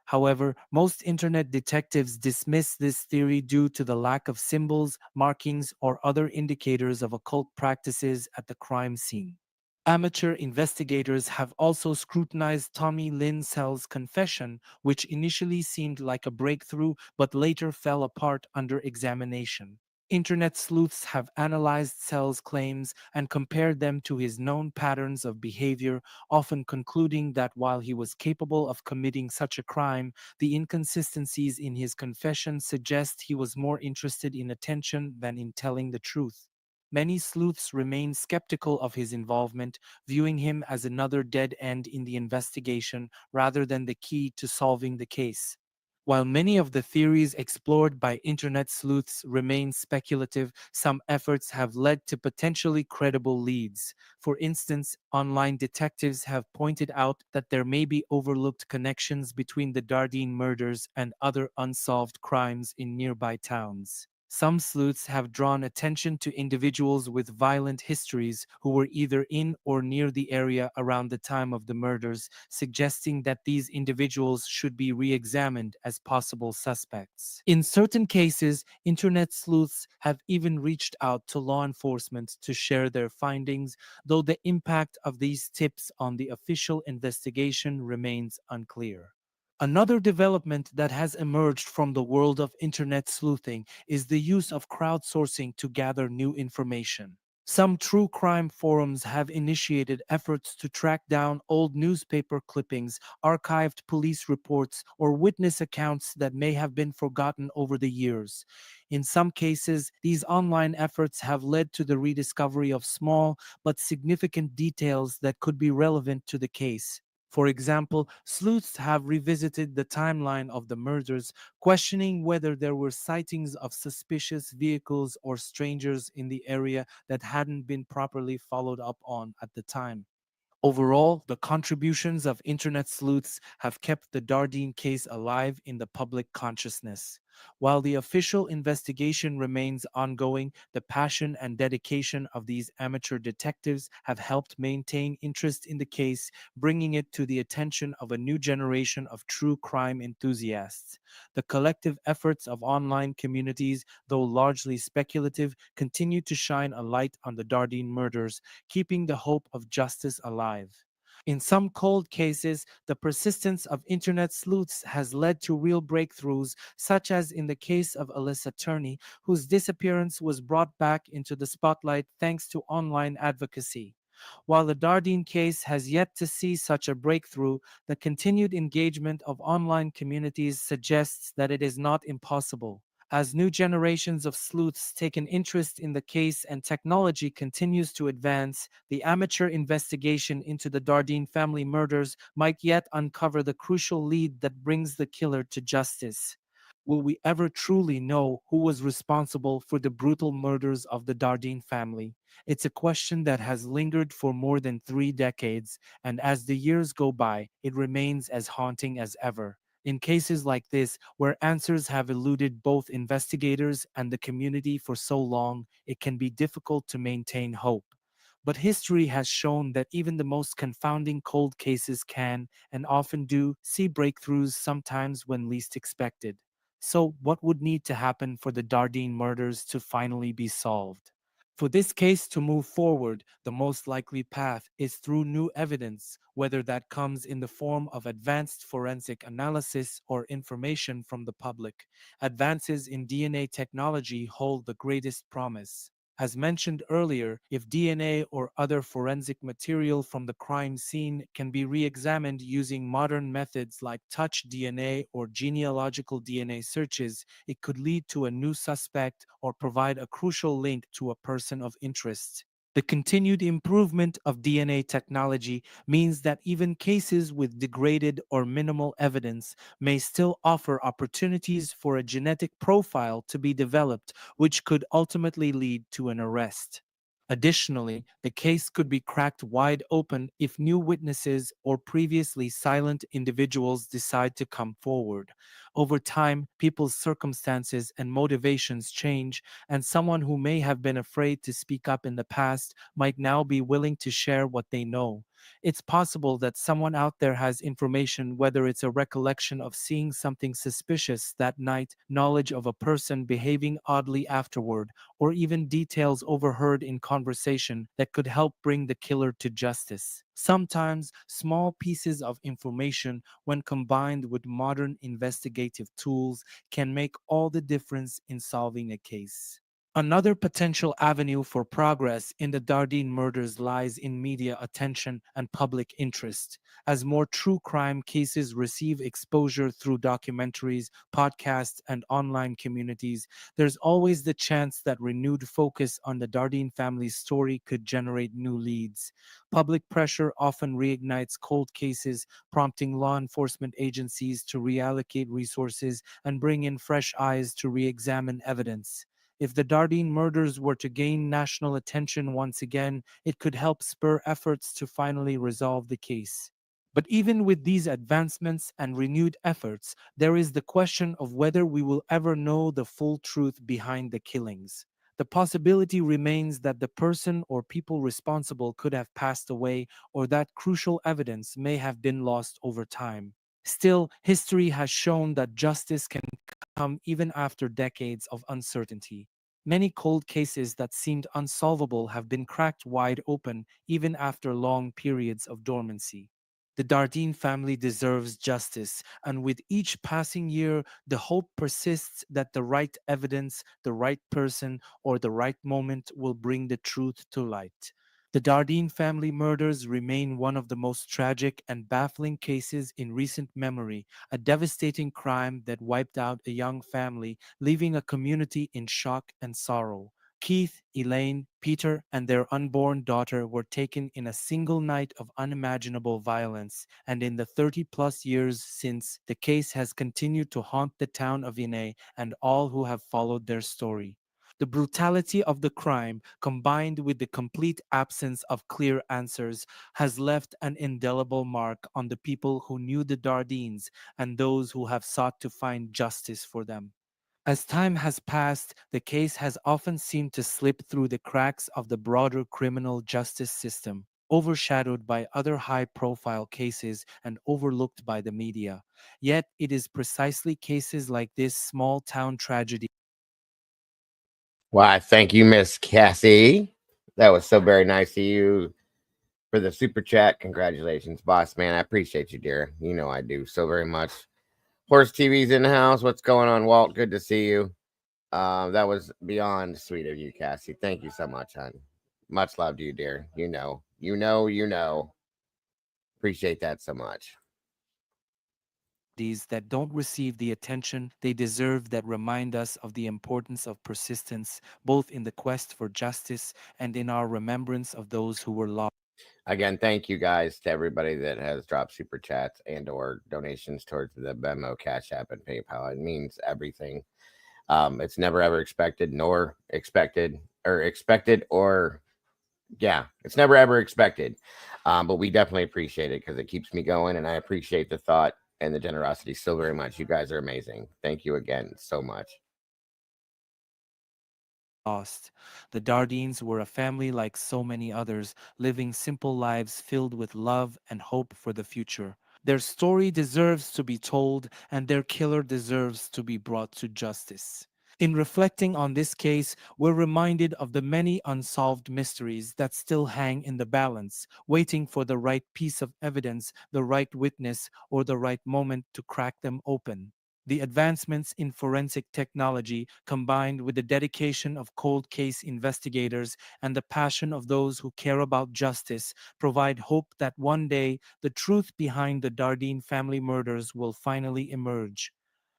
However, most internet detectives dismiss this theory due to the lack of symbols, markings, or other indicators of occult practices at the crime scene. Amateur investigators have also scrutinized Tommy Lynn Sell's confession, which initially seemed like a breakthrough but later fell apart under examination. Internet sleuths have analyzed Sell's claims and compared them to his known patterns of behavior, often concluding that while he was capable of committing such a crime, the inconsistencies in his confession suggest he was more interested in attention than in telling the truth. Many sleuths remain skeptical of his involvement, viewing him as another dead end in the investigation rather than the key to solving the case. While many of the theories explored by internet sleuths remain speculative, some efforts have led to potentially credible leads. For instance, online detectives have pointed out that there may be overlooked connections between the Dardeen murders and other unsolved crimes in nearby towns. Some sleuths have drawn attention to individuals with violent histories who were either in or near the area around the time of the murders, suggesting that these individuals should be re examined as possible suspects. In certain cases, internet sleuths have even reached out to law enforcement to share their findings, though the impact of these tips on the official investigation remains unclear. Another development that has emerged from the world of internet sleuthing is the use of crowdsourcing to gather new information. Some true crime forums have initiated efforts to track down old newspaper clippings, archived police reports, or witness accounts that may have been forgotten over the years. In some cases, these online efforts have led to the rediscovery of small but significant details that could be relevant to the case. For example, sleuths have revisited the timeline of the murders, questioning whether there were sightings of suspicious vehicles or strangers in the area that hadn't been properly followed up on at the time. Overall, the contributions of internet sleuths have kept the Dardeen case alive in the public consciousness. While the official investigation remains ongoing, the passion and dedication of these amateur detectives have helped maintain interest in the case, bringing it to the attention of a new generation of true crime enthusiasts. The collective efforts of online communities, though largely speculative, continue to shine a light on the Dardeen murders, keeping the hope of justice alive. In some cold cases, the persistence of internet sleuths has led to real breakthroughs, such as in the case of Alyssa Turney, whose disappearance was brought back into the spotlight thanks to online advocacy. While the Dardeen case has yet to see such a breakthrough, the continued engagement of online communities suggests that it is not impossible. As new generations of sleuths take an interest in the case and technology continues to advance, the amateur investigation into the Dardeen family murders might yet uncover the crucial lead that brings the killer to justice. Will we ever truly know who was responsible for the brutal murders of the Dardeen family? It's a question that has lingered for more than 3 decades, and as the years go by, it remains as haunting as ever. In cases like this, where answers have eluded both investigators and the community for so long, it can be difficult to maintain hope. But history has shown that even the most confounding cold cases can, and often do, see breakthroughs sometimes when least expected. So, what would need to happen for the Dardeen murders to finally be solved? For this case to move forward, the most likely path is through new evidence, whether that comes in the form of advanced forensic analysis or information from the public. Advances in DNA technology hold the greatest promise. As mentioned earlier, if DNA or other forensic material from the crime scene can be re-examined using modern methods like touch DNA or genealogical DNA searches, it could lead to a new suspect or provide a crucial link to a person of interest. The continued improvement of DNA technology means that even cases with degraded or minimal evidence may still offer opportunities for a genetic profile to be developed, which could ultimately lead to an arrest. Additionally, the case could be cracked wide open if new witnesses or previously silent individuals decide to come forward. Over time, people's circumstances and motivations change, and someone who may have been afraid to speak up in the past might now be willing to share what they know. It's possible that someone out there has information, whether it's a recollection of seeing something suspicious that night, knowledge of a person behaving oddly afterward, or even details overheard in conversation that could help bring the killer to justice. Sometimes, small pieces of information, when combined with modern investigative tools, can make all the difference in solving a case. Another potential avenue for progress in the Dardeen murders lies in media attention and public interest. As more true crime cases receive exposure through documentaries, podcasts, and online communities, there's always the chance that renewed focus on the Dardeen family's story could generate new leads. Public pressure often reignites cold cases, prompting law enforcement agencies to reallocate resources and bring in fresh eyes to re examine evidence. If the Dardeen murders were to gain national attention once again, it could help spur efforts to finally resolve the case. But even with these advancements and renewed efforts, there is the question of whether we will ever know the full truth behind the killings. The possibility remains that the person or people responsible could have passed away, or that crucial evidence may have been lost over time. Still, history has shown that justice can come even after decades of uncertainty. Many cold cases that seemed unsolvable have been cracked wide open even after long periods of dormancy. The Dardeen family deserves justice, and with each passing year, the hope persists that the right evidence, the right person, or the right moment will bring the truth to light. The Dardeen family murders remain one of the most tragic and baffling cases in recent memory, a devastating crime that wiped out a young family, leaving a community in shock and sorrow. Keith, Elaine, Peter, and their unborn daughter were taken in a single night of unimaginable violence, and in the 30-plus years since, the case has continued to haunt the town of Inay and all who have followed their story. The brutality of the crime, combined with the complete absence of clear answers, has left an indelible mark on the people who knew the Dardeens and those who have sought to find justice for them. As time has passed, the case has often seemed to slip through the cracks of the broader criminal justice system, overshadowed by other high-profile cases and overlooked by the media. Yet, it is precisely cases like this small-town tragedy.
Why, thank you, Miss Cassie. That was so very nice of you for the super chat. Congratulations, boss man. I appreciate you, dear. You know I do so very much. Horse TV's in the house. What's going on, Walt? Good to see you. That was beyond sweet of you, Cassie. Thank you so much, hon. Much love to you, dear. You know. Appreciate that so much.
these that don't receive the attention they deserve, that remind us of the importance of persistence, both in the quest for justice and in our remembrance of those who were lost.
Again, thank you guys to everybody that has dropped super chats and or donations towards the Venmo, Cash App, and PayPal. It means everything. It's never ever expected, nor expected, or yeah, it's never ever expected. But we definitely appreciate it because it keeps me going, and I appreciate the thought and the generosity so very much. You guys are amazing. Thank you again so much.
Lost. The Dardeens were a family like so many others, living simple lives filled with love and hope for the future. Their story deserves to be told, and their killer deserves to be brought to justice. In reflecting on this case, we're reminded of the many unsolved mysteries that still hang in the balance, waiting for the right piece of evidence, the right witness, or the right moment to crack them open. The advancements in forensic technology, combined with the dedication of cold case investigators and the passion of those who care about justice, provide hope that one day the truth behind the Dardeen family murders will finally emerge.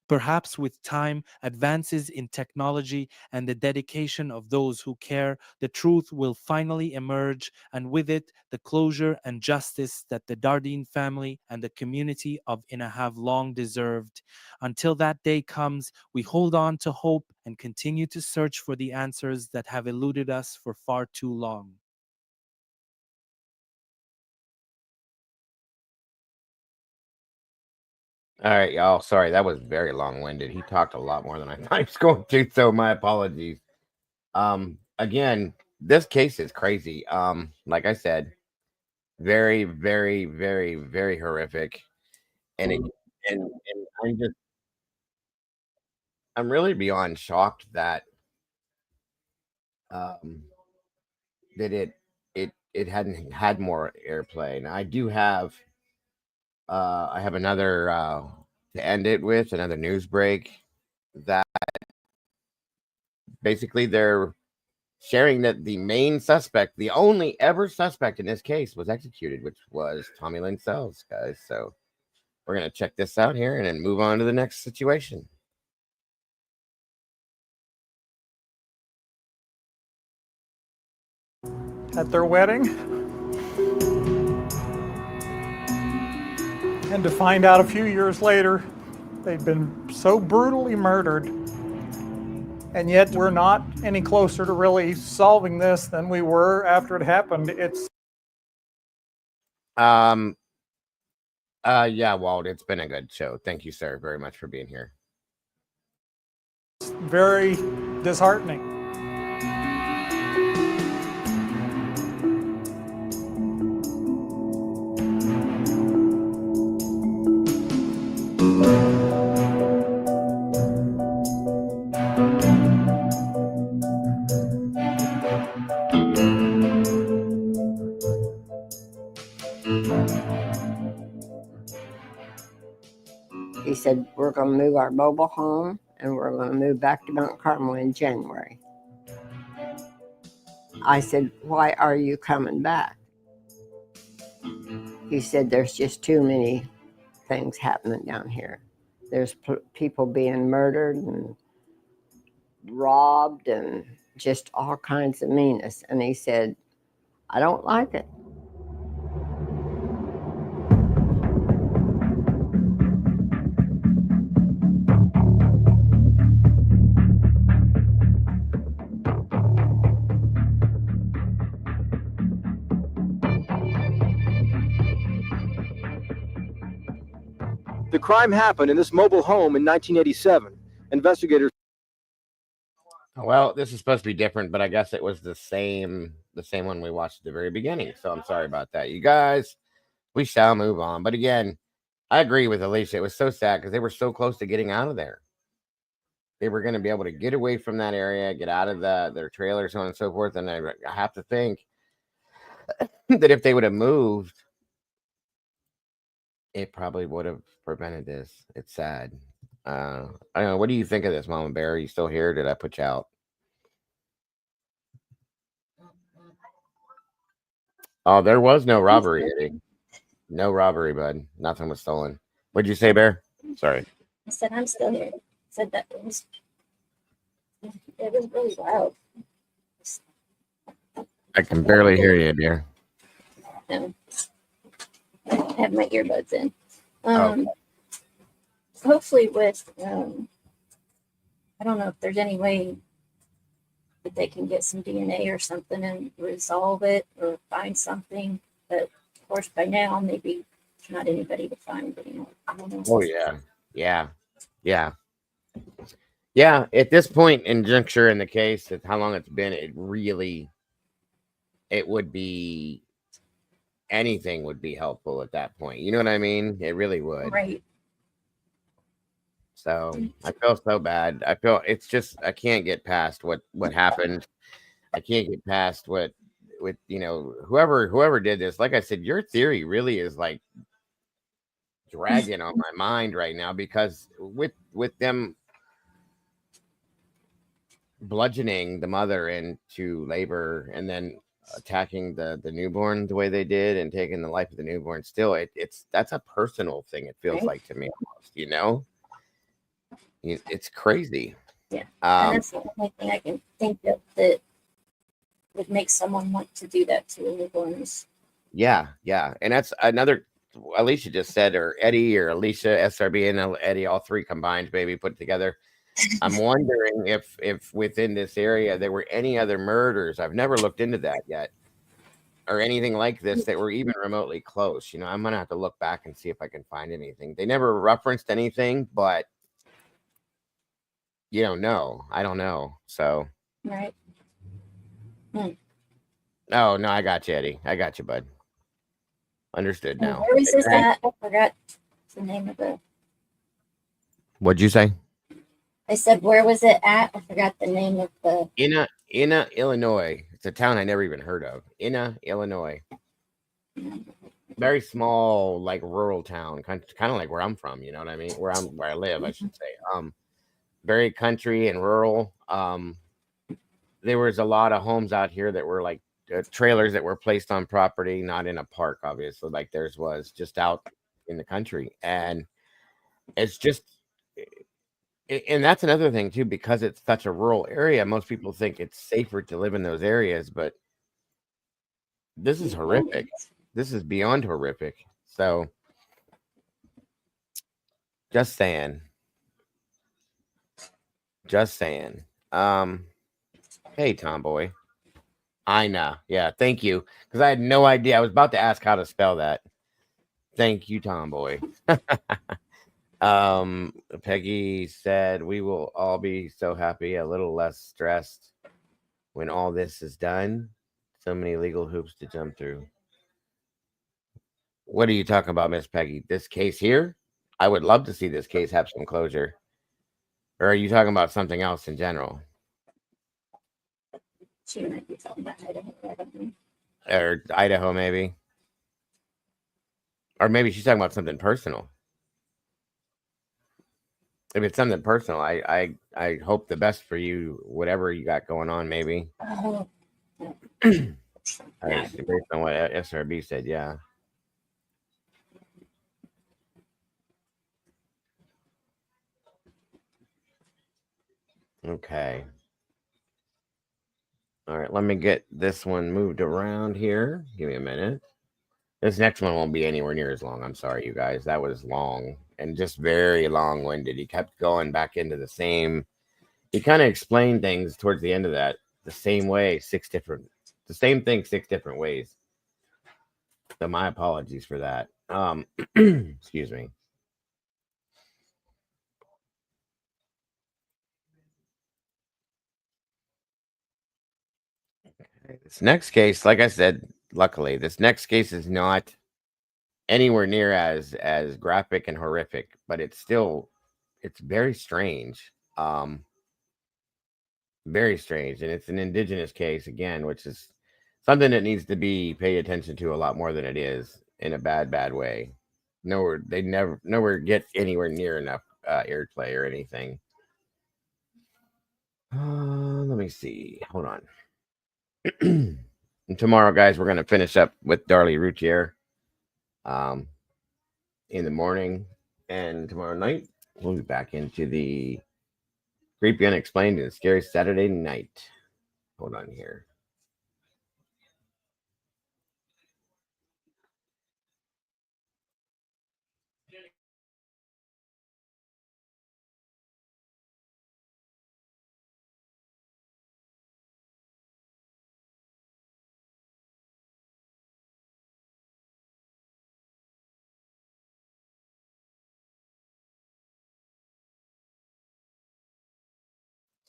Perhaps with time, advances in technology, and the dedication of those who care, the truth will finally emerge, and with it, the closure and justice that the Dardeen family and the community of Ina have long deserved. Until that day comes, we hold on to hope and continue to search for the answers that have eluded us for far too long.
All right, y'all. Sorry, that was very long-winded. He talked a lot more than I thought he was going to, so my apologies. Again, this case is crazy. Like I said, very, very, very, very horrific. And and I'm really beyond shocked that um that it hadn't had more airplay. Now I have another to end it with another news break that basically they're sharing that the main suspect, the only ever suspect in this case, was executed, which was Tommy Lynn Sells, guys. So we're gonna check this out here and then move on to the next situation.
At their wedding, and to find out a few years later they'd been so brutally murdered, and yet we're not any closer to really solving this than we were after it happened. It's
Yeah, Walt, it's been a good show. Thank you, sir, very much for being here.
very disheartening.
He said, we're going to move our mobile home and we're going to move back to Mount Carmel in January. I said, why are you coming back? He said, there's just too many things happening down here. There's people being murdered and robbed and just all kinds of meanness. And he said, I don't like it.
The crime happened in this mobile home in 1987. Investigators.
Well, this is supposed to be different, but I guess it was the same one we watched at the very beginning. So I'm sorry about that, you guys. We shall move on. But again, I agree with Alicia. It was so sad because they were so close to getting out of there. They were going to be able to get away from that area, get out of their trailer, so on and so forth. And I have to think that if they would have moved, it probably would have prevented this. It's sad. I don't know. What do you think of this, Mama Bear? Are you still here? Did I put you out? Oh, there was no robbery, Eddie. No robbery, bud. Nothing was stolen. What'd you say, Bear? Sorry.
I said, I'm still here. I said that it was really loud.
I can barely hear you, dear.
I have my earbuds in.
Oh.
Hopefully with, I don't know if there's any way that they can get some DNA or something and resolve it or find something. But of course, by now, maybe there's not anybody to find anymore. I don't know.
Oh, yeah. Yeah. Yeah. Yeah. At this point in juncture in the case, at how long it's been, it would be, anything would be helpful at that point. You know what I mean? It really would.
Right.
So I feel so bad. I feel it's just, I can't get past what happened. I can't get past with whoever did this. Like I said, your theory really is like dragging on my mind right now, because with them bludgeoning the mother into labor and then attacking the newborn the way they did and taking the life of the newborn, still that's a personal thing, it feels like to me almost, it's crazy.
Yeah. And that's the only thing I can think of that would make someone want to do that to a newborn.
Yeah. And that's another, Alicia just said, or Eddie or Alicia, SRB and Eddie, all three combined, maybe put together. I'm wondering if within this area there were any other murders. I've never looked into that yet, or anything like this that were even remotely close. I'm gonna have to look back and see if I can find anything. They never referenced anything, but you don't know. I don't know. So
Right.
Oh no, I got you, Eddie. I got you, bud. Understood now.
Where was this at? I forgot the name of it.
What'd you say?
I said, where was it at? I forgot the name of the.
Ina, Illinois. It's a town I never even heard of. Ina, Illinois. Very small, like rural town, kind of like where I'm from. You know what I mean? Where I live, I should say. Very country and rural. There was a lot of homes out here that were like trailers that were placed on property, not in a park, obviously, like theirs was, just out in the country. And it's just, and that's another thing too, because it's such a rural area, most people think it's safer to live in those areas, but this is horrific. This is beyond horrific. So just saying. Hey, Tomboy. Ina. Yeah, thank you. Because I had no idea. I was about to ask how to spell that. Thank you, Tomboy. Peggy said, we will all be so happy, a little less stressed when all this is done. So many legal hoops to jump through. What are you talking about, Miss Peggy? This case here? I would love to see this case have some closure. Or are you talking about something else in general?
She might be talking about Idaho.
Or Idaho, maybe. Or maybe she's talking about something personal. If it's something personal, I hope the best for you, whatever you got going on, maybe. All right, based on what SRB said, yeah. Okay. All right, let me get this one moved around here. Give me a minute. This next one won't be anywhere near as long. I'm sorry, you guys. That was long and just very long-winded. He kept going back into the same. He kind of explained things towards the end of that the same way, the same thing 6 different ways. So my apologies for that. Excuse me. Okay, this next case, like I said, luckily, this next case is not anywhere near as graphic and horrific, but it's very strange. Very strange, and it's an indigenous case again, which is something that needs to be paid attention to a lot more than it is, in a bad way. They nowhere get anywhere near enough airplay or anything. Let me see. Hold on. And tomorrow, guys, we're gonna finish up with Darlie Routier in the morning, And tomorrow night, we'll be back into the creepy, unexplained, and scary Saturday night. Hold on here.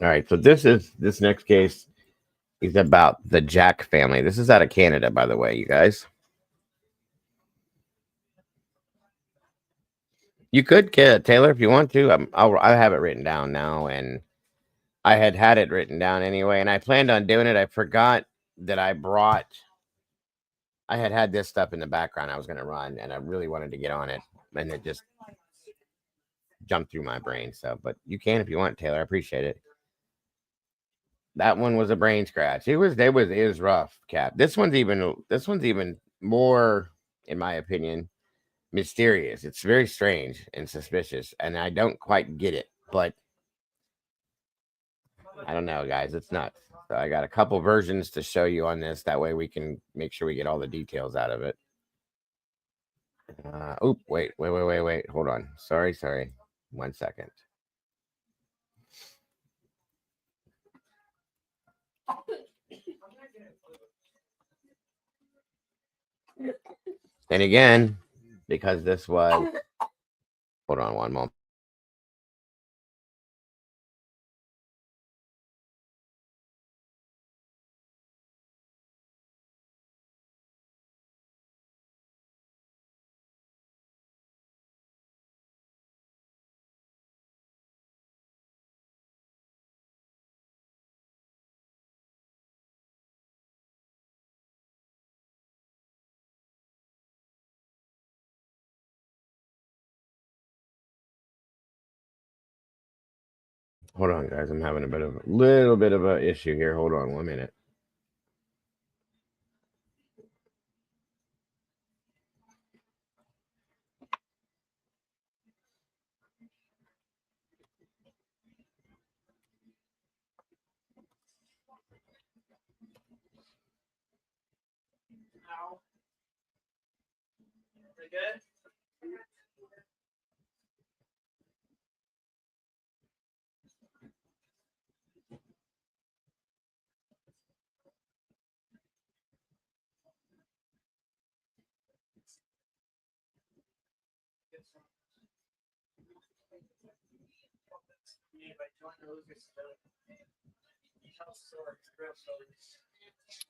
All right, so this next case is about the Jack family. This is out of Canada, by the way, you guys. You could get it, Taylor, if you want to. I have it written down now, and I had it written down anyway, and I planned on doing it. I forgot that I had this stuff in the background I was going to run, and I really wanted to get on it, and it just jumped through my brain. So, but you can if you want, Taylor. I appreciate it. That one was a brain scratch. It was rough, Cap. This one's even more, in my opinion, mysterious. It's very strange and suspicious, and I don't quite get it, but I don't know, guys. It's nuts. So I got a couple versions to show you on this. That way we can make sure we get all the details out of it. Wait. Hold on. Sorry. 1 second. And again, because this was, hold on one moment. Hold on, guys. I'm having a little bit of an issue here. Hold on 1 minute.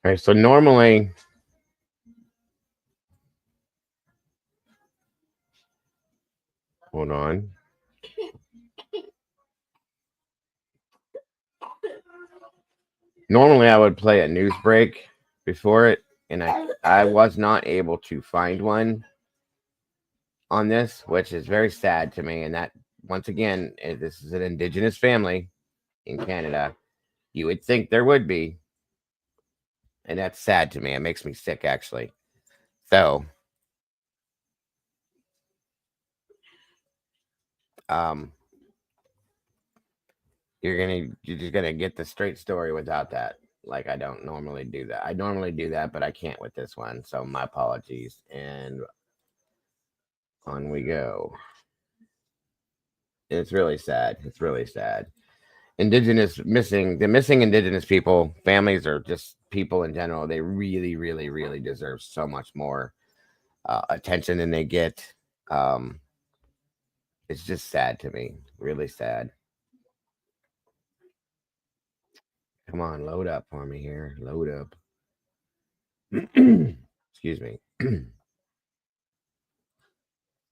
All right, so normally, hold on. Normally, I would play a news break before it, and I was not able to find one on this, which is very sad to me. And that, once again, this is an Indigenous family in Canada. You would think there would be, and that's sad to me. It makes me sick, actually. So, you're just gonna get the straight story without that. Like, I don't normally do that. I normally do that, but I can't with this one. So my apologies. And on we go. It's really sad. It's really sad. The missing Indigenous people, families, or just people in general, they really, really, really deserve so much more attention than they get. It's just sad to me. Really sad. Come on, load up for me here. Load up. Excuse me.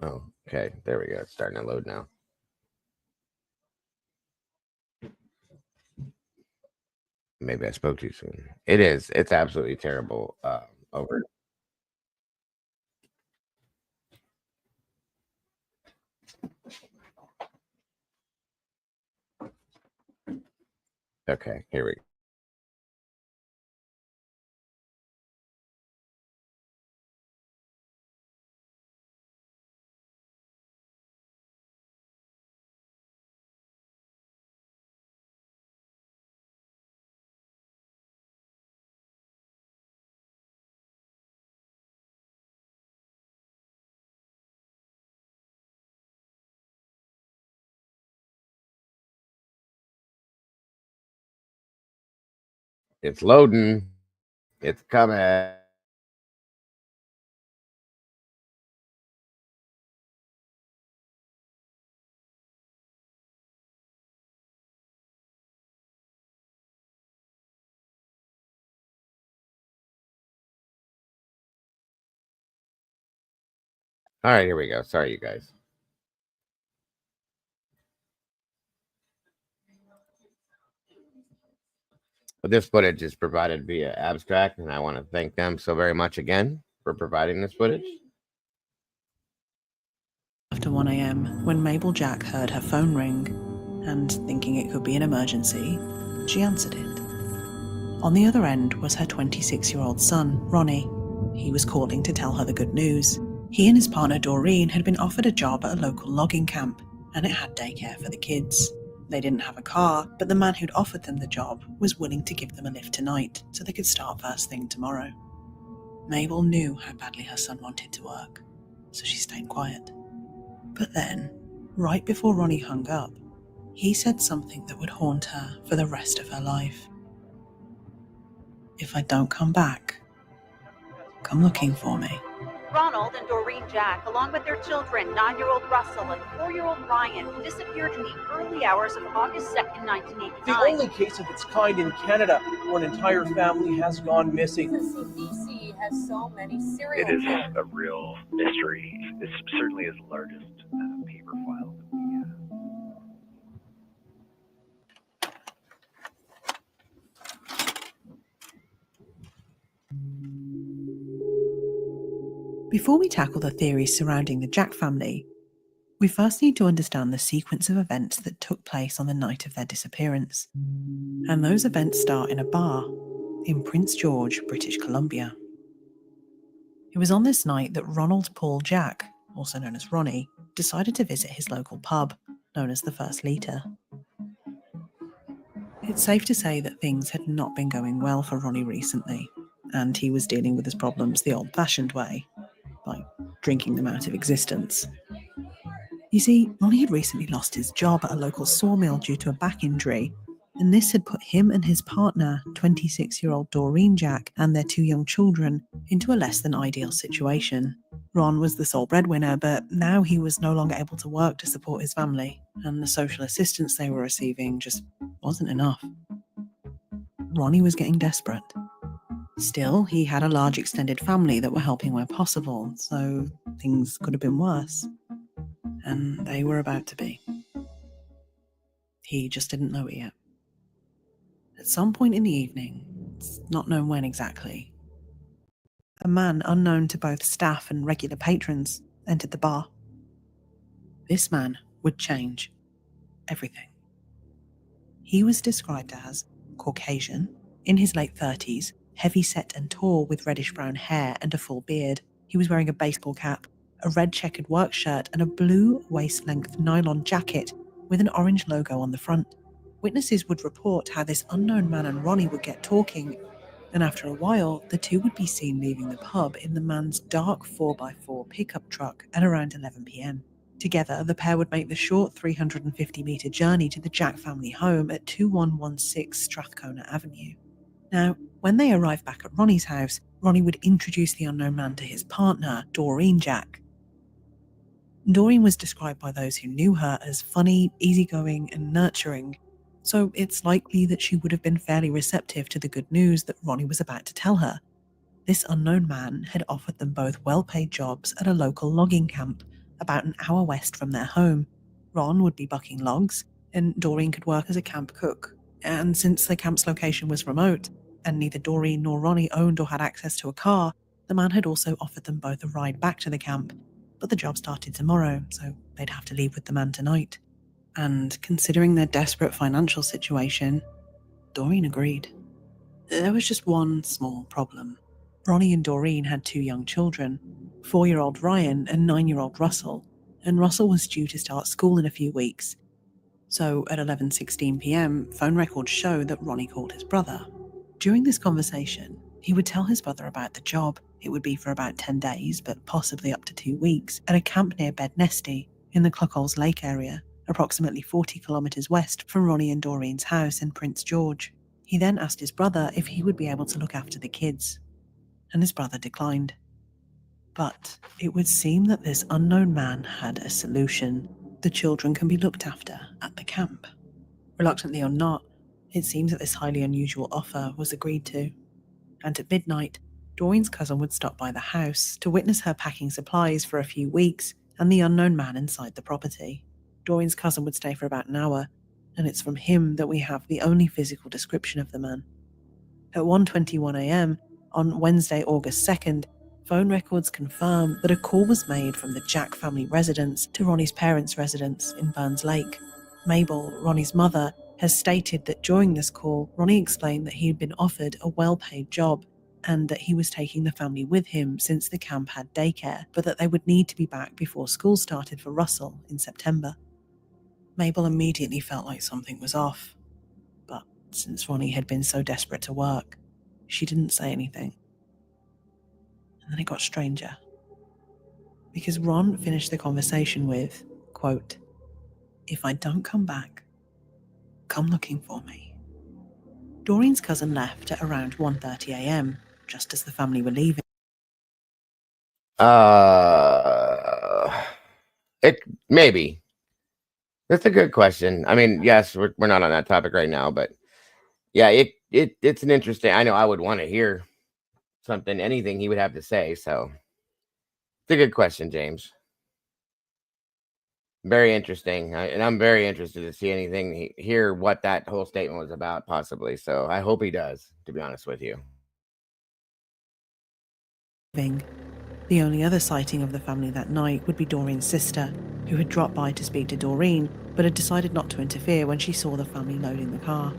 Oh, okay. There we go. It's starting to load now. Maybe I spoke too soon. It is. It's absolutely terrible. Over. Okay, here we go. It's loading. It's coming. All right, here we go. Sorry, you guys. But this footage is provided via Abstract, and I want to thank them so very much again for providing this footage.
After 1 a.m., when Mabel Jack heard her phone ring, and thinking it could be an emergency, she answered it. On the other end was her 26-year-old son, Ronnie. He was calling to tell her the good news. He and his partner Doreen had been offered a job at a local logging camp, and it had daycare for the kids. They didn't have a car, but the man who'd offered them the job was willing to give them a lift tonight so they could start first thing tomorrow. Mabel knew how badly her son wanted to work, so she stayed quiet. But then, right before Ronnie hung up, he said something that would haunt her for the rest of her life. "If I don't come back, come looking for me."
Ronald and Doreen Jack, along with their children, 9-year-old Russell and 4-year-old Ryan, disappeared in the early hours of August 2nd, 1989.
The only case of its kind in Canada where an entire family has gone missing.
The CBC has so many serial
killers.
killers.
It is a real mystery. This certainly is the largest paper file that we
Before we tackle the theories surrounding the Jack family, we first need to understand the sequence of events that took place on the night of their disappearance. And those events start in a bar in Prince George, British Columbia. It was on this night that Ronald Paul Jack, also known as Ronnie, decided to visit his local pub, known as the First Liter. It's safe to say that things had not been going well for Ronnie recently, and he was dealing with his problems the old-fashioned way, by drinking them out of existence. You see, Ronnie had recently lost his job at a local sawmill due to a back injury, and this had put him and his partner, 26-year-old Doreen Jack, and their 2 young children into a less than ideal situation. Ron was the sole breadwinner, but now he was no longer able to work to support his family, and the social assistance they were receiving just wasn't enough. Ronnie was getting desperate. Still, he had a large extended family that were helping where possible, so things could have been worse. And they were about to be. He just didn't know it yet. At some point in the evening, it's not known when exactly, a man unknown to both staff and regular patrons entered the bar. This man would change everything. He was described as Caucasian, in his late 30s, heavy-set and tall with reddish-brown hair and a full beard. He was wearing a baseball cap, a red checkered work shirt, and a blue waist-length nylon jacket with an orange logo on the front. Witnesses would report how this unknown man and Ronnie would get talking, and after a while, the two would be seen leaving the pub in the man's dark 4x4 pickup truck at around 11 p.m. Together, the pair would make the short 350-metre journey to the Jack family home at 2116 Strathcona Avenue. Now, when they arrived back at Ronnie's house, Ronnie would introduce the unknown man to his partner, Doreen Jack. Doreen was described by those who knew her as funny, easygoing, and nurturing, so it's likely that she would have been fairly receptive to the good news that Ronnie was about to tell her. This unknown man had offered them both well-paid jobs at a local logging camp, about an hour west from their home. Ron would be bucking logs, and Doreen could work as a camp cook. And since the camp's location was remote, and neither Doreen nor Ronnie owned or had access to a car, the man had also offered them both a ride back to the camp. But the job started tomorrow, so they'd have to leave with the man tonight. And considering their desperate financial situation, Doreen agreed. There was just one small problem. Ronnie and Doreen had 2 young children, 4-year-old Ryan and 9-year-old Russell, and Russell was due to start school in a few weeks. So at 11:16 p.m, phone records show that Ronnie called his brother. During this conversation, he would tell his brother about the job. It would be for about 10 days, but possibly up to 2 weeks, at a camp near Bednesty in the Cluckholes Lake area, approximately 40 kilometres west from Ronnie and Doreen's house in Prince George. He then asked his brother if he would be able to look after the kids, and his brother declined. But it would seem that this unknown man had a solution. The children can be looked after at the camp. Reluctantly or not, it seems that this highly unusual offer was agreed to. And at midnight, Doreen's cousin would stop by the house to witness her packing supplies for a few weeks and the unknown man inside the property. Doreen's cousin would stay for about an hour, and it's from him that we have the only physical description of the man. At 1:21 a.m. on Wednesday, August 2nd, phone records confirm that a call was made from the Jack family residence to Ronnie's parents' residence in Burns Lake. Mabel, Ronnie's mother, has stated that during this call, Ronnie explained that he had been offered a well-paid job and that he was taking the family with him since the camp had daycare, but that they would need to be back before school started for Russell in September. Mabel immediately felt like something was off, but since Ronnie had been so desperate to work, she didn't say anything. And then it got stranger, because Ron finished the conversation with, quote, "If I don't come back, come looking for me." Doreen's cousin left at around 1:30 a.m, just as the family were leaving.
It maybe. That's a good question. I mean, yes, we're not on that topic right now, but yeah, it's an interesting. I know I would want to hear anything he would have to say. So it's a good question, James. Very interesting, and I'm very interested to see hear what that whole statement was about, possibly. So I hope he does, to be honest with you.
The only other sighting of the family that night would be Doreen's sister, who had dropped by to speak to Doreen, but had decided not to interfere when she saw the family loading the car.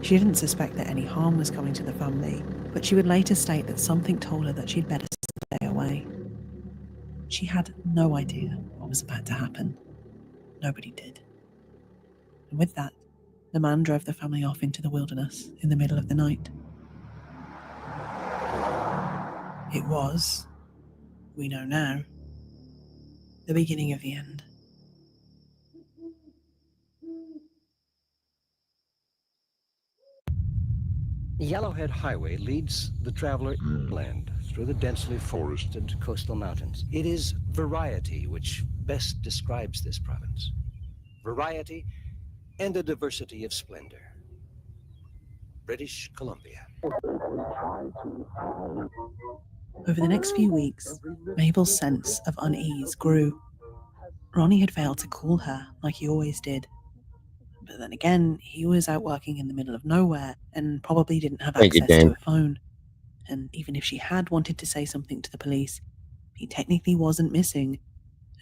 She didn't suspect that any harm was coming to the family, but she would later state that something told her that she'd better stay away. She had no idea what was about to happen. Nobody did. And with that, the man drove the family off into the wilderness in the middle of the night. It was, we know now, the beginning of the end.
The Yellowhead Highway leads the traveler inland through the densely forested coastal mountains. It is variety which best describes this province. Variety and a diversity of splendor. British Columbia.
Over the next few weeks, Mabel's sense of unease grew. Ronnie had failed to call her like he always did. But then again, he was out working in the middle of nowhere and probably didn't have access to a phone. And even if she had wanted to say something to the police, he technically wasn't missing.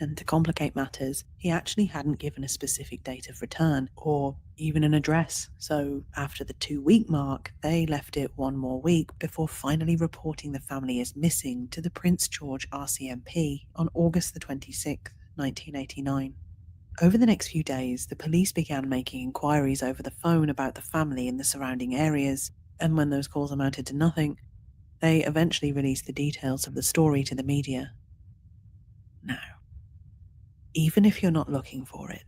And to complicate matters, he actually hadn't given a specific date of return or even an address. So after the 2-week mark, they left it one more week before finally reporting the family as missing to the Prince George RCMP on August the 26th, 1989. Over the next few days, the police began making inquiries over the phone about the family in the surrounding areas, and when those calls amounted to nothing, they eventually released the details of the story to the media. Now, even if you're not looking for it,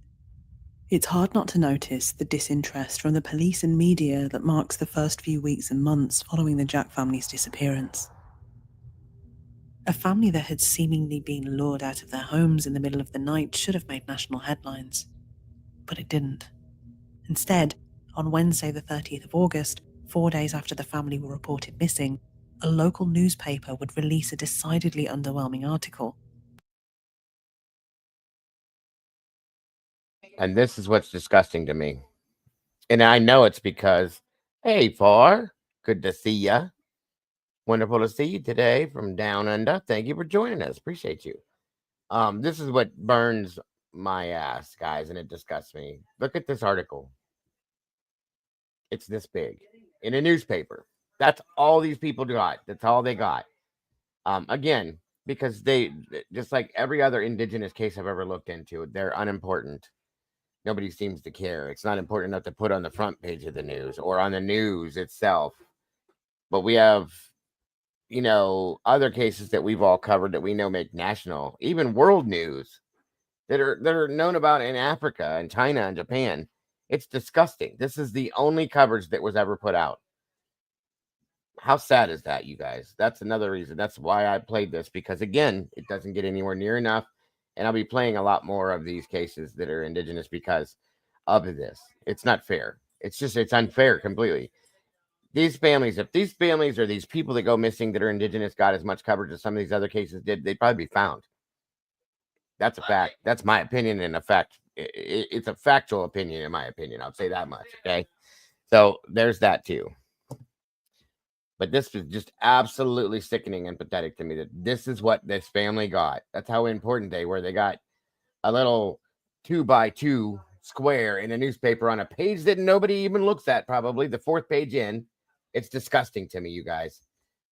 it's hard not to notice the disinterest from the police and media that marks the first few weeks and months following the Jack family's disappearance. A family that had seemingly been lured out of their homes in the middle of the night should have made national headlines, but it didn't. Instead, on Wednesday the 30th of August, 4 days after the family were reported missing, a local newspaper would release a decidedly underwhelming article.
And this is what's disgusting to me. And I know it's because, hey, Far, good to see ya. Wonderful to see you today from down under. Thank you for joining us. Appreciate you. This is what burns my ass, guys, and it disgusts me. Look at this article. It's this big in a newspaper. That's all these people got. That's all they got. Again, because they, just like every other indigenous case I've ever looked into, they're unimportant. Nobody seems to care. It's not important enough to put on the front page of the news or on the news itself. But we have, other cases that we've all covered that we know make national, even world news that are known about in Africa and China and Japan. It's disgusting. This is the only coverage that was ever put out. How sad is that, you guys? That's another reason. That's why I played this, because again, it doesn't get anywhere near enough. And I'll be playing a lot more of these cases that are indigenous because of this. It's not fair. It's unfair completely. These families, if these families or these people that go missing that are indigenous got as much coverage as some of these other cases did, they'd probably be found. That's a fact. That's my opinion, and a fact. It's a factual opinion, in my opinion. I'll say that much. Okay. So there's that too. But this was just absolutely sickening and pathetic to me that this is what this family got. That's how important they were. They got a little 2x2 square in a newspaper on a page that nobody even looks at, probably the 4th page in. It's disgusting to me, you guys.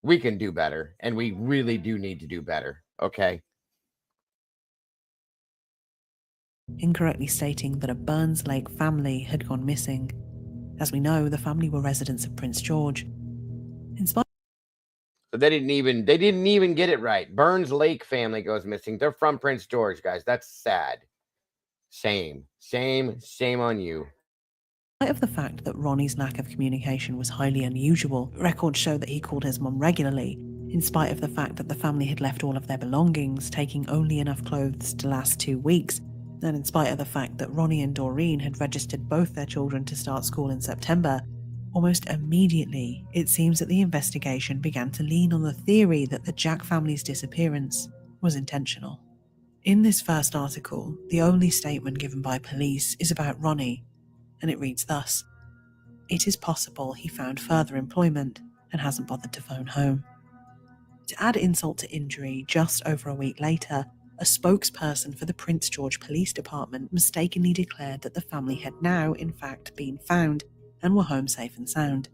We can do better, and we really do need to do better. Okay.
Incorrectly stating that a Burns Lake family had gone missing. As we know, the family were residents of Prince George. In spite
So they didn't even get it right. Burns Lake family goes missing. They're from Prince George, guys. That's sad. Shame on you.
of the fact that Ronnie's lack of communication was highly unusual, records show that he called his mum regularly, in spite of the fact that the family had left all of their belongings, taking only enough clothes to last 2 weeks, and in spite of the fact that Ronnie and Doreen had registered both their children to start school in September. Almost immediately, it seems that the investigation began to lean on the theory that the Jack family's disappearance was intentional. In this first article, the only statement given by police is about Ronnie, and it reads thus: "It is possible he found further employment and hasn't bothered to phone home." To add insult to injury, just over a week later, a spokesperson for the Prince George Police Department mistakenly declared that the family had now, in fact, been found and were home safe and sound.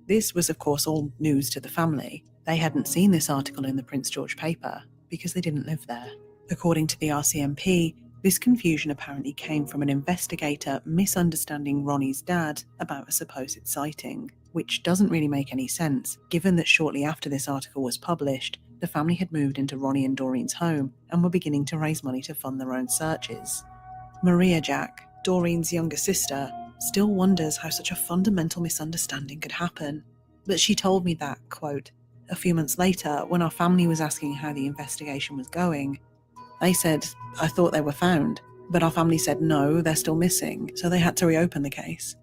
This was, of course, all news to the family. They hadn't seen this article in the Prince George paper because they didn't live there. According to the RCMP, this confusion apparently came from an investigator misunderstanding Ronnie's dad about a supposed sighting, which doesn't really make any sense, given that shortly after this article was published, the family had moved into Ronnie and Doreen's home and were beginning to raise money to fund their own searches. Maria Jack, Doreen's younger sister, still wonders how such a fundamental misunderstanding could happen, but she told me that, quote, "A few months later, when our family was asking how the investigation was going, they said, I thought they were found, but our family said no, they're still missing, so they had to reopen the case."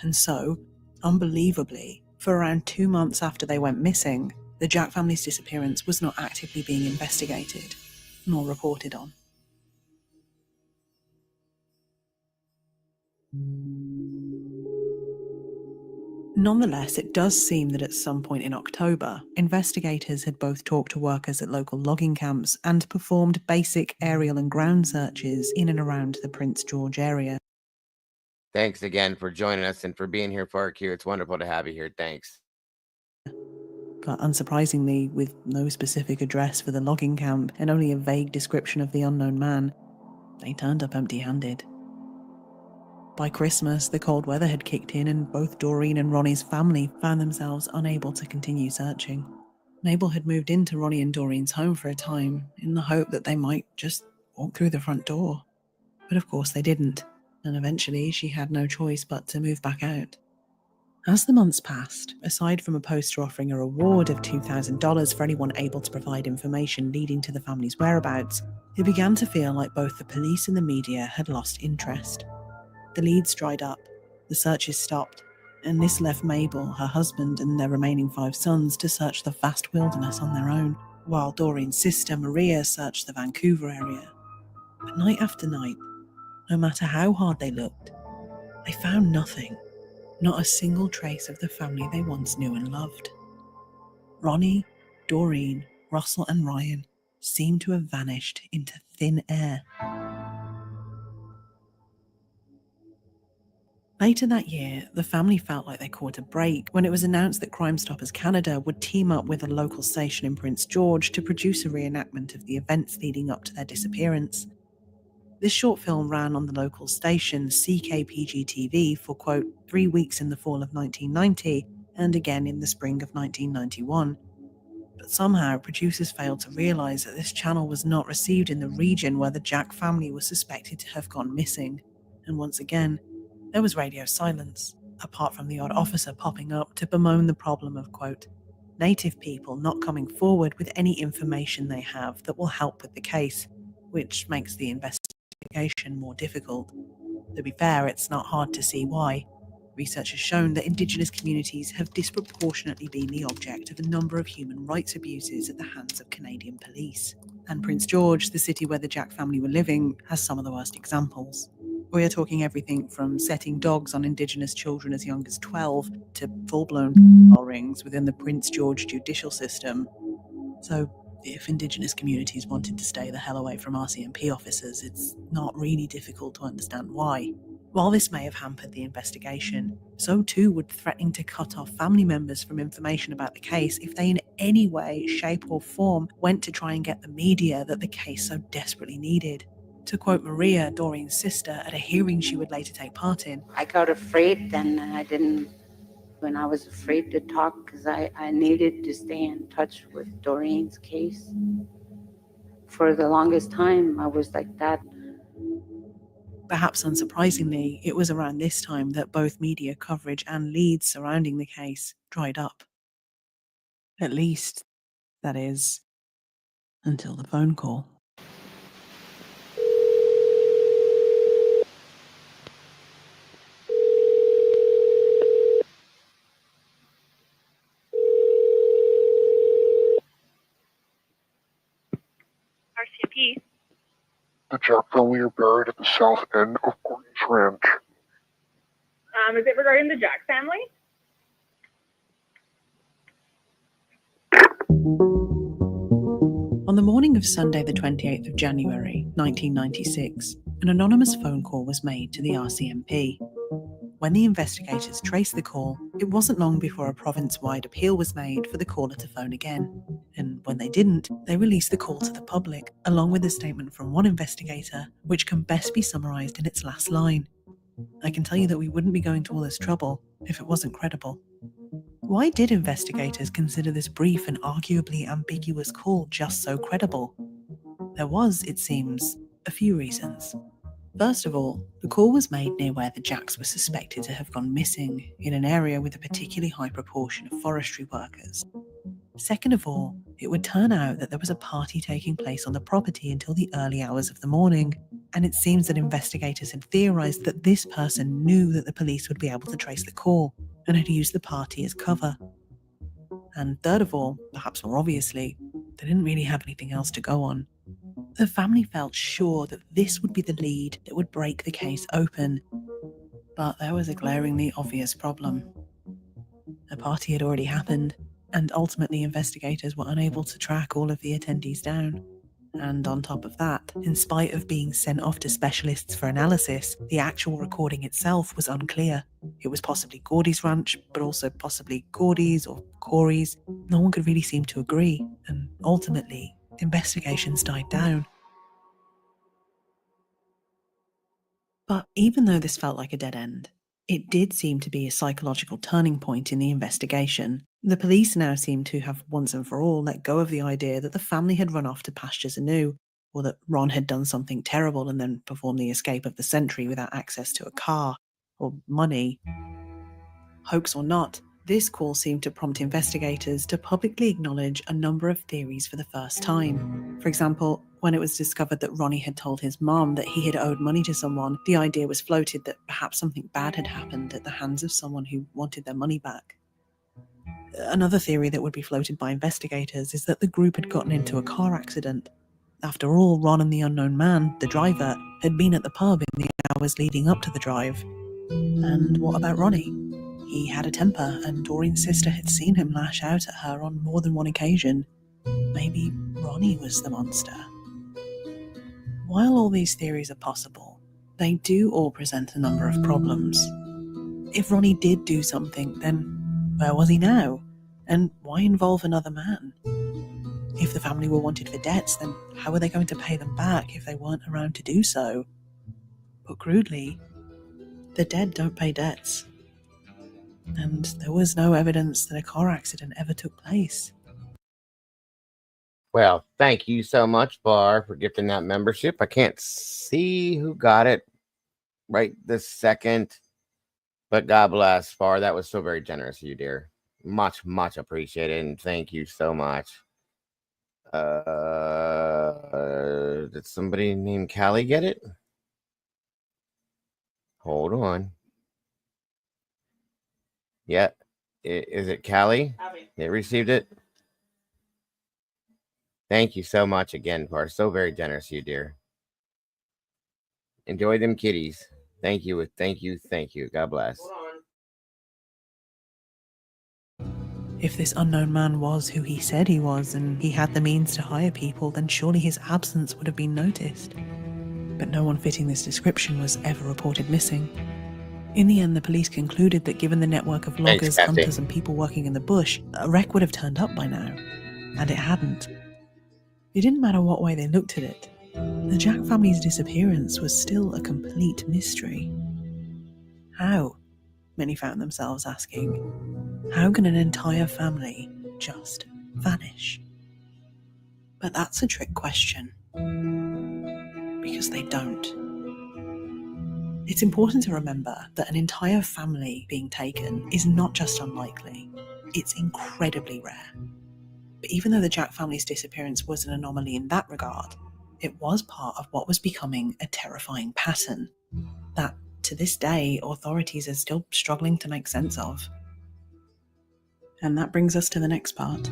And so, unbelievably, for around 2 months after they went missing, the Jack family's disappearance was not actively being investigated, nor reported on. Nonetheless, it does seem that at some point in October, investigators had both talked to workers at local logging camps and performed basic aerial and ground searches in and around the Prince George area.
Thanks again for joining us and for being here for our queue. It's wonderful to have you here. Thanks.
But unsurprisingly, with no specific address for the logging camp and only a vague description of the unknown man, they turned up empty-handed. By Christmas, the cold weather had kicked in and both Doreen and Ronnie's family found themselves unable to continue searching. Mabel had moved into Ronnie and Doreen's home for a time in the hope that they might just walk through the front door. But of course they didn't, and eventually she had no choice but to move back out. As the months passed, aside from a poster offering a reward of $2,000 for anyone able to provide information leading to the family's whereabouts, it began to feel like both the police and the media had lost interest. The leads dried up, the searches stopped, and this left Mabel, her husband, and their remaining 5 sons to search the vast wilderness on their own, while Doreen's sister Maria searched the Vancouver area. But night after night, no matter how hard they looked, they found nothing, not a single trace of the family they once knew and loved. Ronnie, Doreen, Russell, and Ryan seemed to have vanished into thin air. Later that year, the family felt like they caught a break when it was announced that Crime Stoppers Canada would team up with a local station in Prince George to produce a reenactment of the events leading up to their disappearance. This short film ran on the local station CKPG-TV for, quote, 3 weeks in the fall of 1990 and again in the spring of 1991. But somehow, producers failed to realise that this channel was not received in the region where the Jack family was suspected to have gone missing, and once again, There was radio silence, apart from the odd officer popping up to bemoan the problem of, quote, native people not coming forward with any information they have that will help with the case, which makes the investigation more difficult. To be fair, it's not hard to see why. Research has shown that Indigenous communities have disproportionately been the object of a number of human rights abuses at the hands of Canadian police. And Prince George, the city where the Jack family were living, has some of the worst examples. We are talking everything from setting dogs on Indigenous children as young as 12 to full-blown bell rings within the Prince George judicial system. So, if Indigenous communities wanted to stay the hell away from RCMP officers, it's not really difficult to understand why. While this may have hampered the investigation, so too would threatening to cut off family members from information about the case if they in any way, shape or form went to try and get the media that the case so desperately needed. To quote Maria, Doreen's sister, at a hearing she would later take part in,
I got afraid then, and I didn't, when I was afraid to talk because I needed to stay in touch with Doreen's case. For the longest time, I was like that.
Perhaps unsurprisingly, it was around this time that both media coverage and leads surrounding the case dried up. At least, that is, until the phone call.
RCMP.
The Jack family are buried at the south end of Gordon's Ranch.
Is it regarding the Jack family?
On the morning of Sunday, the 28th of January, 1996, an anonymous phone call was made to the RCMP. When the investigators traced the call, it wasn't long before a province-wide appeal was made for the caller to phone again. And when they didn't, they released the call to the public, along with a statement from one investigator, which can best be summarised in its last line. I can tell you that we wouldn't be going to all this trouble if it wasn't credible. Why did investigators consider this brief and arguably ambiguous call just so credible? There was, it seems, a few reasons. First of all, the call was made near where the Jacks were suspected to have gone missing, in an area with a particularly high proportion of forestry workers. Second of all, it would turn out that there was a party taking place on the property until the early hours of the morning, and it seems that investigators had theorised that this person knew that the police would be able to trace the call, and had used the party as cover. And third of all, perhaps more obviously, they didn't really have anything else to go on. The family felt sure that this would be the lead that would break the case open. But there was a glaringly obvious problem. The party had already happened, and ultimately investigators were unable to track all of the attendees down. And on top of that, in spite of being sent off to specialists for analysis, the actual recording itself was unclear. It was possibly Gordy's ranch, but also possibly Gordy's or Corey's. No one could really seem to agree, and ultimately, investigations died down. But even though this felt like a dead end, it did seem to be a psychological turning point in the investigation. The police now seemed to have once and for all let go of the idea that the family had run off to pastures anew, or that Ron had done something terrible and then performed the escape of the century without access to a car or money. Hoax or not, this call seemed to prompt investigators to publicly acknowledge a number of theories for the first time. For example, when it was discovered that Ronnie had told his mom that he had owed money to someone, the idea was floated that perhaps something bad had happened at the hands of someone who wanted their money back. Another theory that would be floated by investigators is that the group had gotten into a car accident. After all, Ron and the unknown man, the driver, had been at the pub in the hours leading up to the drive. And what about Ronnie? He had a temper, and Doreen's sister had seen him lash out at her on more than one occasion. Maybe Ronnie was the monster. While all these theories are possible, they do all present a number of problems. If Ronnie did do something, then where was he now? And why involve another man? If the family were wanted for debts, then how were they going to pay them back if they weren't around to do so? Put crudely, the dead don't pay debts. And there was no evidence that a car accident ever took place.
Well, thank you so much, Bar, for gifting that membership. I can't see who got it right this second. But God bless, Far. That was so very generous of you, dear. Much, much appreciated, and thank you so much. Did somebody named Callie get it? Hold on. Yeah. Is it Callie? They received it? Thank you so much again, Far. So very generous of you, dear. Enjoy them kitties. Thank you. Thank you. Thank you. God bless.
If this unknown man was who he said he was and he had the means to hire people, then surely his absence would have been noticed. But no one fitting this description was ever reported missing. In the end, the police concluded that given the network of loggers, hunters, and people working in the bush, a wreck would have turned up by now. And it hadn't. It didn't matter what way they looked at it. The Jack family's disappearance was still a complete mystery. How? Many found themselves asking. How can an entire family just vanish? But that's a trick question. Because they don't. It's important to remember that an entire family being taken is not just unlikely, it's incredibly rare. But even though the Jack family's disappearance was an anomaly in that regard, it was part of what was becoming a terrifying pattern that, to this day, authorities are still struggling to make sense of. And that brings us to the next part.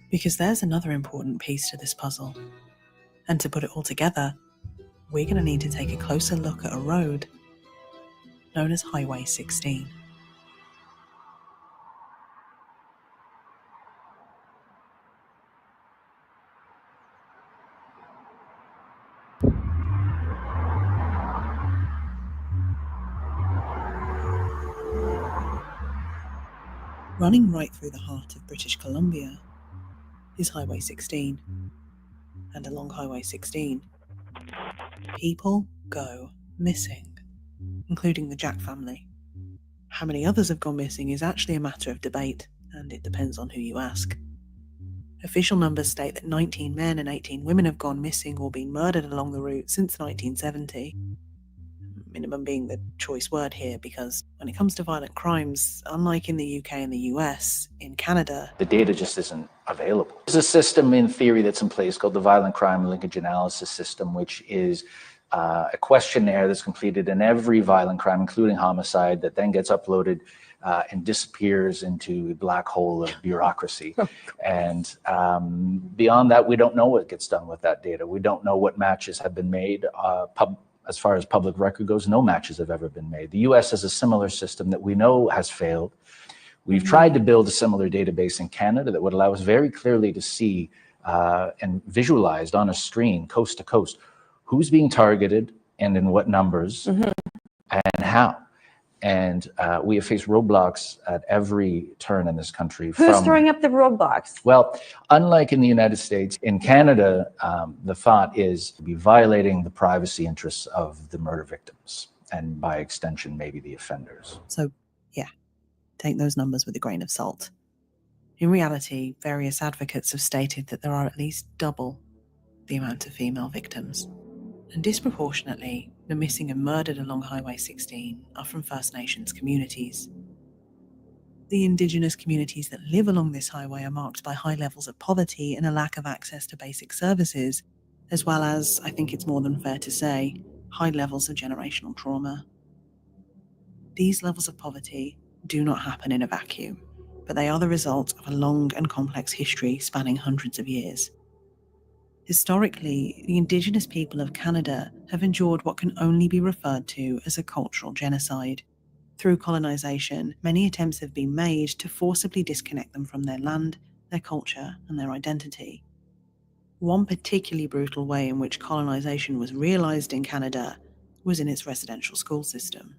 Because there's another important piece to this puzzle. And to put it all together, we're going to need to take a closer look at a road known as Highway 16. Running right through the heart of British Columbia is Highway 16. And along Highway 16, people go missing, including the Jack family. How many others have gone missing is actually a matter of debate, and it depends on who you ask. Official numbers state that 19 men and 18 women have gone missing or been murdered along the route since 1970. Minimum being the choice word here, because when it comes to violent crimes, unlike in the UK and the US, in Canada,
the data just isn't available. There's a system in theory that's in place called the Violent Crime Linkage Analysis System, which is a questionnaire that's completed in every violent crime, including homicide, that then gets uploaded and disappears into a black hole of bureaucracy. And beyond that, we don't know what gets done with that data. We don't know what matches have been made. As far as public record goes, no matches have ever been made. The US has a similar system that we know has failed. We've tried to build a similar database in Canada that would allow us very clearly to see and visualized on a screen, coast to coast, who's being targeted and in what numbers and how. And we have faced roadblocks at every turn in this country.
Who's throwing up the roadblocks?
Well, unlike in the United States, in Canada, the thought is to be violating the privacy interests of the murder victims, and by extension, maybe the offenders.
So, yeah, take those numbers with a grain of salt. In reality, various advocates have stated that there are at least double the amount of female victims. And disproportionately, the missing and murdered along Highway 16 are from First Nations communities. The Indigenous communities that live along this highway are marked by high levels of poverty and a lack of access to basic services, as well as, I think it's more than fair to say, high levels of generational trauma. These levels of poverty do not happen in a vacuum, but they are the result of a long and complex history spanning hundreds of years. Historically, the Indigenous people of Canada have endured what can only be referred to as a cultural genocide. Through colonisation, many attempts have been made to forcibly disconnect them from their land, their culture, and their identity. One particularly brutal way in which colonisation was realised in Canada was in its residential school system.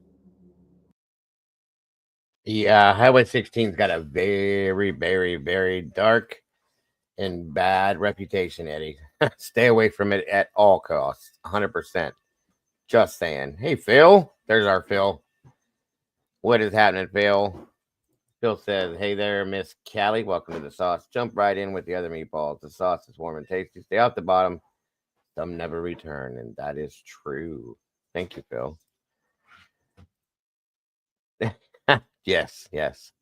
Yeah, Highway 16's got a very, very, very dark and bad reputation, Eddie. Stay away from it at all costs. 100%. Just saying. Hey, Phil. There's our Phil. What is happening, Phil? Phil says, hey there, Miss Callie. Welcome to the sauce. Jump right in with the other meatballs. The sauce is warm and tasty. Stay off the bottom. Some never return. And that is true. Thank you, Phil. Yes, yes.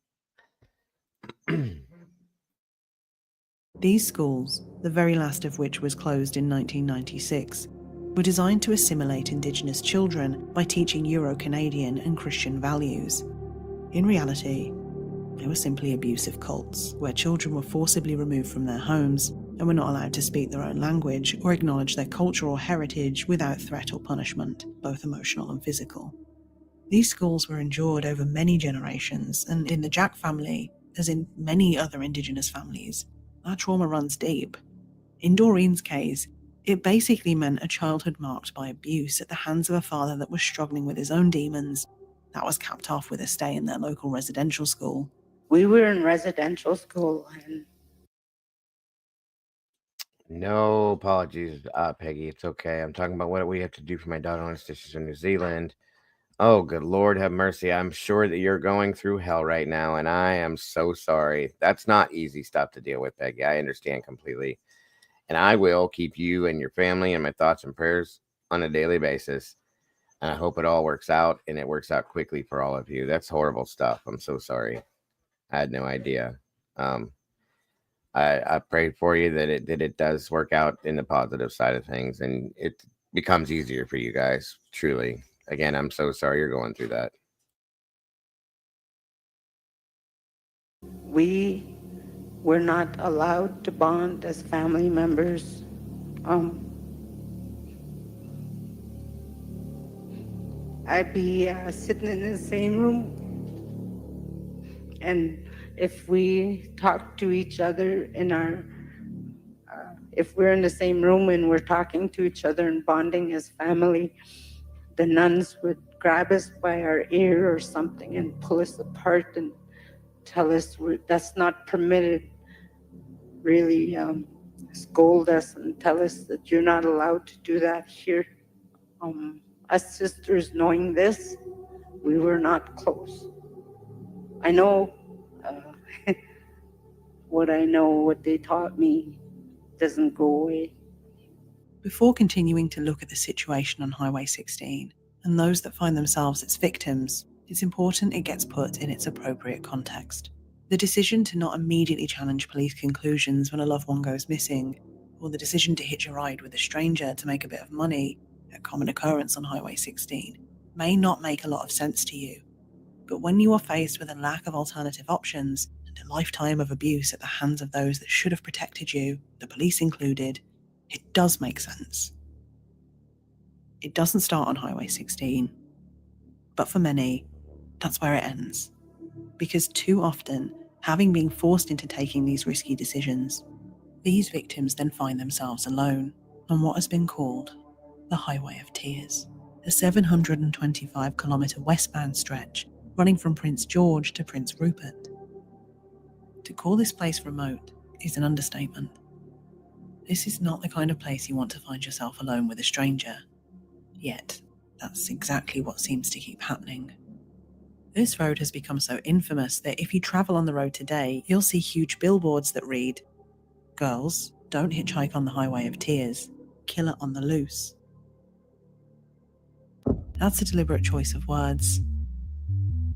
These schools, the very last of which was closed in 1996, were designed to assimilate Indigenous children by teaching Euro-Canadian and Christian values. In reality, they were simply abusive cults, where children were forcibly removed from their homes and were not allowed to speak their own language or acknowledge their cultural heritage without threat or punishment, both emotional and physical. These schools were endured over many generations, and in the Jack family, as in many other Indigenous families, that trauma runs deep. In Doreen's case, it basically meant a childhood marked by abuse at the hands of a father that was struggling with his own demons. That was capped off with a stay in their local residential school.
We were in residential school, and
No apologies, Peggy. It's okay. I'm talking about what we have to do for my daughter on stitches in New Zealand. Oh, good Lord, have mercy. I'm sure that you're going through hell right now, and I am so sorry. That's not easy stuff to deal with, Peggy. I understand completely. And I will keep you and your family in my thoughts and prayers on a daily basis. And I hope it all works out, and it works out quickly for all of you. That's horrible stuff. I'm so sorry. I had no idea. I prayed for you that it does work out in the positive side of things, and it becomes easier for you guys. Truly, again, I'm so sorry you're going through that.
we were not allowed to bond as family members. I'd be sitting in the same room, and if we talk to each other in our if we're in the same room and we're talking to each other and bonding as family, the nuns would grab us by our ear or something and pull us apart and tell us that's not permitted, really scold us and tell us that you're not allowed to do that here. Us sisters, knowing this, we were not close. I know what they taught me doesn't go away.
Before continuing to look at the situation on Highway 16 and those that find themselves its victims, it's important it gets put in its appropriate context. The decision to not immediately challenge police conclusions when a loved one goes missing, or the decision to hitch a ride with a stranger to make a bit of money, a common occurrence on Highway 16, may not make a lot of sense to you. But when you are faced with a lack of alternative options and a lifetime of abuse at the hands of those that should have protected you, the police included, it does make sense. It doesn't start on Highway 16, but for many, that's where it ends. Because too often, having been forced into taking these risky decisions, these victims then find themselves alone on what has been called the Highway of Tears, a 725-kilometre westbound stretch running from Prince George to Prince Rupert. To call this place remote is an understatement. This is not the kind of place you want to find yourself alone with a stranger. Yet, that's exactly what seems to keep happening. This road has become so infamous that if you travel on the road today, you'll see huge billboards that read, "Girls, don't hitchhike on the Highway of Tears. Killer on the loose." That's a deliberate choice of words.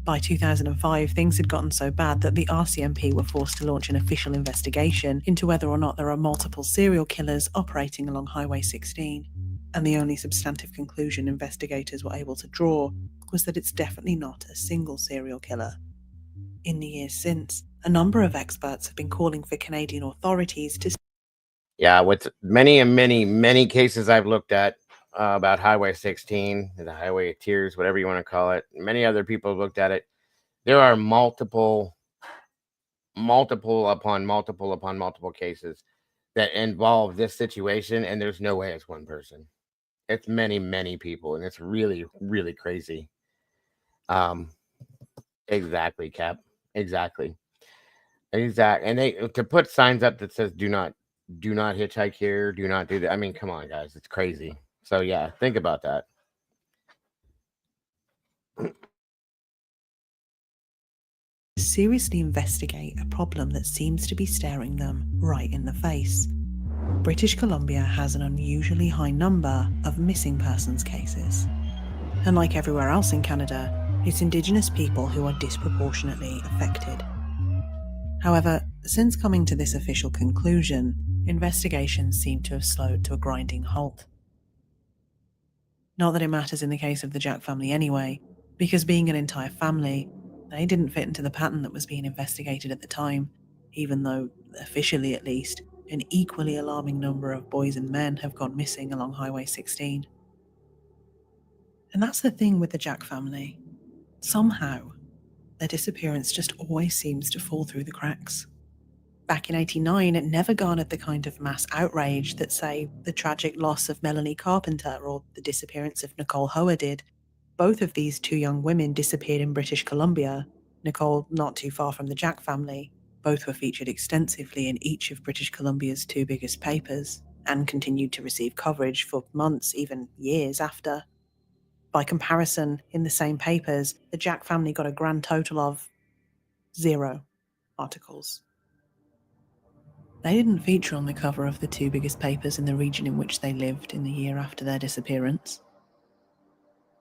By 2005, things had gotten so bad that the RCMP were forced to launch an official investigation into whether or not there are multiple serial killers operating along Highway 16. And the only substantive conclusion investigators were able to draw was that it's definitely not a single serial killer. In the years since, a number of experts have been calling for Canadian authorities to...
Yeah, with many and many cases I've looked at about Highway 16, the Highway of Tears, whatever you want to call it, many other people have looked at it. There are multiple upon multiple cases that involve this situation, and there's no way it's one person. It's many people, and it's really crazy. Exactly, Cap. Exactly. And they to put signs up that says do not hitchhike here, do not do that. I mean, come on, guys, it's crazy. So yeah, think about that.
seriously investigate a problem that seems to be staring them right in the face. British Columbia has an unusually high number of missing persons cases. And like everywhere else in Canada, It's Indigenous people who are disproportionately affected. However, since coming to this official conclusion, investigations seem to have slowed to a grinding halt. Not that it matters in the case of the Jack family anyway, because being an entire family, they didn't fit into the pattern that was being investigated at the time, even though, officially at least, an equally alarming number of boys and men have gone missing along Highway 16. And that's the thing with the Jack family. Somehow, their disappearance just always seems to fall through the cracks. Back in '89, it never garnered the kind of mass outrage that, say, the tragic loss of Melanie Carpenter or the disappearance of Nicole Hoa did. Both of these two young women disappeared in British Columbia, Nicole not too far from the Jack family. Both were featured extensively in each of British Columbia's two biggest papers, and continued to receive coverage for months, even years after. By comparison, in the same papers, the Jack family got a grand total of 0 articles. They didn't feature on the cover of the two biggest papers in the region in which they lived in the year after their disappearance.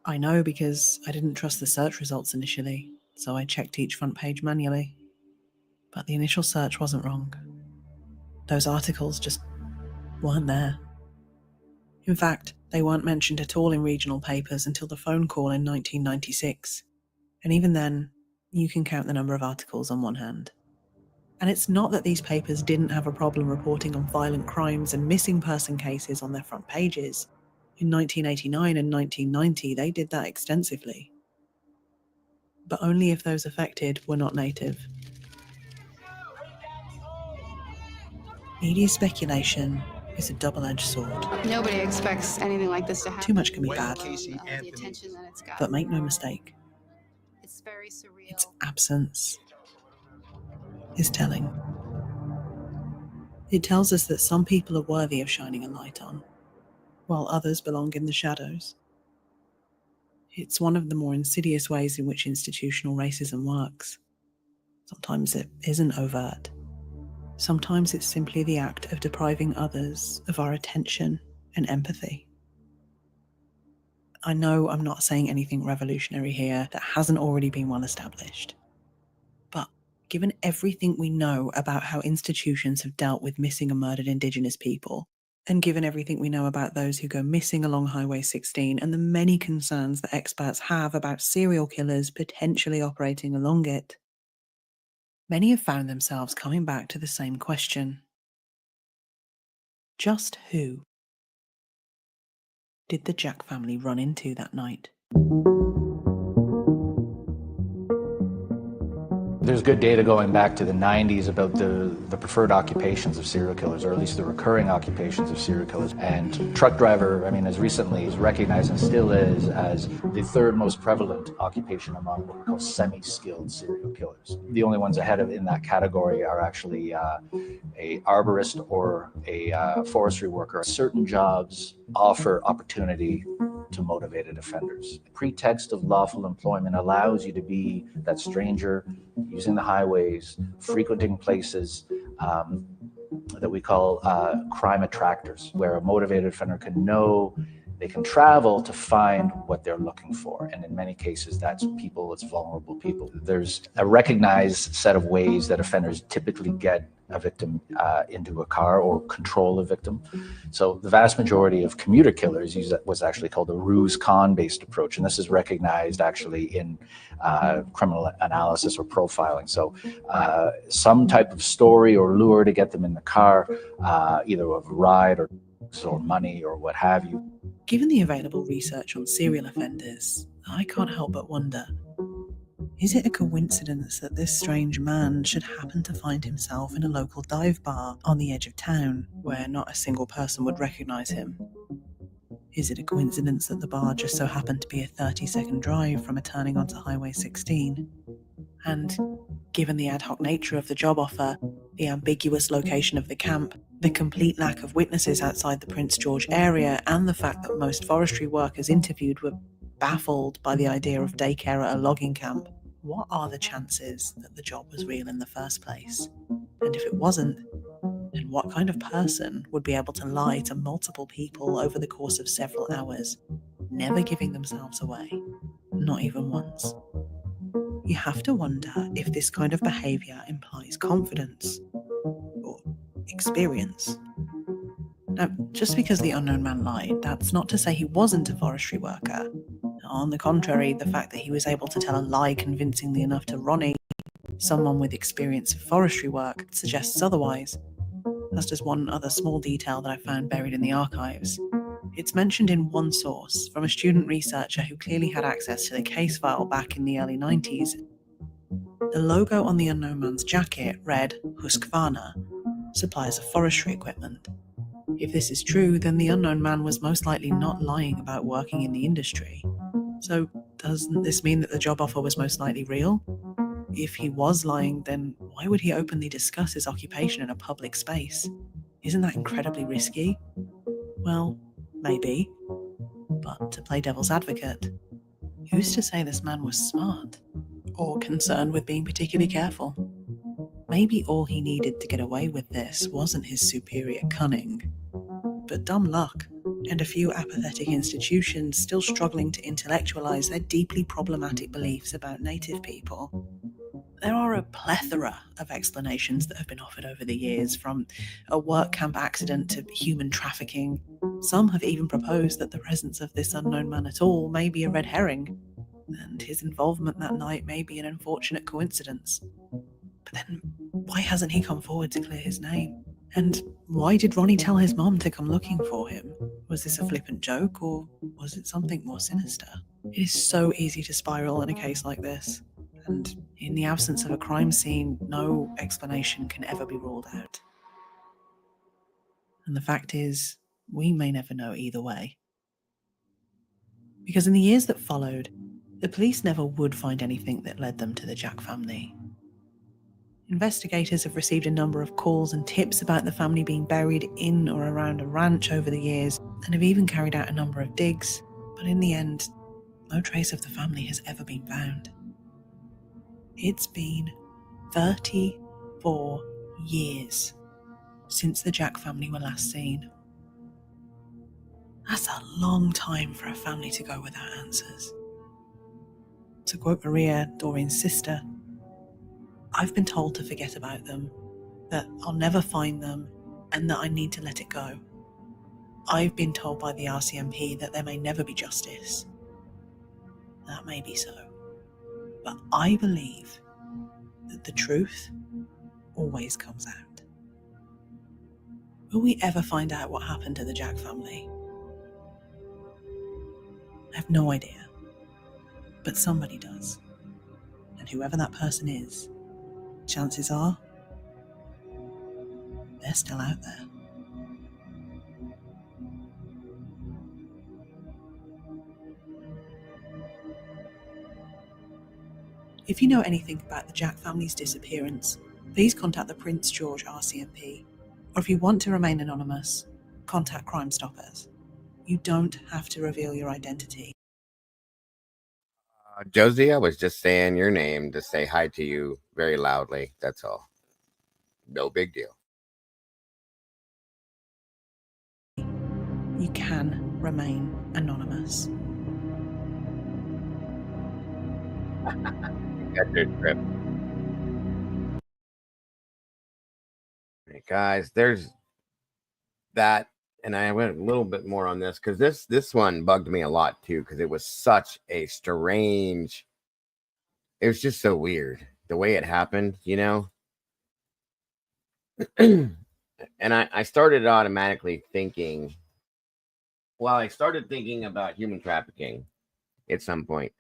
I know because I didn't trust the search results initially, so I checked each front page manually. But the initial search wasn't wrong. Those articles just weren't there. In fact, they weren't mentioned at all in regional papers until the phone call in 1996. And even then, you can count the number of articles on one hand. And it's not that these papers didn't have a problem reporting on violent crimes and missing person cases on their front pages. In 1989 and 1990, they did that extensively. But only if those affected were not native. Media speculation is a double-edged sword.
Nobody expects anything like this to happen.
Too much can be bad.
The attention that it's got.
But make no mistake,
It's very surreal.
its absence is telling. It tells us that some people are worthy of shining a light on, while others belong in the shadows. It's one of the more insidious ways in which institutional racism works. Sometimes it isn't overt. Sometimes it's simply the act of depriving others of our attention and empathy. I know I'm not saying anything revolutionary here that hasn't already been well established. But given everything we know about how institutions have dealt with missing and murdered Indigenous people, and given everything we know about those who go missing along Highway 16 and the many concerns that experts have about serial killers potentially operating along it, many have found themselves coming back to the same question. Just who did the Jack family run into that night?
There's good data going back to the 90s about the preferred occupations of serial killers, or at least the recurring occupations of serial killers. And truck driver, as recently, is recognized and still is as the third most prevalent occupation among what we call semi-skilled serial killers. The only ones ahead of in that category are actually a arborist or a forestry worker. Certain jobs offer opportunity to motivated offenders. The pretext of lawful employment allows you to be that stranger using the highways, frequenting places that we call crime attractors, where a motivated offender can know they can travel to find what they're looking for. And in many cases, that's people, it's vulnerable people. There's a recognized set of ways that offenders typically get a victim into a car or control a victim. So the vast majority of commuter killers use what's actually called a ruse-con-based approach. And this is recognized actually in criminal analysis or profiling. So some type of story or lure to get them in the car, either of a ride or money or what have you.
Given the available research on serial offenders, I can't help but wonder, is it a coincidence that this strange man should happen to find himself in a local dive bar on the edge of town where not a single person would recognize him? Is it a coincidence that the bar just so happened to be a 30-second drive from a turning onto Highway 16? And given the ad hoc nature of the job offer, the ambiguous location of the camp, the complete lack of witnesses outside the Prince George area, and the fact that most forestry workers interviewed were baffled by the idea of daycare at a logging camp, what are the chances that the job was real in the first place? And if it wasn't, then what kind of person would be able to lie to multiple people over the course of several hours, never giving themselves away, not even once? you have to wonder if this kind of behaviour implies confidence or experience. Now, just because the unknown man lied, that's not to say he wasn't a forestry worker. On the contrary, the fact that he was able to tell a lie convincingly enough to Ronnie, someone with experience of forestry work, suggests otherwise. That's just one other small detail that I found buried in the archives. It's mentioned in one source from a student researcher who clearly had access to the case file back in the early 90s. The logo on the unknown man's jacket read Husqvarna, suppliers of forestry equipment. If this is true, then the unknown man was most likely not lying about working in the industry. So, doesn't this mean that the job offer was most likely real? If he was lying, then why would he openly discuss his occupation in a public space? Isn't that incredibly risky? Well, maybe. But to play devil's advocate, who's to say this man was smart? Or concerned with being particularly careful? Maybe all he needed to get away with this wasn't his superior cunning, but dumb luck, and a few apathetic institutions still struggling to intellectualize their deeply problematic beliefs about native people. There are a plethora of explanations that have been offered over the years, from a work camp accident to human trafficking. Some have even proposed that the presence of this unknown man at all may be a red herring, and his involvement that night may be an unfortunate coincidence. But then, why hasn't he come forward to clear his name? And why did Ronnie tell his mom to come looking for him? Was this a flippant joke, or was it something more sinister? It is so easy to spiral in a case like this, and in the absence of a crime scene, no explanation can ever be ruled out. And the fact is, we may never know either way. Because in the years that followed, the police never would find anything that led them to the Jack family. Investigators have received a number of calls and tips about the family being buried in or around a ranch over the years, and have even carried out a number of digs, but in the end, no trace of the family has ever been found. It's been 34 years since the Jack family were last seen. That's a long time for a family to go without answers. To quote Maria, Doreen's sister, "I've been told to forget about them, that I'll never find them, and that I need to let it go. I've been told by the RCMP that there may never be justice. That may be so, but I believe that the truth always comes out." Will we ever find out what happened to the Jack family? I have no idea, but somebody does. And whoever that person is, chances are they're still out there. If you know anything about the Jack family's disappearance, please contact the Prince George RCMP. Or if you want to remain anonymous, contact Crime Stoppers. You don't have to reveal your identity.
Josie, I was just saying your name to say hi to you very loudly. That's all. No big deal.
You can remain anonymous.
That's your trip. Hey guys, there's that, and I went a little bit more on this because this one bugged me a lot too, because it was such a strange. It was just so weird the way it happened, you know. And I started automatically thinking. Well, I started thinking about human trafficking at some point,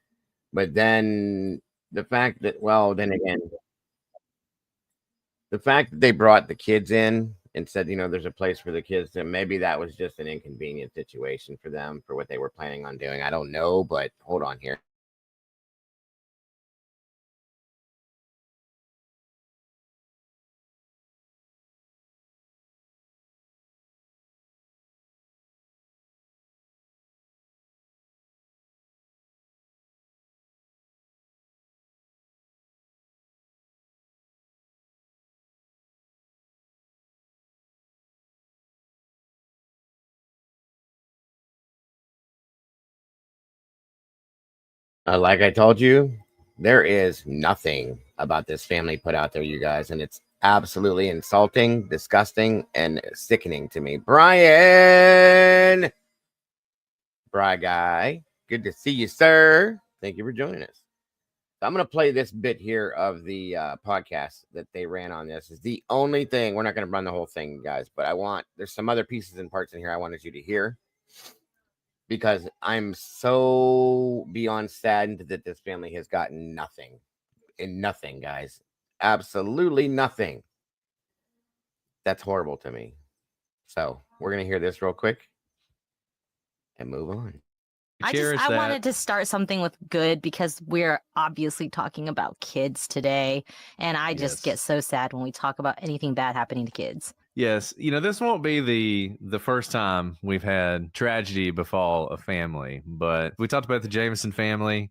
but then the fact that, well, then again, the fact that they brought the kids in and said, there's a place for the kids to, maybe that was just an inconvenient situation for them for what they were planning on doing. I don't know, but hold on here. Like I told you, There is nothing about this family put out there, you guys, and it's absolutely insulting, disgusting, and sickening to me. Brian, Bry Guy, good to see you, sir. Thank you for joining us. I'm going to play this bit here of the podcast that they ran on this. Is the only thing. We're not going to run the whole thing, guys, but there's some other pieces and parts in here I wanted you to hear, because I'm so beyond saddened that this family has gotten nothing. And nothing, guys. Absolutely nothing. That's horrible to me. So we're going to hear this real quick and move on.
I wanted to start something with good because we're obviously talking about kids today. And I just get so sad when we talk about anything bad happening to kids.
Yes, this won't be the first time we've had tragedy befall a family, but we talked about the Jameson family.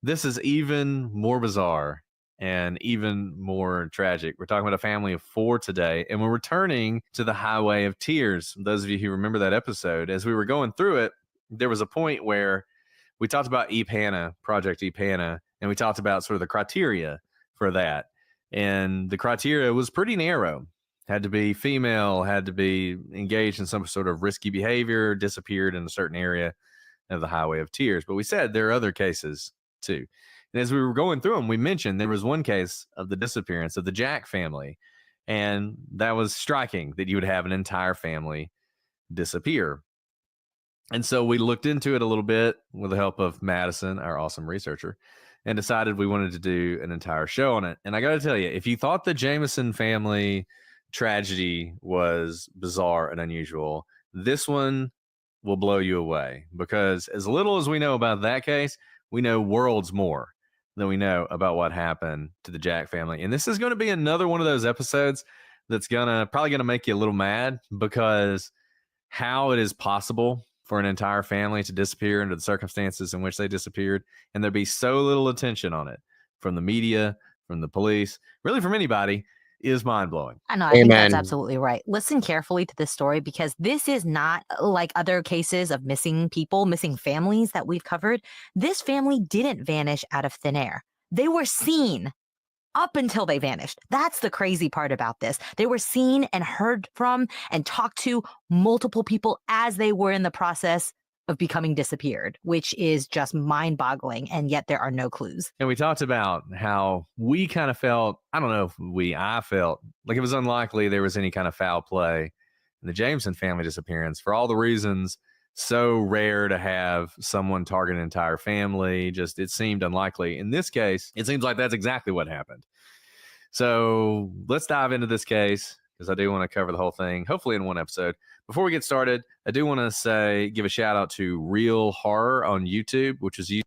This is even more bizarre and even more tragic. We're talking about a family of 4 today, and we're returning to the Highway of Tears. Those of you who remember that episode, as we were going through it, there was a point where we talked about Project EPANA, and we talked about sort of the criteria for that. And the criteria was pretty narrow. Had to be female, had to be engaged in some sort of risky behavior, disappeared in a certain area of the Highway of Tears. But we said there are other cases too. And as we were going through them, we mentioned there was one case of the disappearance of the Jack family. And that was striking that you would have an entire family disappear. And so we looked into it a little bit with the help of Madison, our awesome researcher, and decided we wanted to do an entire show on it. And I got to tell you, if you thought the Jameson family tragedy was bizarre and unusual, this one will blow you away, because as little as we know about that case, we know worlds more than we know about what happened to the Jack family. And this is going to be another one of those episodes that's probably going to make you a little mad, because how it is possible for an entire family to disappear under the circumstances in which they disappeared, and there be so little attention on it from the media, from the police, really from anybody, is mind-blowing.
I know, I think that's absolutely right. Listen carefully to this story, because this is not like other cases of missing people, missing families that we've covered. This family didn't vanish out of thin air. They were seen up until they vanished. That's the crazy part about this. They were seen and heard from and talked to multiple people as they were in the process of becoming disappeared, which is just mind-boggling, and yet there are no clues.
And we talked about how we kind of felt, I don't know if I felt like it was unlikely there was any kind of foul play in the Jameson family disappearance, for all the reasons. So rare to have someone target an entire family. Just, it seemed unlikely. In this case, it seems like that's exactly what happened. So let's dive into this case, because I do want to cover the whole thing, hopefully in one episode. Before we get started, I do want to give a shout out to Real Horror on YouTube, which is YouTube.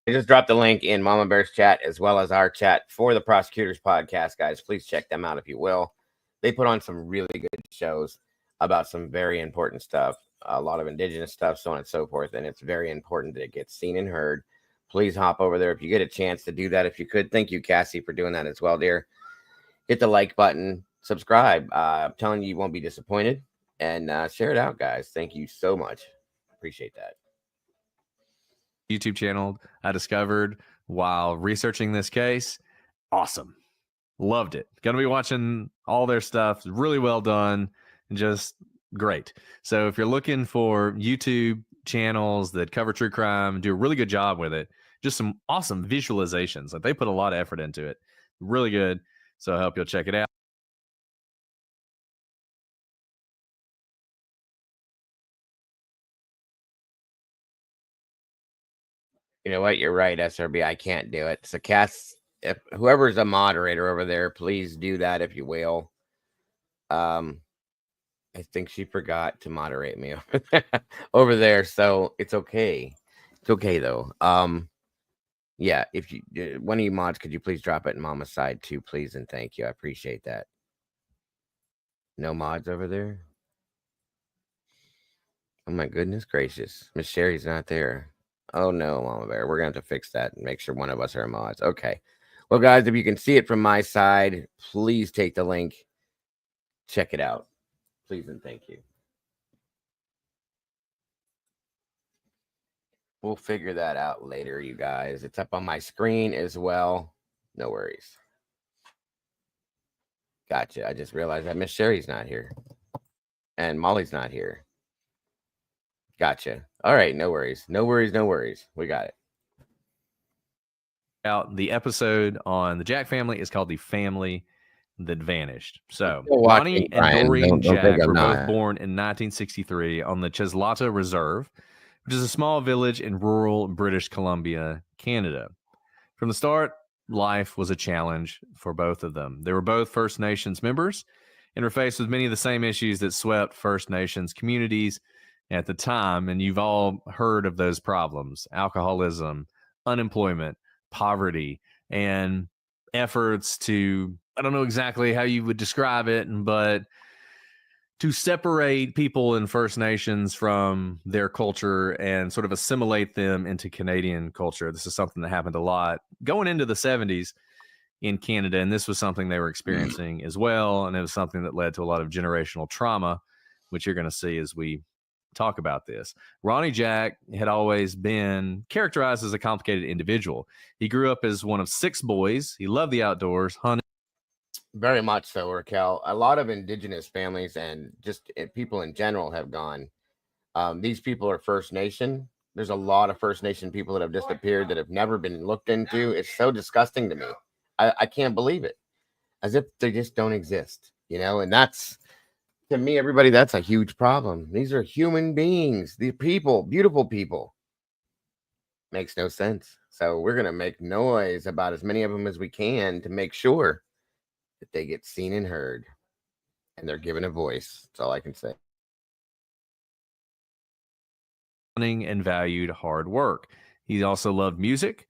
I just dropped the link in Mama Bear's chat, as well as our chat for the Prosecutors Podcast, guys. Please check them out if you will. They put on some really good shows about some very important stuff, a lot of indigenous stuff, so on and so forth. And it's very important that it gets seen and heard. Please hop over there if you get a chance to do that. If you could, thank you, Cassie, for doing that as well, dear. Hit the like button, subscribe. I'm telling you, you won't be disappointed. And share it out, guys. Thank you so much. Appreciate that.
YouTube channel I discovered while researching this case. Awesome. Loved it. Gonna be watching all their stuff. Really well done. Just great. So if you're looking for YouTube channels that cover true crime, do a really good job with it. Just some awesome visualizations. Like, they put a lot of effort into it. Really good. So I hope you'll check it out.
You know what? You're right, SRB. I can't do it. So, Cass, if whoever's a moderator over there, please do that if you will. I think she forgot to moderate me over there, so it's okay. It's okay though. Yeah, if you one of you mods, could you please drop it in Mama's side too, please, and thank you. I appreciate that. No mods over there. Oh my goodness gracious, Miss Sherry's not there. Oh no, Mama Bear. We're going to have to fix that and make sure one of us are mods. Okay. Well, guys, if you can see it from my side, please take the link. Check it out. Please and thank you. We'll figure that out later, you guys. It's up on my screen as well. No worries. Gotcha. I just realized that Miss Sherry's not here. And Molly's not here. Gotcha. All right, no worries. No worries, no worries. We got it.
Out the episode on the Jack family is called The Family That Vanished. So
Still
Ronnie
watching,
and
Brian.
Doreen
Don't think
Jack
I'm
were both
not.
born in 1963 on the Cheslata Reserve, which is a small village in rural British Columbia, Canada. From the start, life was a challenge for both of them. They were both First Nations members and were faced with many of the same issues that swept First Nations communities at the time. And you've all heard of those problems: alcoholism, unemployment, poverty, and efforts to, I don't know exactly how you would describe it, but to separate people in First Nations from their culture and sort of assimilate them into Canadian culture. This is something that happened a lot going into the 70s in Canada, and this was something they were experiencing as well, and it was something that led to a lot of generational trauma, which you're going to see as we talk about this. Ronnie Jack had always been characterized as a complicated individual. He grew up as one of 6 boys. He loved the outdoors, hunting.
Very much so, Raquel. A lot of indigenous families and just people in general have gone. These people are First Nation. There's a lot of First Nation people that have disappeared that have never been looked into. It's so disgusting to me. I can't believe it. As if they just don't exist, and that's, to me, everybody, that's a huge problem. These are human beings. These people, beautiful people. Makes no sense. So we're going to make noise about as many of them as we can to make sure that they get seen and heard, and they're given a voice. That's all I can say.
And valued hard work. He also loved music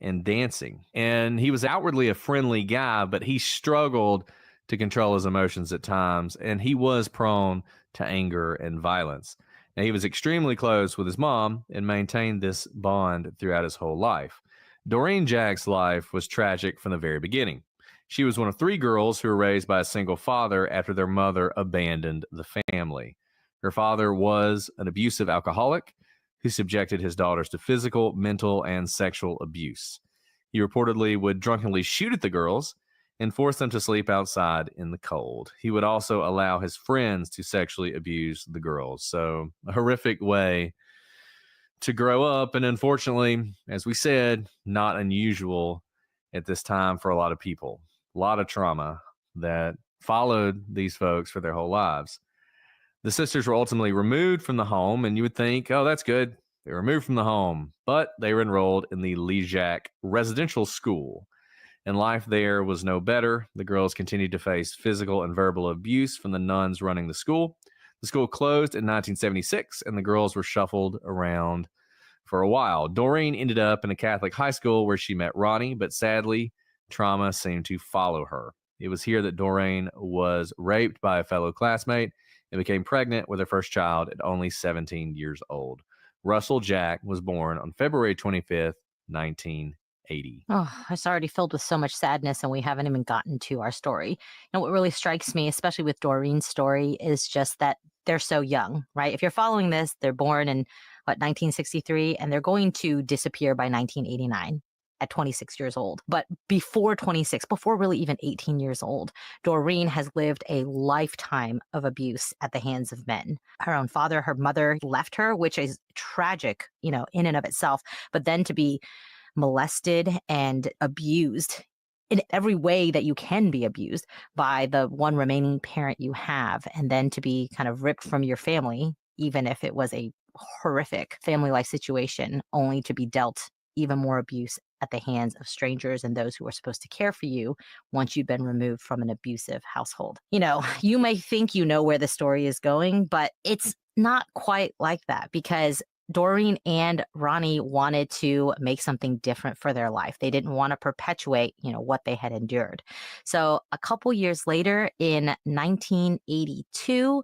and dancing, and he was outwardly a friendly guy, but he struggled to control his emotions at times, and he was prone to anger and violence. Now, he was extremely close with his mom and maintained this bond throughout his whole life. Doreen Jack's life was tragic from the very beginning. She was one of 3 girls who were raised by a single father after their mother abandoned the family. Her father was an abusive alcoholic who subjected his daughters to physical, mental, and sexual abuse. He reportedly would drunkenly shoot at the girls and force them to sleep outside in the cold. He would also allow his friends to sexually abuse the girls. So, a horrific way to grow up, and unfortunately, as we said, not unusual at this time for a lot of people. A lot of trauma that followed these folks for their whole lives. The sisters were ultimately removed from the home, and you would think, oh, that's good. They were removed from the home, but they were enrolled in the Lejac Residential School, and life there was no better. The girls continued to face physical and verbal abuse from the nuns running the school. The school closed in 1976, and the girls were shuffled around for a while. Doreen ended up in a Catholic high school where she met Ronnie, but sadly, trauma seemed to follow her. It was here that Doreen was raped by a fellow classmate and became pregnant with her first child at only 17 years old. Russell Jack was born on February 25th, 1980.
Oh, it's already filled with so much sadness, and we haven't even gotten to our story. And what really strikes me, especially with Doreen's story, is just that they're so young, right? If you're following this, they're born in, 1963, and they're going to disappear by 1989. At 26 years old. But before 26, before really even 18 years old, Doreen has lived a lifetime of abuse at the hands of men. Her own father, her mother left her, which is tragic, in and of itself. But then to be molested and abused in every way that you can be abused by the one remaining parent you have, and then to be kind of ripped from your family, even if it was a horrific family life situation, only to be dealt even more abuse at the hands of strangers and those who are supposed to care for you once you've been removed from an abusive household. You may think you know where the story is going, but it's not quite like that, because Doreen and Ronnie wanted to make something different for their life. They didn't want to perpetuate, what they had endured. So a couple years later, in 1982,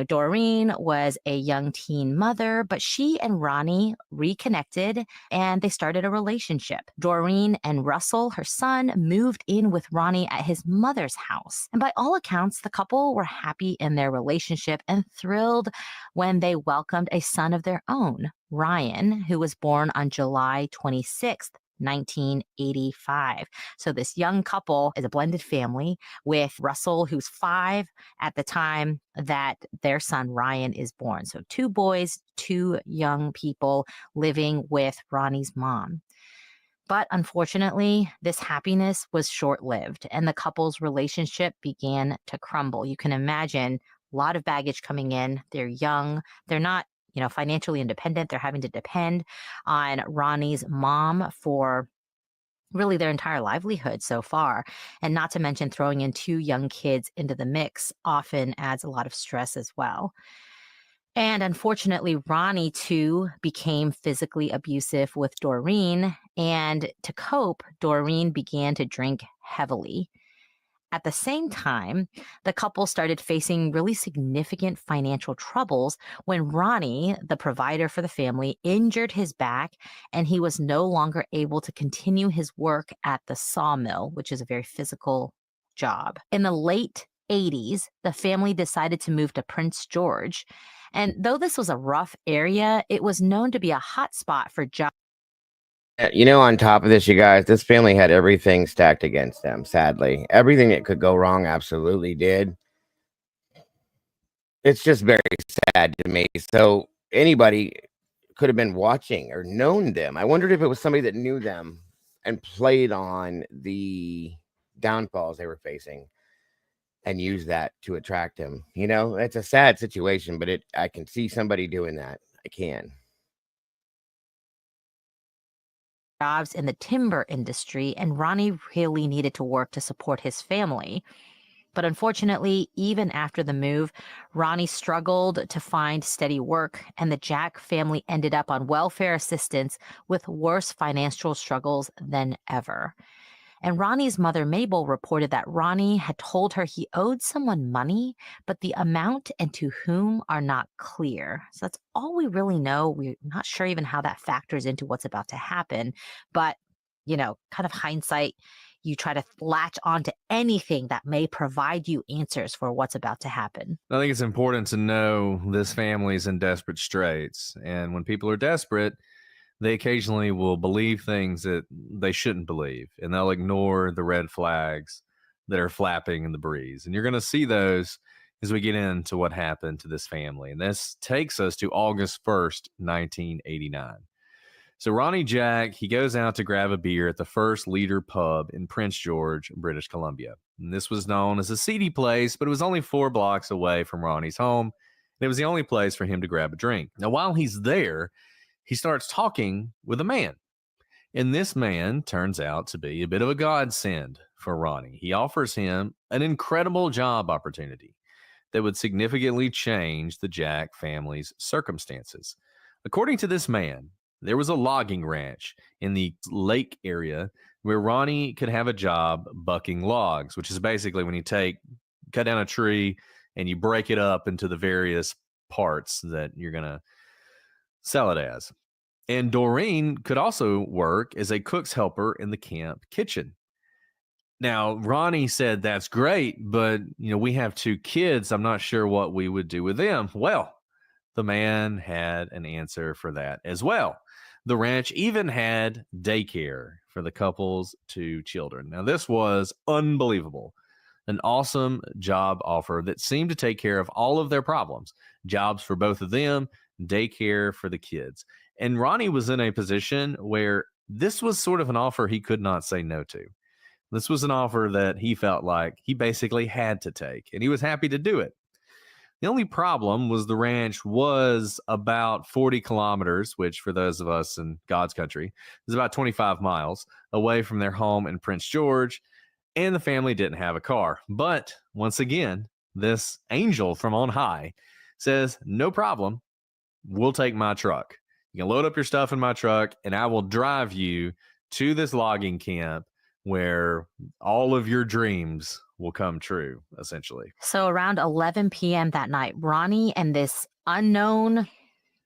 Doreen was a young teen mother, but she and Ronnie reconnected and they started a relationship. Doreen and Russell, her son, moved in with Ronnie at his mother's house. And by all accounts, the couple were happy in their relationship and thrilled when they welcomed a son of their own. Ryan, who was born on July 26th, 1985. So this young couple is a blended family with Russell, who's 5 at the time that their son Ryan is born. So 2 boys, 2 young people living with Ronnie's mom. But unfortunately, this happiness was short-lived and the couple's relationship began to crumble. You can imagine a lot of baggage coming in. They're young. They're not, financially independent. They're having to depend on Ronnie's mom for really their entire livelihood so far. And not to mention throwing in 2 young kids into the mix often adds a lot of stress as well. And unfortunately, Ronnie, too, became physically abusive with Doreen. And to cope, Doreen began to drink heavily. At the same time, the couple started facing really significant financial troubles when Ronnie, the provider for the family, injured his back and he was no longer able to continue his work at the sawmill, which is a very physical job. In the late 80s, the family decided to move to Prince George. And though this was a rough area, it was known to be a hot spot for jobs.
On top of this, you guys, this family had everything stacked against them, sadly. Everything that could go wrong absolutely did. It's just very sad to me. So anybody could have been watching or known them. I wondered if it was somebody that knew them and played on the downfalls they were facing and used that to attract him. It's a sad situation, but I can see somebody doing that. I can.
Jobs in the timber industry, and Ronnie really needed to work to support his family. But unfortunately, even after the move, Ronnie struggled to find steady work, and the Jack family ended up on welfare assistance with worse financial struggles than ever. And Ronnie's mother, Mabel, reported that Ronnie had told her he owed someone money, but the amount and to whom are not clear. So that's all we really know. We're not sure even how that factors into what's about to happen. But, kind of hindsight, you try to latch onto anything that may provide you answers for what's about to happen.
I think it's important to know this family's in desperate straits. And when people are desperate, they occasionally will believe things that they shouldn't believe, and they'll ignore the red flags that are flapping in the breeze. And you're going to see those as we get into what happened to this family. And this takes us to August 1st, 1989. So Ronnie Jack, he goes out to grab a beer at the First Leader Pub in Prince George, British Columbia. And this was known as a seedy place, but it was only 4 blocks away from Ronnie's home. And it was the only place for him to grab a drink. Now, while he's there, he starts talking with a man. And this man turns out to be a bit of a godsend for Ronnie. He offers him an incredible job opportunity that would significantly change the Jack family's circumstances. According to this man, there was a logging ranch in the lake area where Ronnie could have a job bucking logs, which is basically when you cut down a tree and you break it up into the various parts that you're going to sell it as. And Doreen could also work as a cook's helper in the camp kitchen. Now, Ronnie said, that's great, but, we have 2 kids. I'm not sure what we would do with them. Well, the man had an answer for that as well. The ranch even had daycare for the couple's 2 children. Now, this was unbelievable. An awesome job offer that seemed to take care of all of their problems. Jobs for both of them, daycare for the kids. And Ronnie was in a position where this was sort of an offer he could not say no to. This was an offer that he felt like he basically had to take, and he was happy to do it. The only problem was the ranch was about 40 kilometers, which for those of us in God's country is about 25 miles away from their home in Prince George, and the family didn't have a car. But once again, this angel from on high says, no problem, we'll take my truck. You can load up your stuff in my truck, and I will drive you to this logging camp where all of your dreams will come true, essentially.
So around 11 p.m. that night, Ronnie and this unknown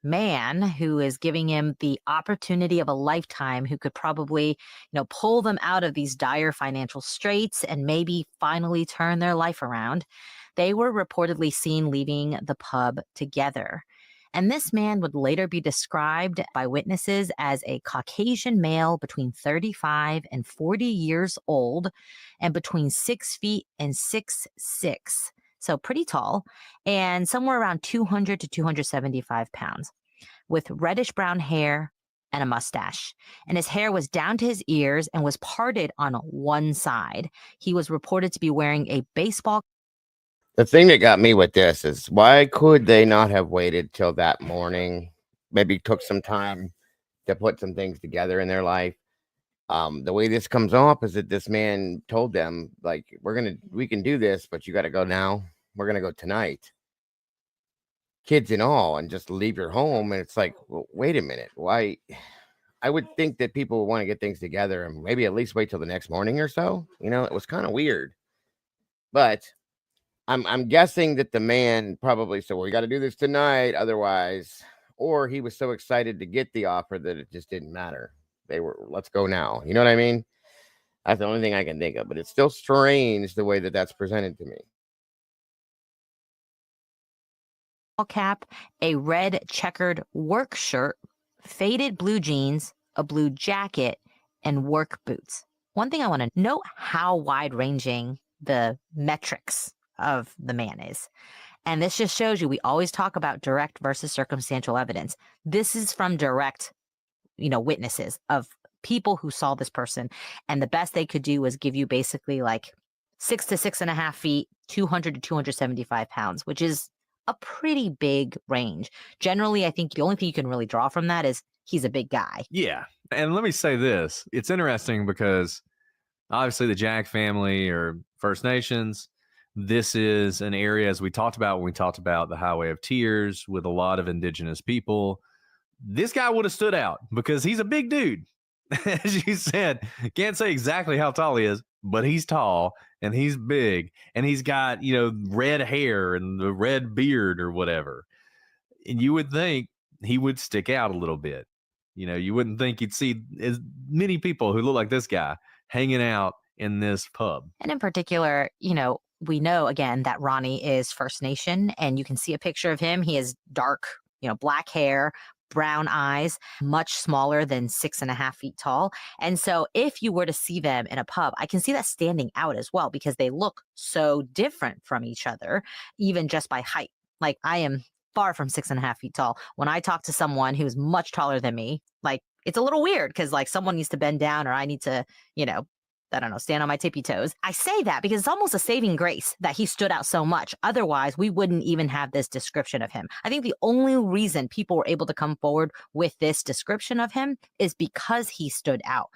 man who is giving him the opportunity of a lifetime, who could probably, pull them out of these dire financial straits and maybe finally turn their life around, they were reportedly seen leaving the pub together. And this man would later be described by witnesses as a Caucasian male between 35 and 40 years old and between 6 feet and 6'6". So pretty tall, and somewhere around 200 to 275 pounds, with reddish brown hair and a mustache. And his hair was down to his ears and was parted on one side. He was reported to be wearing a baseball.
The thing that got me with this is, why could they not have waited till that morning? Maybe took some time to put some things together in their life. The way this comes off is that this man told them, like, we can do this, but you got to go now. We're going to go tonight, kids and all, and just leave your home. And it's like, well, wait a minute. Why? I would think that people would want to get things together and maybe at least wait till the next morning or so. It was kind of weird, but I'm guessing that the man probably said, well, we got to do this tonight. Otherwise, or he was so excited to get the offer that it just didn't matter. They were, let's go now. You know what I mean? That's the only thing I can think of, but it's still strange the way that that's presented to me.
Cap, a red checkered work shirt, faded blue jeans, a blue jacket, and work boots. One thing I want to note how wide-ranging the metrics of the man is. And this just shows you, we always talk about direct versus circumstantial evidence. This is from direct, witnesses of people who saw this person. And the best they could do was give you basically like 6 to 6.5 feet, 200 to 275 pounds, which is a pretty big range. Generally, I think the only thing you can really draw from that is he's a big guy.
Yeah. And let me say this. It's interesting because obviously the Jack family or First Nations, this is an area, as we talked about when we talked about the Highway of Tears, with a lot of indigenous people. This guy would have stood out because he's a big dude. As you said, can't say exactly how tall he is, but he's tall and he's big and he's got, red hair and the red beard or whatever. And you would think he would stick out a little bit. You wouldn't think you'd see as many people who look like this guy hanging out in this pub.
And in particular, we know again that Ronnie is First Nation, and you can see a picture of him. He has dark, black hair, brown eyes, much smaller than 6.5 feet tall. And so if you were to see them in a pub, I can see that standing out as well because they look so different from each other, even just by height. Like, I am far from 6.5 feet tall. When I talk to someone who's much taller than me, like, it's a little weird because like someone needs to bend down or I need to, I don't know, stand on my tippy toes. I say that because it's almost a saving grace that he stood out so much. Otherwise, we wouldn't even have this description of him. I think the only reason people were able to come forward with this description of him is because he stood out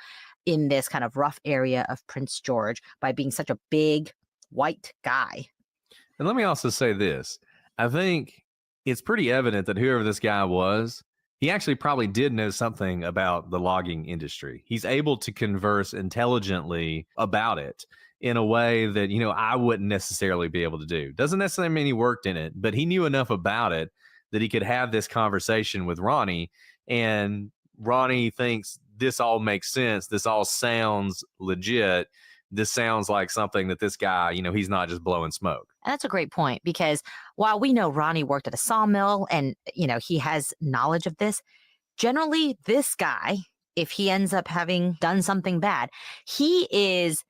in this kind of rough area of Prince George by being such a big white guy.
And let me also say this. I think it's pretty evident that whoever this guy was, he actually probably did know something about the logging industry. He's able to converse intelligently about it in a way that, I wouldn't necessarily be able to do. Doesn't necessarily mean he worked in it, but he knew enough about it that he could have this conversation with Ronnie. And Ronnie thinks this all makes sense. This all sounds legit. This sounds like something that this guy, he's not just blowing smoke.
And that's a great point because while we know Ronnie worked at a sawmill and, he has knowledge of this, generally this guy, if he ends up having done something bad, he is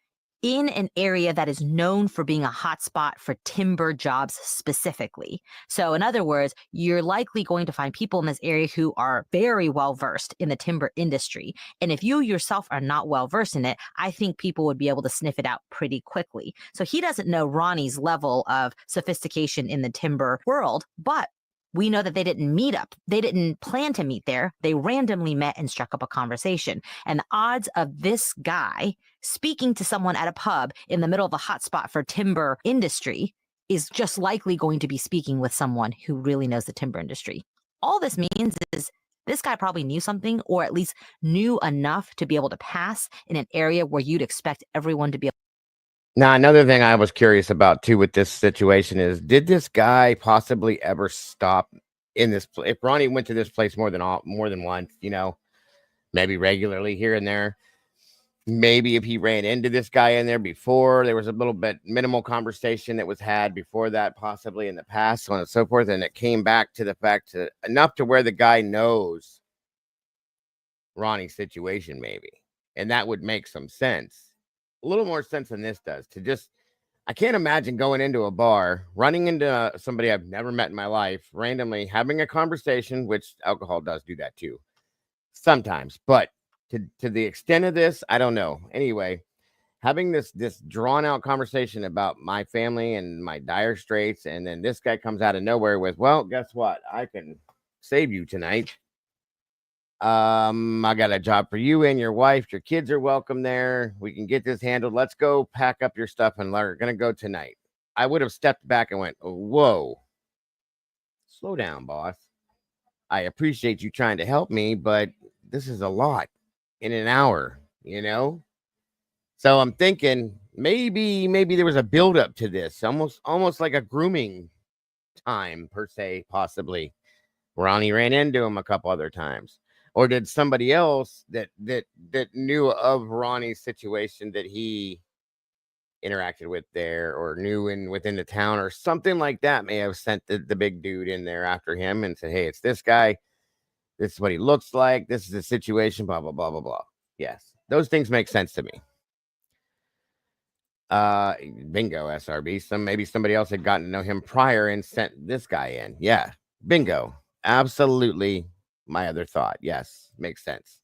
in an area that is known for being a hotspot for timber jobs specifically. So in other words, you're likely going to find people in this area who are very well versed in the timber industry. And if you yourself are not well versed in it, I think people would be able to sniff it out pretty quickly. So he doesn't know Ronnie's level of sophistication in the timber world, but we know that they didn't meet up. They didn't plan to meet there. They randomly met and struck up a conversation. And the odds of this guy speaking to someone at a pub in the middle of a hotspot for timber industry is just likely going to be speaking with someone who really knows the timber industry. All this means is this guy probably knew something, or at least knew enough to be able to pass in an area where you'd expect everyone to be.
Now, another thing I was curious about too with this situation is, did this guy possibly ever stop in this place? If Ronnie went to this place more than once, maybe regularly here and there, maybe if he ran into this guy in there before, there was a little bit minimal conversation that was had before that, possibly in the past, so on and so forth. And it came back to the fact to enough to where the guy knows Ronnie's situation, maybe. And that would make some sense. A little more sense than this does. To just, I can't imagine going into a bar, running into somebody I've never met in my life, randomly having a conversation, which alcohol does do that too sometimes, but to the extent of this, I don't know. Anyway, having this drawn out conversation about my family and my dire straits, and then this guy comes out of nowhere with, well, guess what? I can save you tonight. I got a job for you and your wife. Your kids are welcome there. We can get this handled. Let's go pack up your stuff and we're gonna go tonight. I would have stepped back and went, whoa, slow down, boss. I appreciate you trying to help me, but this is a lot in an hour, you know? So I'm thinking maybe there was a buildup to this, almost like a grooming time per se, possibly. Ronnie ran into him a couple other times. Or did somebody else that knew of Ronnie's situation that he interacted with there, or knew within the town, or something like that, may have sent the big dude in there after him and said, hey, it's this guy. This is what he looks like. This is the situation, blah, blah, blah, blah, blah. Yes, those things make sense to me. Bingo, SRB. Maybe somebody else had gotten to know him prior and sent this guy in. Yeah, bingo. Absolutely my other thought. Yes, makes sense.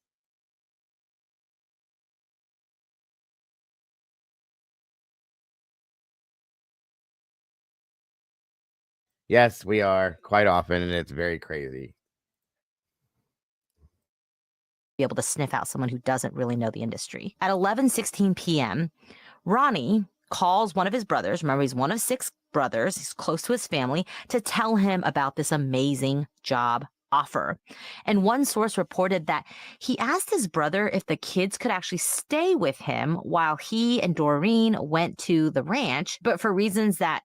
Yes, we are quite often, and it's very crazy.
Be able to sniff out someone who doesn't really know the industry. At 11:16 p.m., Ronnie calls one of his brothers. Remember, he's one of 6 brothers. He's close to his family, to tell him about this amazing job offer. And one source reported that he asked his brother if the kids could actually stay with him while he and Doreen went to the ranch, but for reasons that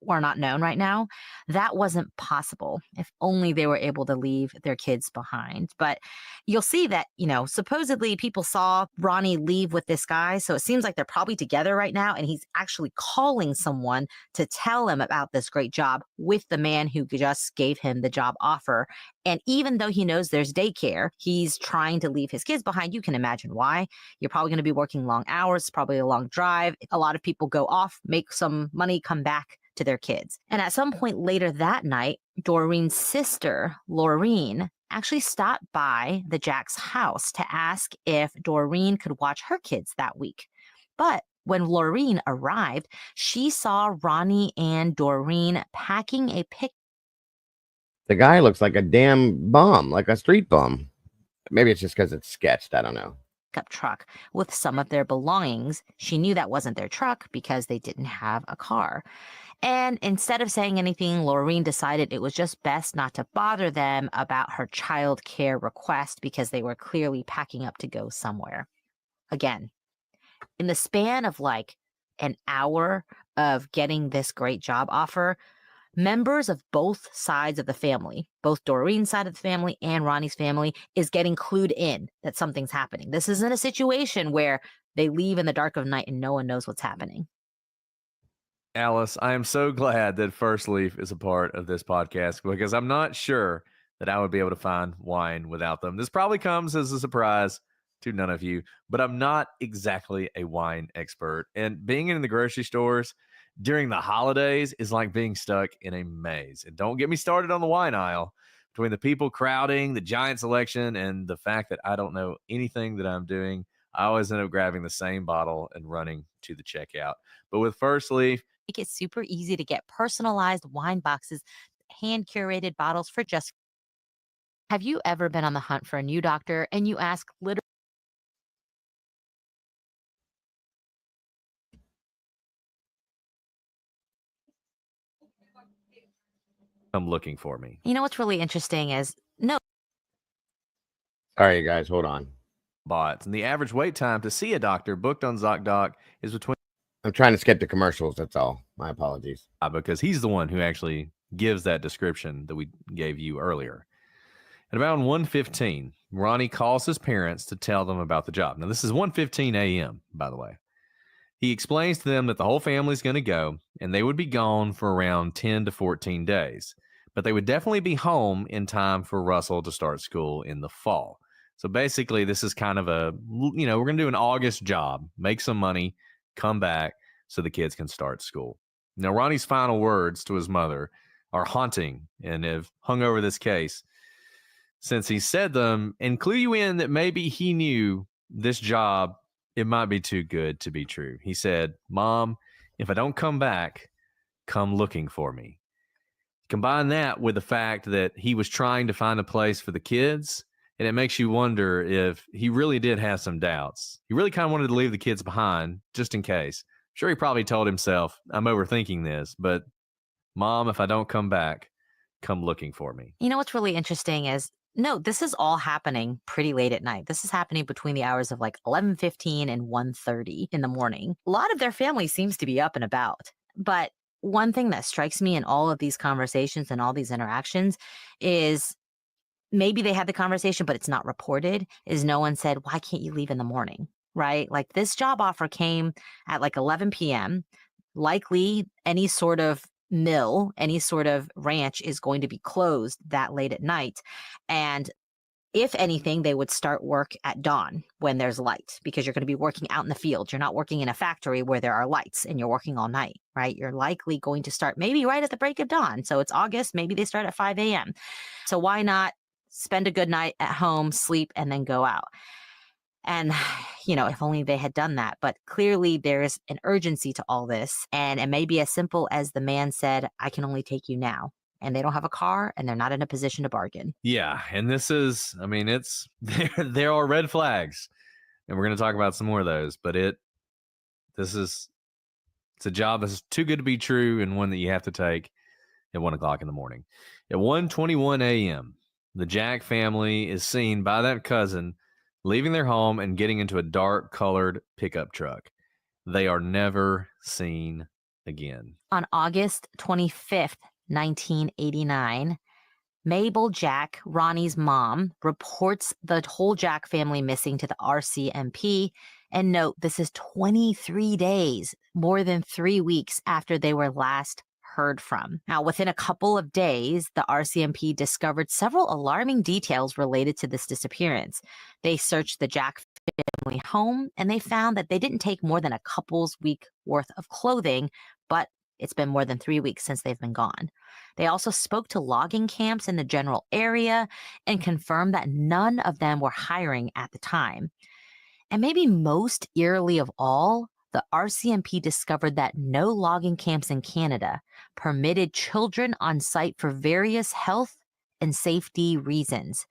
were not known right now, that wasn't possible. If only they were able to leave their kids behind. But you'll see that, supposedly people saw Ronnie leave with this guy. So it seems like they're probably together right now. And he's actually calling someone to tell him about this great job with the man who just gave him the job offer. And even though he knows there's daycare, he's trying to leave his kids behind. You can imagine why. You're probably going to be working long hours, probably a long drive. A lot of people go off, make some money, come back to their kids. And at some point later that night, Doreen's sister, Laureen, actually stopped by the Jack's house to ask if Doreen could watch her kids that week. But when Laureen arrived, she saw Ronnie and Doreen packing a pick.
The guy looks like a damn bum, like a street bum. Maybe it's just because it's sketched. I don't know.
Pickup truck with some of their belongings. She knew that wasn't their truck because they didn't have a car. And instead of saying anything, Laureen decided it was just best not to bother them about her child care request because they were clearly packing up to go somewhere. Again, in the span of like an hour of getting this great job offer, members of both sides of the family, both Doreen's side of the family and Ronnie's family, is getting clued in that something's happening. This isn't a situation where they leave in the dark of night and no one knows what's happening.
Alice, I am so glad that First Leaf is a part of this podcast, because I'm not sure that I would be able to find wine without them. This probably comes as a surprise to none of you, but I'm not exactly a wine expert. And being in the grocery stores during the holidays is like being stuck in a maze. And don't get me started on the wine aisle. Between the people crowding, the giant selection, and the fact that I don't know anything that I'm doing, I always end up grabbing the same bottle and running to the checkout. But with First Leaf,
make it super easy to get personalized wine boxes, hand-curated bottles for just. Have you ever been on the hunt for a new doctor and you ask literally,
come looking for me?
You know what's really interesting is no.
Sorry, guys, hold on.
Bots, and the average wait time to see a doctor booked on ZocDoc is between.
I'm trying to skip the commercials. That's all. My apologies.
Because he's the one who actually gives that description that we gave you earlier. At around 1:15, Ronnie calls his parents to tell them about the job. Now, this is 1:15 a.m., by the way. He explains to them that the whole family's going to go and they would be gone for around 10 to 14 days, but they would definitely be home in time for Russell to start school in the fall. So basically, this is kind of we're going to do an August job, make some money, come back so the kids can start school. Now, Ronnie's final words to his mother are haunting and have hung over this case since he said them, and clue you in that maybe he knew this job, it might be too good to be true. He said, "Mom, if I don't come back, come looking for me." Combine that with the fact that he was trying to find a place for the kids, and it makes you wonder if he really did have some doubts. He really kind of wanted to leave the kids behind just in case. Sure, he probably told himself, "I'm overthinking this, but Mom, if I don't come back, come looking for me."
You know what's really interesting is, no, this is all happening pretty late at night. This is happening between the hours of like 11:15 and 1:30 in the morning. A lot of their family seems to be up and about. But one thing that strikes me in all of these conversations and all these interactions is maybe they had the conversation, but it's not reported, is no one said, "Why can't you leave in the morning?" Right? Like this job offer came at like 11 p.m. Likely any sort of mill, any sort of ranch is going to be closed that late at night. And if anything, they would start work at dawn when there's light, because you're going to be working out in the field. You're not working in a factory where there are lights and you're working all night, right? You're likely going to start maybe right at the break of dawn. So it's August, maybe they start at 5 a.m. So why not spend a good night at home, sleep, and then go out? And, if only they had done that. But clearly there's an urgency to all this. And it may be as simple as the man said, "I can only take you now." And they don't have a car and they're not in a position to bargain.
Yeah, and this is, there are red flags, and we're going to talk about some more of those. But it's a job that's too good to be true, and one that you have to take at 1:00 in the morning. At 1:21 a.m., the Jack family is seen by that cousin leaving their home and getting into a dark-colored pickup truck. They are never seen again.
On August 25th, 1989, Mabel Jack, Ronnie's mom, reports the whole Jack family missing to the RCMP. And note, this is 23 days, more than 3 weeks after they were last heard from. Now, within a couple of days, the RCMP discovered several alarming details related to this disappearance. They searched the Jack family home, and they found that they didn't take more than a couple's week worth of clothing, but it's been more than 3 weeks since they've been gone. They also spoke to logging camps in the general area and confirmed that none of them were hiring at the time. And maybe most eerily of all, the RCMP discovered that no logging camps in Canada permitted children on site for various health and safety reasons.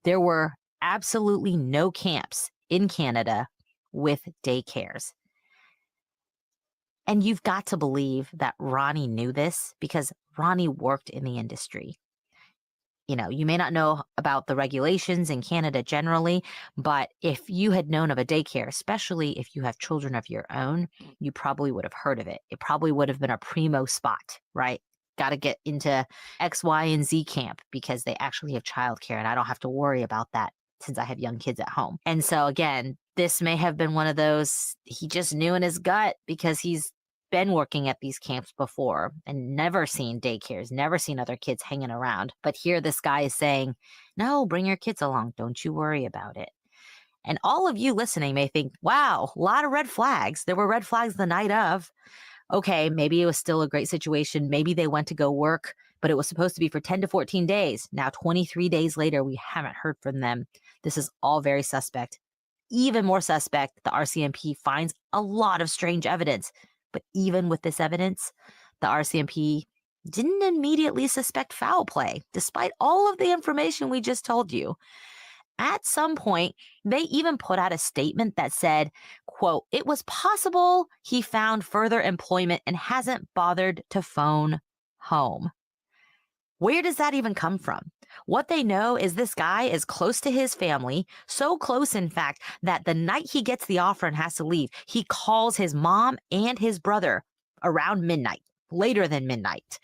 There were absolutely no camps in Canada with daycares. And you've got to believe that Ronnie knew this, because Ronnie worked in the industry. You may not know about the regulations in Canada generally, but if you had known of a daycare, especially if you have children of your own, you probably would have heard of it. It probably would have been a primo spot, right? Got to get into X, Y, and Z camp because they actually have childcare, and I don't have to worry about that since I have young kids at home. And so again, this may have been one of those, he just knew in his gut, because he's been working at these camps before and never seen daycares, never seen other kids hanging around. But here this guy is saying, "No, bring your kids along. Don't you worry about it." And all of you listening may think, wow, a lot of red flags. There were red flags the night of. Okay, maybe it was still a great situation. Maybe they went to go work, but it was supposed to be for 10 to 14 days. Now, 23 days later, we haven't heard from them. This is all very suspect. Even more suspect, the RCMP finds a lot of strange evidence. But even with this evidence, the RCMP didn't immediately suspect foul play, despite all of the information we just told you. At some point, they even put out a statement that said, quote, "It was possible he found further employment and hasn't bothered to phone home." Where does that even come from? What they know is this guy is close to his family, so close, in fact, that the night he gets the offer and has to leave, he calls his mom and his brother around midnight, later than midnight,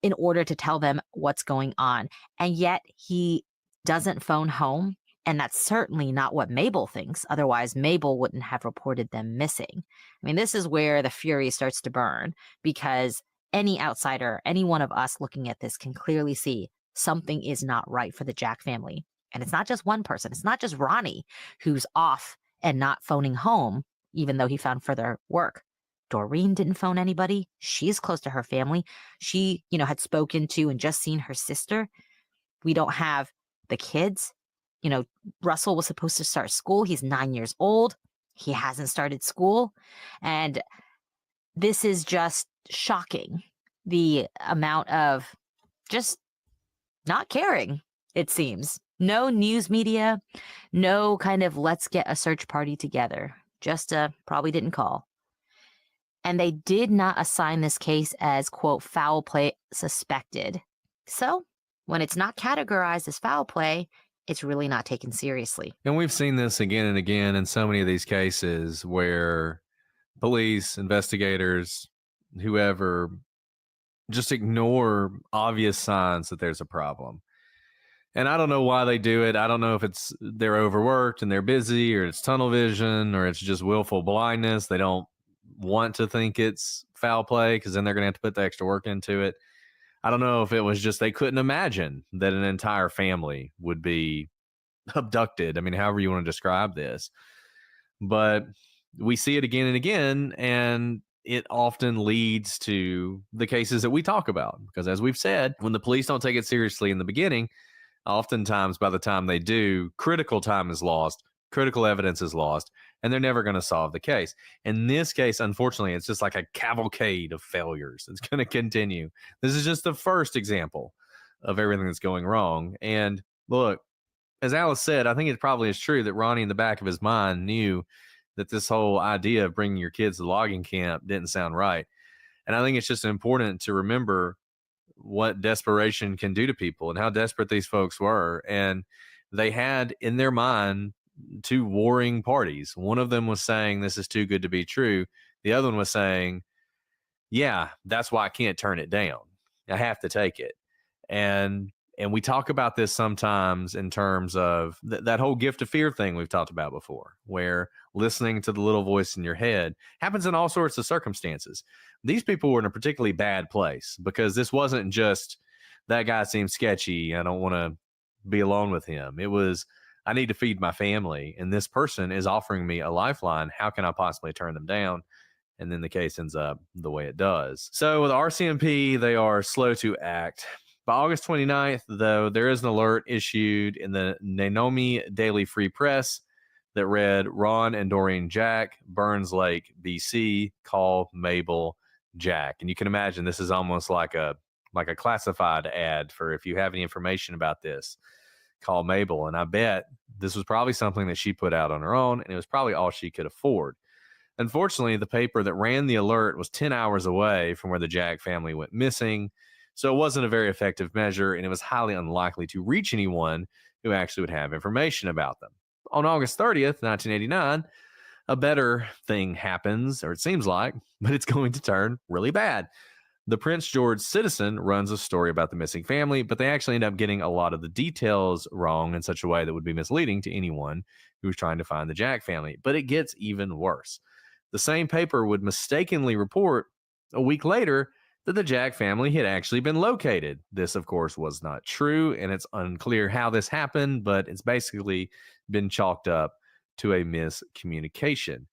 in order to tell them what's going on. And yet he doesn't phone home And that's certainly not what Mabel thinks. Otherwise, Mabel wouldn't have reported them missing. I mean, this is where the fury starts to burn, because any outsider, any one of us looking at this can clearly see something is not right for the Jack family. And it's not just one person. It's not just Ronnie who's off and not phoning home, even though he found further work. Doreen didn't phone anybody. She's close to her family. She, had spoken to and just seen her sister. We don't have the kids. Russell was supposed to start school. He's 9 years old. He hasn't started school. And this is just shocking. The amount of just not caring, it seems. No news media, no kind of let's get a search party together. Just probably didn't call. And they did not assign this case as, quote, foul play suspected. So when it's not categorized as foul play, it's really not taken seriously.
And we've seen this again and again in so many of these cases where police, investigators, whoever, just ignore obvious signs that there's a problem. And I don't know why they do it. I don't know if it's they're overworked and they're busy, or it's tunnel vision, or it's just willful blindness. They don't want to think it's foul play because then they're going to have to put the extra work into it. I don't know if it was just they couldn't imagine that an entire family would be abducted. I mean, however you want to describe this. But we see it again and again, and it often leads to the cases that we talk about. Because as we've said, when the police don't take it seriously in the beginning, oftentimes by the time they do, critical time is lost, critical evidence is lost, and they're never going to solve the case. In this case, unfortunately, it's just like a cavalcade of failures. It's going to continue. This is just the first example of everything that's going wrong. And look, as Alice said, I think it probably is true that Ronnie in the back of his mind knew that this whole idea of bringing your kids to logging camp didn't sound right. And I think it's just important to remember what desperation can do to people and how desperate these folks were. And they had in their mind two warring parties. One of them was saying, this is too good to be true. The other one was saying, yeah, that's why I can't turn it down. I have to take it. And we talk about this sometimes in terms of that whole gift of fear thing we've talked about before, where listening to the little voice in your head happens in all sorts of circumstances. These people were in a particularly bad place because this wasn't just that guy seems sketchy, I don't want to be alone with him. It was, I need to feed my family, and this person is offering me a lifeline. How can I possibly turn them down? And then the case ends up the way it does. So with RCMP, they are slow to act. By August 29th, though, there is an alert issued in the Nanaimo Daily Free Press that read, Ron and Doreen Jack, Burns Lake, BC, call Mabel Jack. And you can imagine this is almost like a classified ad for if you have any information about this, call Mabel. And I bet this was probably something that she put out on her own, and it was probably all she could afford. Unfortunately, the paper that ran the alert was 10 hours away from where the Jack family went missing, so it wasn't a very effective measure, and it was highly unlikely to reach anyone who actually would have information about them. On August 30th, 1989, a better thing happens, or it seems like, but it's going to turn really bad. The Prince George Citizen runs a story about the missing family, but they actually end up getting a lot of the details wrong in such a way that would be misleading to anyone who was trying to find the Jack family. But it gets even worse. The same paper would mistakenly report a week later that the Jack family had actually been located. This, of course, was not true, and it's unclear how this happened, but it's basically been chalked up to a miscommunication.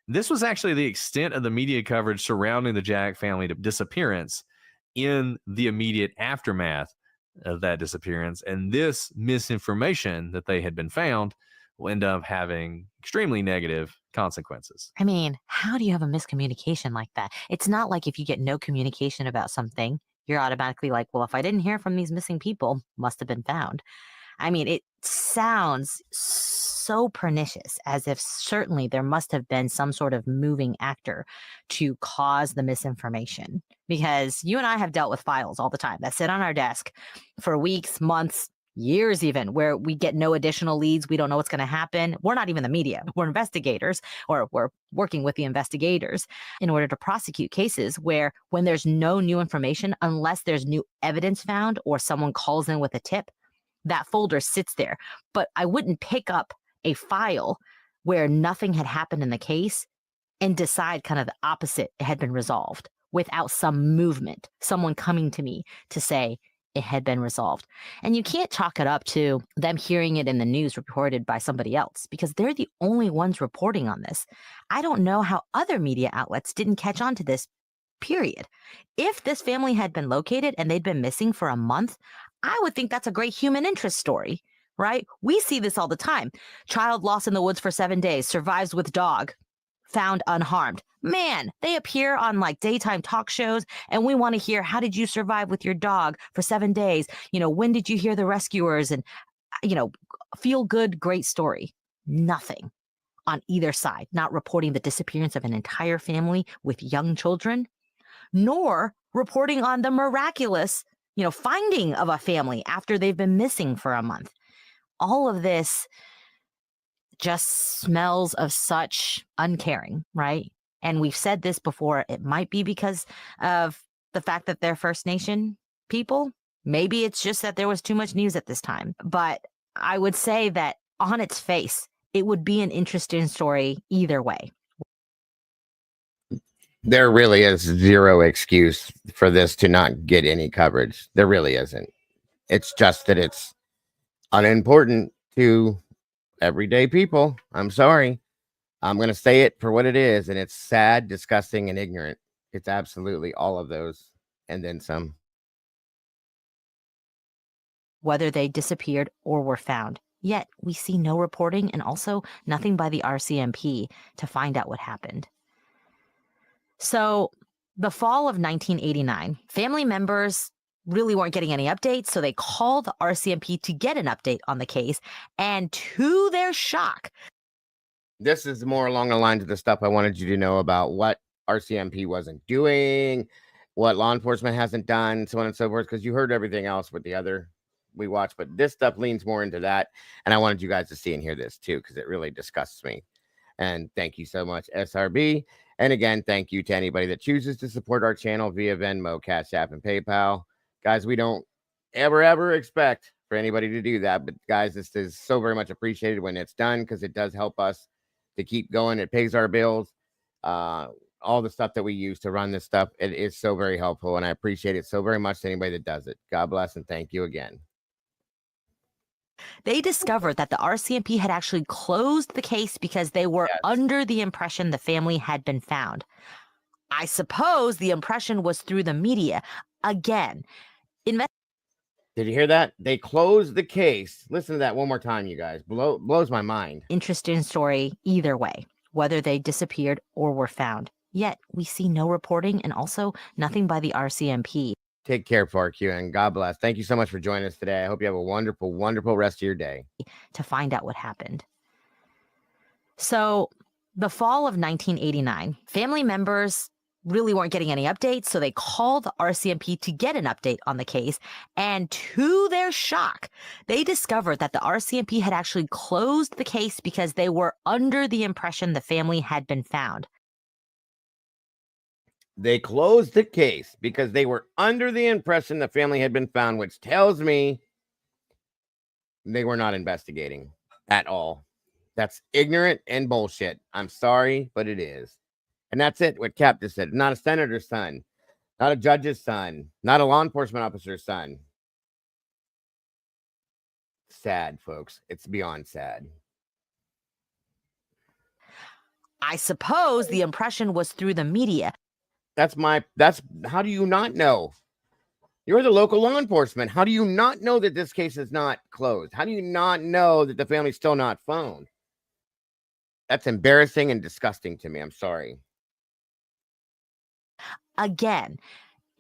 This was actually the extent of the media coverage surrounding the Jack family disappearance in the immediate aftermath of that disappearance, and this misinformation that they had been found will end up having extremely negative consequences.
I mean, how do you have a miscommunication like that? It's not like if you get no communication about something, you're automatically like, well, if I didn't hear from these missing people, must have been found. I mean, it sounds so pernicious, as if certainly there must have been some sort of moving actor to cause the misinformation. Because you and I have dealt with files all the time that sit on our desk for weeks, months, years even, where we get no additional leads. We don't know what's going to happen. We're not even the media. We're investigators, or we're working with the investigators in order to prosecute cases where when there's no new information, unless there's new evidence found or someone calls in with a tip, that folder sits there. But I wouldn't pick up a file where nothing had happened in the case and decide kind of the opposite had been resolved without some movement, someone coming to me to say it had been resolved. And you can't chalk it up to them hearing it in the news reported by somebody else because they're the only ones reporting on this. I don't know how other media outlets didn't catch on to this, period. If this family had been located and they'd been missing for a month, I would think that's a great human interest story, right? We see this all the time. Child lost in the woods for 7 days, survives with dog, found unharmed. Man, they appear on like daytime talk shows and we want to hear, how did you survive with your dog for 7 days? You know, when did you hear the rescuers? And, you know, feel good, great story. Nothing on either side, not reporting the disappearance of an entire family with young children, nor reporting on the miraculous, you know, finding of a family after they've been missing for a month. All of this just smells of such uncaring, right? And we've said this before, it might be because of the fact that they're First Nation people. Maybe it's just that there was too much news at this time. But I would say that on its face, it would be an interesting story either way.
There really is zero excuse for this to not get any coverage. There really isn't. It's just that it's unimportant to everyday people. I'm sorry. I'm going to say it for what it is, and it's sad, disgusting, and ignorant. It's absolutely all of those, and then some.
Whether they disappeared or were found. Yet we see no reporting and also nothing by the RCMP to find out what happened. So the fall of 1989, family members really weren't getting any updates, so they called the RCMP to get an update on the case, and to their shock,
this is more along the lines of the stuff I wanted you to know about what RCMP wasn't doing, what law enforcement hasn't done, so on and so forth, because you heard everything else with the other we watched, but this stuff leans more into that, and I wanted you guys to see and hear this too, because it really disgusts me. And thank you so much, SRB. And again, thank you to anybody that chooses to support our channel via Venmo, Cash App, and PayPal. Guys, we don't ever expect for anybody to do that, but guys, this is so very much appreciated when it's done, because it does help us to keep going. It pays our bills. All the stuff that we use to run this stuff, it is so very helpful, and I appreciate it so very much to anybody that does it. God bless, and thank you again.
they discovered that the RCMP had actually closed the case because they were under the impression the family had been found. I suppose the impression was through the media. Again,
did you hear that? They closed the case. Listen to that one more time, you guys. Blows my mind.
Interesting story either way, whether they disappeared or were found. Yet we see no reporting and also nothing by the RCMP.
Take care, FARQ, and God bless. Thank you so much for joining us today. I hope you have a wonderful, wonderful rest of your day.
To find out what happened. So the fall of 1989, family members really weren't getting any updates, so they called the RCMP to get an update on the case, and to their shock, they discovered that the RCMP had actually closed the case because they were under the impression the family had been found.
They closed the case because they were under the impression the family had been found, which tells me they were not investigating at all. That's ignorant and bullshit. I'm sorry, but it is. And that's it, what Cap just said. Not a senator's son, not a judge's son, not a law enforcement officer's son. Sad, folks. It's beyond sad.
I suppose the impression was through the media.
How do you not know? You're the local law enforcement. How do you not know that this case is not closed? How do you not know that the family's still not found? That's embarrassing and disgusting to me. I'm sorry.
Again,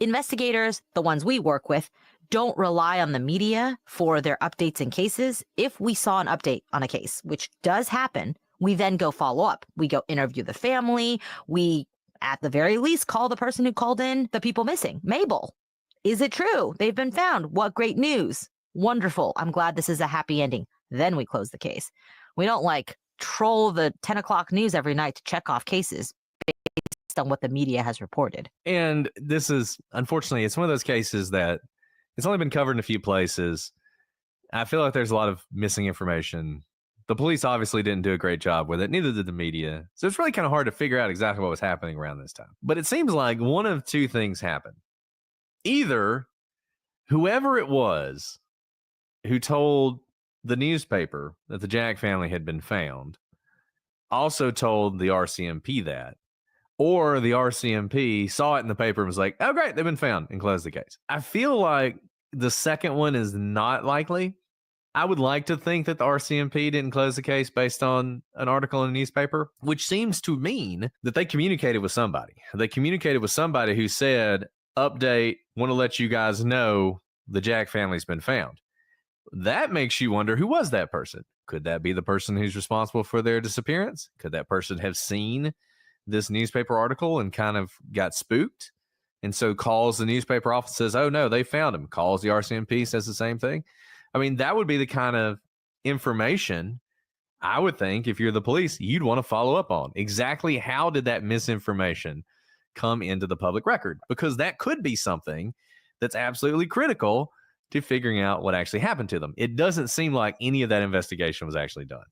investigators, the ones we work with, don't rely on the media for their updates in cases. If we saw an update on a case, which does happen, we then go follow up. We go interview the family. We, at the very least, call the person who called in the people missing. Mabel, is it true? They've been found. What great news. Wonderful. I'm glad this is a happy ending. Then we close the case. We don't troll the 10 o'clock news every night to check off cases based on what the media has reported.
And this is, unfortunately, it's one of those cases that it's only been covered in a few places. I feel like there's a lot of missing information. The police obviously didn't do a great job with it. Neither did the media. So it's really kind of hard to figure out exactly what was happening around this time. But it seems like one of two things happened. Either whoever it was who told the newspaper that the Jack family had been found also told the RCMP that, or the RCMP saw it in the paper and was like, oh, great, they've been found, and closed the case. I feel like the second one is not likely. I would like to think that the RCMP didn't close the case based on an article in a newspaper, which seems to mean that they communicated with somebody. They communicated with somebody who said, update, want to let you guys know the Jack family's been found. That makes you wonder, who was that person? Could that be the person who's responsible for their disappearance? Could that person have seen this newspaper article and kind of got spooked? And so calls the newspaper office, says, oh no, they found him. Calls the RCMP, says the same thing. I mean, that would be the kind of information I would think, if you're the police, you'd want to follow up on. Exactly how did that misinformation come into the public record? Because that could be something that's absolutely critical to figuring out what actually happened to them. It doesn't seem like any of that investigation was actually done.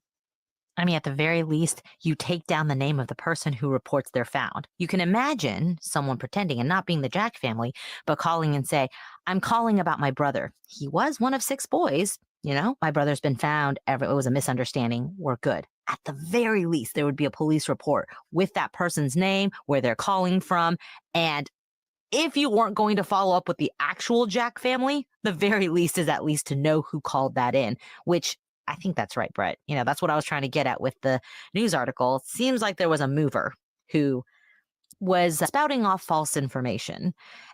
I mean, at the very least, you take down the name of the person who reports they're found. You can imagine someone pretending and not being the Jack family, but calling and say, I'm calling about my brother. He was one of 6 boys. You know, my brother's been found. It was a misunderstanding. We're good. At the very least, there would be a police report with that person's name, where they're calling from. And if you weren't going to follow up with the actual Jack family, the very least is at least to know who called that in, which I think that's right, Brett. You know, that's what I was trying to get at with the news article. It seems like there was a mover who was spouting off false information.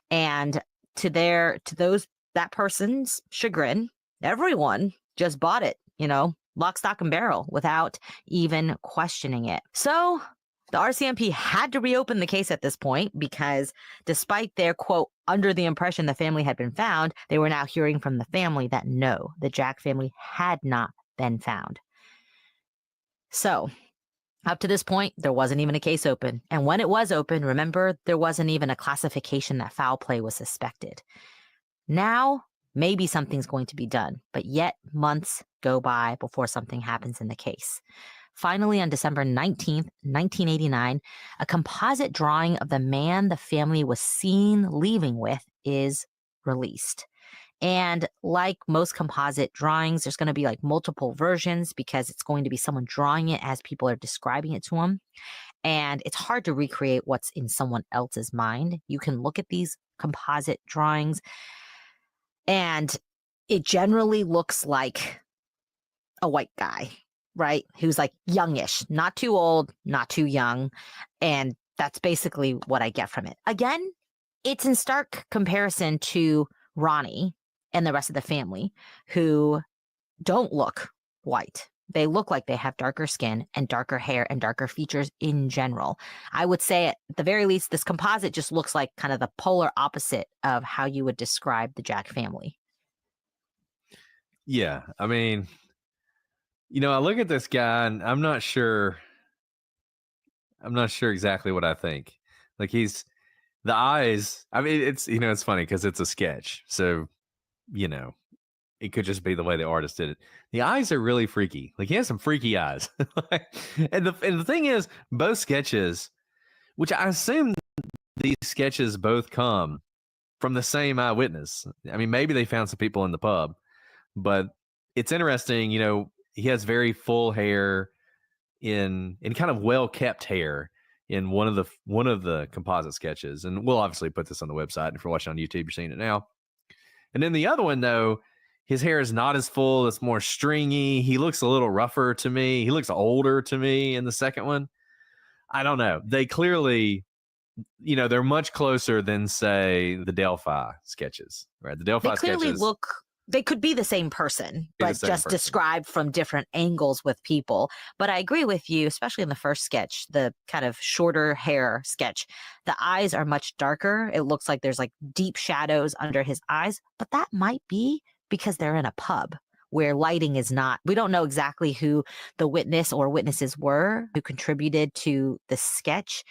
And that person's chagrin, everyone just bought it, you know, lock, stock, and barrel without even questioning it. So the RCMP had to reopen the case at this point because despite their, quote, under the impression the family had been found, they were now hearing from the family that no, the Jack family had not been found. So up to this point, there wasn't even a case open. And when it was open, remember, there wasn't even a classification that foul play was suspected. Now, maybe something's going to be done, but yet months go by before something happens in the case. Finally, on December 19th, 1989, a composite drawing of the man the family was seen leaving with is released. And like most composite drawings, there's going to be like multiple versions because it's going to be someone drawing it as people are describing it to them. And it's hard to recreate what's in someone else's mind. You can look at these composite drawings and it generally looks like a white guy, right? Who's like youngish, not too old, not too young. And that's basically what I get from it. Again, it's in stark comparison to Ronnie and the rest of the family who don't look white. They look like they have darker skin and darker hair and darker features in general. I would say at the very least, this composite just looks like kind of the polar opposite of how you would describe the Jack family.
Yeah, I mean, you know, I look at this guy and I'm not sure exactly what I think. Like the eyes, I mean, it's, you know, it's funny because it's a sketch. So, you know, it could just be the way the artist did it. The eyes are really freaky. Like he has some freaky eyes. and the thing is, both sketches, which I assume these sketches both come from the same eyewitness. I mean, maybe they found some people in the pub, but it's interesting, you know, he has very full hair in kind of well-kept hair in one of the composite sketches. And we'll obviously put this on the website. If you're watching on YouTube, you're seeing it now. And then the other one, though, his hair is not as full. It's more stringy. He looks a little rougher to me. He looks older to me in the second one. I don't know. They clearly, you know, they're much closer than, say, the Delphi sketches, right? The Delphi sketches
They could be the same person, but just described from different angles with people. But I agree with you, especially in the first sketch, the kind of shorter hair sketch. The eyes are much darker. It looks like there's like deep shadows under his eyes, but that might be because they're in a pub where lighting is not. We don't know exactly who the witness or witnesses were who contributed to the sketch,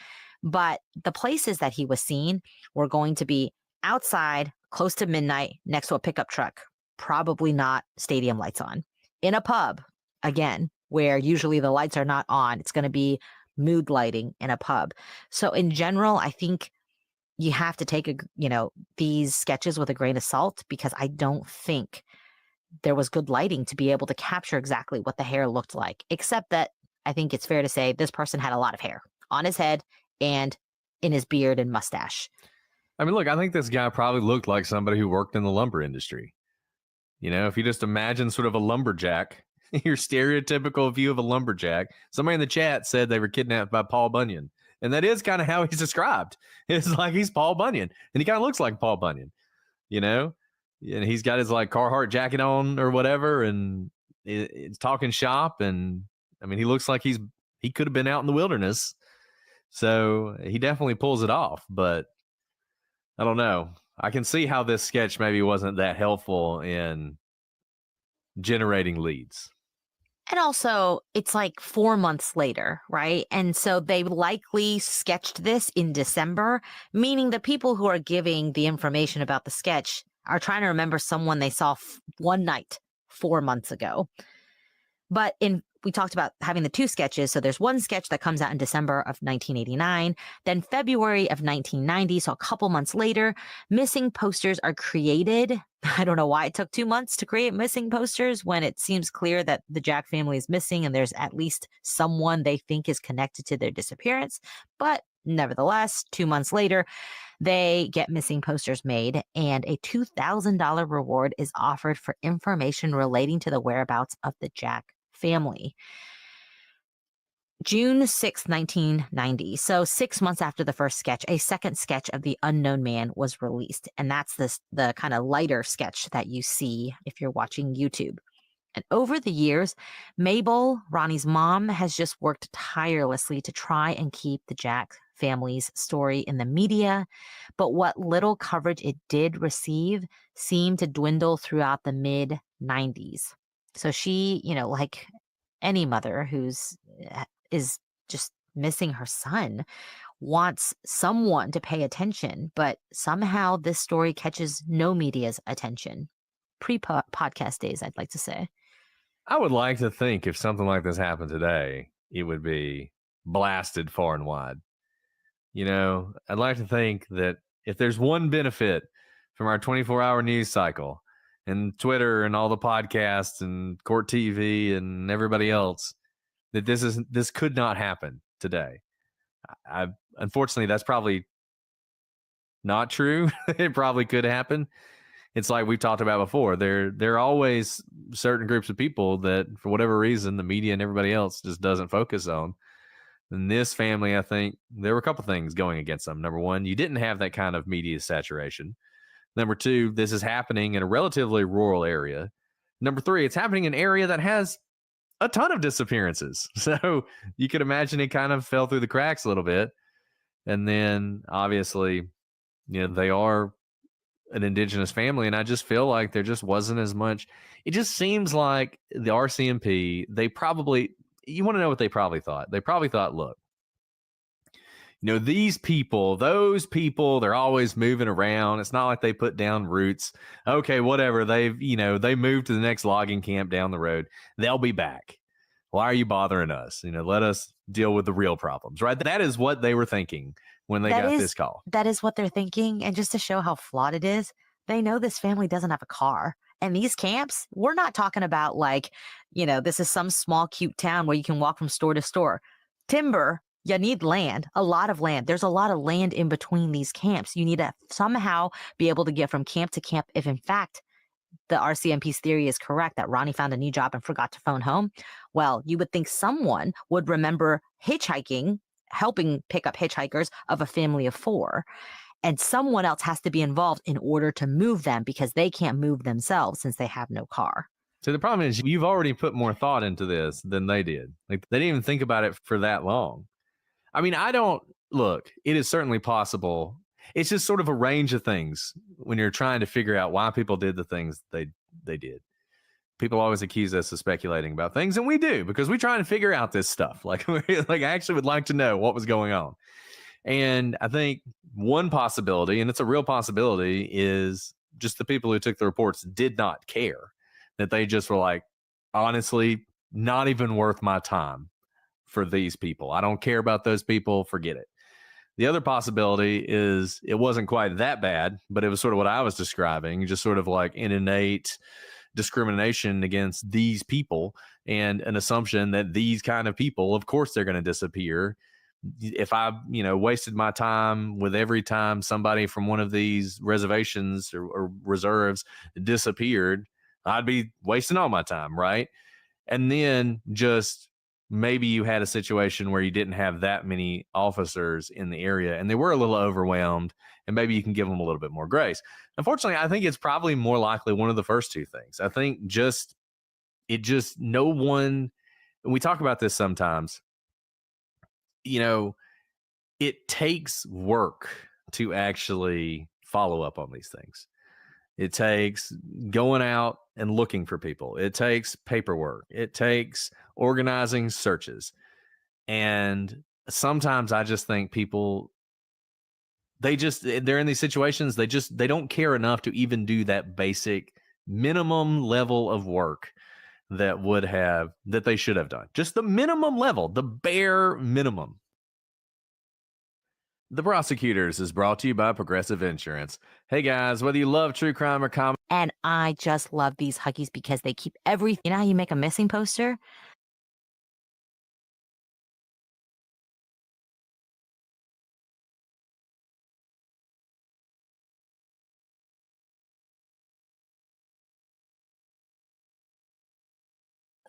but the places that he was seen were going to be outside, close to midnight, next to a pickup truck. probably not stadium lights on. In a pub, again, where usually the lights are not on, it's going to be mood lighting in a pub. So in general, I think you have to take these sketches with a grain of salt, because I don't think there was good lighting to be able to capture exactly what the hair looked like, except that I think it's fair to say this person had a lot of hair on his head and in his beard and mustache.
I mean, look, I think this guy probably looked like somebody who worked in the lumber industry. You know, if you just imagine sort of a lumberjack, your stereotypical view of a lumberjack. Somebody in the chat said they were kidnapped by Paul Bunyan. And that is kind of how he's described. It's like he's Paul Bunyan. And he kind of looks like Paul Bunyan, you know? And he's got his like Carhartt jacket on or whatever. And it's talking shop. And I mean, he looks like he could have been out in the wilderness. So he definitely pulls it off. But I don't know. I can see how this sketch maybe wasn't that helpful in generating leads.
And also, it's like 4 months later, right? And so they likely sketched this in December, meaning the people who are giving the information about the sketch are trying to remember someone they saw one night 4 months ago. But we talked about having the two sketches. So there's one sketch that comes out in December of 1989. Then February of 1990, so a couple months later, missing posters are created. I don't know why it took 2 months to create missing posters when it seems clear that the Jack family is missing and there's at least someone they think is connected to their disappearance. But nevertheless, 2 months later, they get missing posters made, and a $2,000 reward is offered for information relating to the whereabouts of the Jack family. June 6, 1990. So 6 months after the first sketch, a second sketch of the unknown man was released. And that's the kind of lighter sketch that you see if you're watching YouTube. And over the years, Mabel, Ronnie's mom, has just worked tirelessly to try and keep the Jack family's story in the media. But what little coverage it did receive seemed to dwindle throughout the mid-90s. So she, like any mother is just missing her son, wants someone to pay attention, but somehow this story catches no media's attention. Pre-podcast days, I'd like to say.
I would like to think if something like this happened today, it would be blasted far and wide. I'd like to think that if there's one benefit from our 24-hour news cycle and Twitter and all the podcasts and Court TV and everybody else, that this could not happen today. Unfortunately, that's probably not true. It probably could happen. It's like we've talked about before. There are always certain groups of people that, for whatever reason, the media and everybody else just doesn't focus on. And this family, I think, there were a couple things going against them. Number one, you didn't have that kind of media saturation. Number two, this is happening in a relatively rural area. Number three, it's happening in an area that has a ton of disappearances. So you could imagine it kind of fell through the cracks a little bit. And then, obviously, they are an indigenous family, and I just feel like there just wasn't as much. It just seems like the RCMP, you want to know what they probably thought. They probably thought, look, these people, those people, they're always moving around. It's not like they put down roots. Okay, whatever. They moved to the next logging camp down the road. They'll be back. Why are you bothering us? Let us deal with the real problems, right? That is what they were thinking when they got this call.
That is what they're thinking. And just to show how flawed it is, they know this family doesn't have a car. And these camps, we're not talking about this is some small, cute town where you can walk from store to store. Timber, you need land, a lot of land. There's a lot of land in between these camps. You need to somehow be able to get from camp to camp if, in fact, the RCMP's theory is correct that Ronnie found a new job and forgot to phone home. Well, you would think someone would remember hitchhiking, helping pick up hitchhikers of a family of 4. And someone else has to be involved in order to move them because they can't move themselves since they have no car.
So the problem is you've already put more thought into this than they did. Like, they didn't even think about it for that long. I mean, it is certainly possible. It's just sort of a range of things when you're trying to figure out why people did the things they did. People always accuse us of speculating about things, and we do, because we're trying to figure out this stuff. I actually would like to know what was going on. And I think one possibility, and it's a real possibility, is just the people who took the reports did not care, that they just were like, honestly, not even worth my time for these people. I don't care about those people. Forget it. The other possibility is it wasn't quite that bad, but it was sort of what I was describing, just sort of like an innate discrimination against these people and an assumption that these kind of people, of course, they're going to disappear. If I, wasted my time with every time somebody from one of these reservations or reserves disappeared, I'd be wasting all my time, right? And then just maybe you had a situation where you didn't have that many officers in the area and they were a little overwhelmed, and maybe you can give them a little bit more grace. Unfortunately, I think it's probably more likely one of the first two things. I think no one, and we talk about this sometimes, it takes work to actually follow up on these things. It takes going out and looking for people. It takes paperwork. It takes organizing searches. And sometimes I just think people, they're in these situations, they don't care enough to even do that basic minimum level of work that they should have done. Just the minimum level, the bare minimum. The Prosecutors is brought to you by Progressive Insurance. Hey guys, whether you love true crime or comedy.
And I just love these Huggies because they keep everything. You know how you make a missing poster?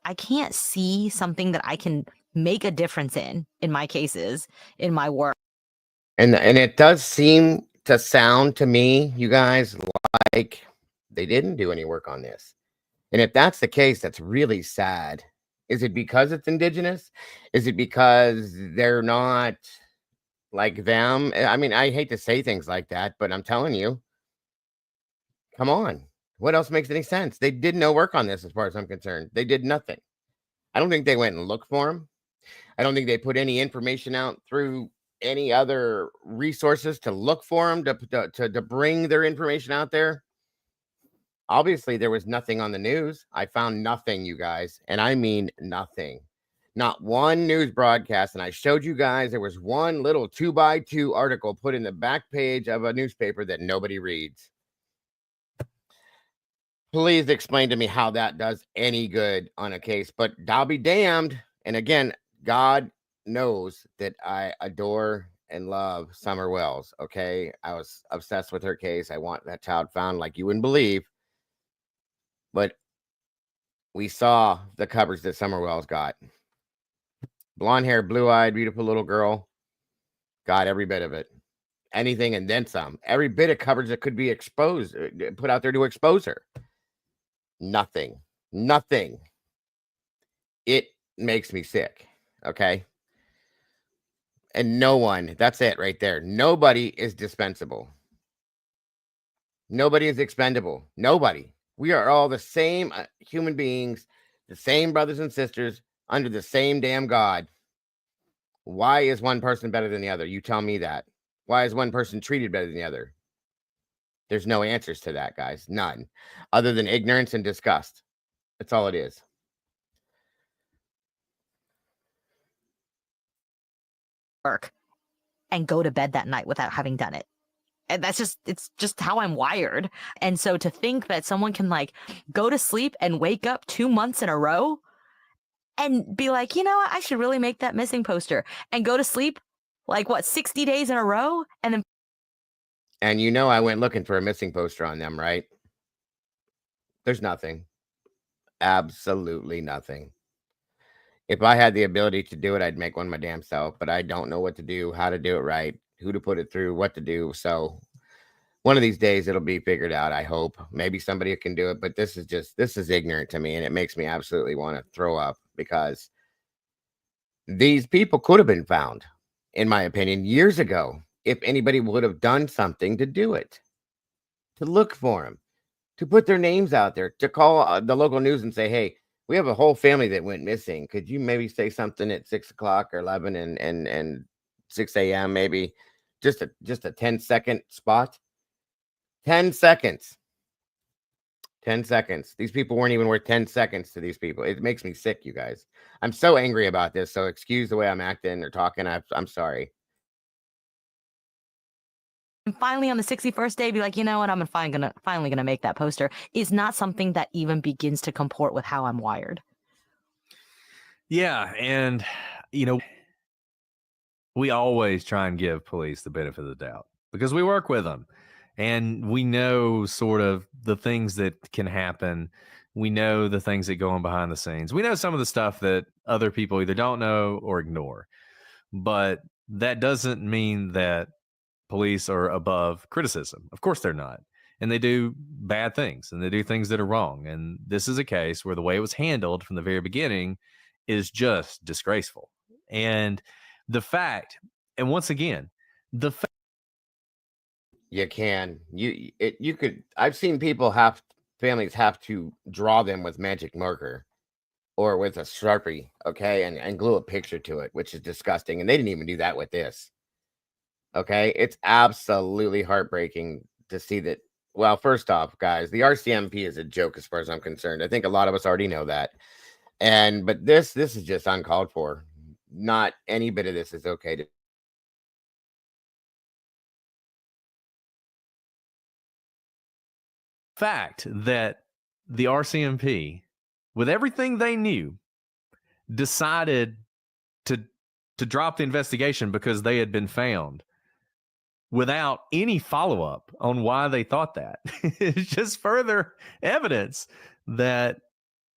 I can't see something that I can make a difference in my cases, in my work.
And it does seem to sound to me, you guys, like they didn't do any work on this. And if that's the case, that's really sad. Is it because it's indigenous? Is it because they're not like them? I mean, I hate to say things like that, but I'm telling you, come on. What else makes any sense? They did no work on this as far as I'm concerned. They did nothing. I don't think they went and looked for him. I don't think they put any information out through any other resources to look for him, to bring their information out there. Obviously, there was nothing on the news. I found nothing, you guys, and I mean nothing. Not one news broadcast, and I showed you guys there was one little 2x2 article put in the back page of a newspaper that nobody reads. Please explain to me how that does any good on a case, but I'll be damned. And again, God knows that I adore and love Summer Wells, okay? I was obsessed with her case. I want that child found like you wouldn't believe. But we saw the coverage that Summer Wells got. Blonde hair, blue-eyed, beautiful little girl. Got every bit of it. Anything and then some. Every bit of coverage that could be exposed, put out there to expose her. Nothing. It makes me sick, okay? And no one, that's it right there. Nobody is dispensable. Nobody is expendable. Nobody. We are all the same human beings, the same brothers and sisters under the same damn God. Why is one person better than the other? You tell me that. Why is one person treated better than the other? There's no answers to that, guys. None. Other than ignorance and disgust. That's all it is.
Work and go to bed that night without having done it. And it's just how I'm wired. And so to think that someone can like go to sleep and wake up 2 months in a row and be like, you know what, I should really make that missing poster, and go to sleep like 60 days in a row, and then.
And I went looking for a missing poster on them, right? There's nothing. Absolutely nothing. If I had the ability to do it, I'd make one my damn self, but I don't know what to do, how to do it right, who to put it through, what to do. So one of these days it'll be figured out, I hope. Maybe somebody can do it, but this is ignorant to me, and it makes me absolutely want to throw up, because these people could have been found, in my opinion, years ago, if anybody would have done something to do it, to look for them, to put their names out there, to call the local news and say, hey, we have a whole family that went missing. Could you maybe say something at 6 o'clock or 11 and 6 a.m. maybe? Just a 10-second spot. 10 seconds. 10 seconds. These people weren't even worth 10 seconds to these people. It makes me sick, you guys. I'm so angry about this. So excuse the way I'm acting or talking. I'm sorry.
And finally, on the 61st day, be like, you know what? I'm finally gonna make that poster. Is not something that even begins to comport with how I'm wired.
Yeah, and we always try and give police the benefit of the doubt because we work with them and we know sort of the things that can happen. We know the things that go on behind the scenes. We know some of the stuff that other people either don't know or ignore. But that doesn't mean that police are above criticism. Of course they're not. And they do bad things and they do things that are wrong. And this is a case where the way it was handled from the very beginning is just disgraceful. And the fact, and once again, the fact
you can, you could, I've seen families have to draw them with magic marker or with a Sharpie, okay, and glue a picture to it, which is disgusting. And they didn't even do that with this. Okay, it's absolutely heartbreaking to see that. Well, first off, guys, the RCMP is a joke as far as I'm concerned. I think a lot of us already know that. But this is just uncalled for. Not any bit of this is okay to.
fact that the RCMP, with everything they knew, decided to drop the investigation because they had been found without any follow-up on why they thought that. It's just further evidence that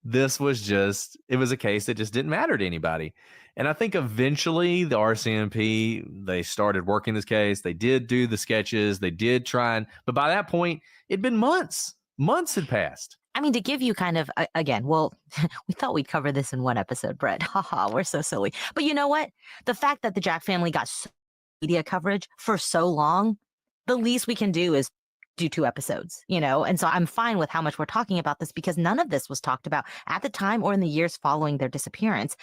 this was it was a case that just didn't matter to anybody. And I think eventually the RCMP, they started working this case. They did do the sketches. They did try but by that point, it'd been months. Months had passed.
I mean, to give you kind of, again, well, we thought we'd cover this in one episode, Brett. Haha, we're so silly. But you know what? The fact that the Jack family got media coverage for so long, the least we can do is do 2 episodes, And so I'm fine with how much we're talking about this because none of this was talked about at the time or in the years following their disappearance.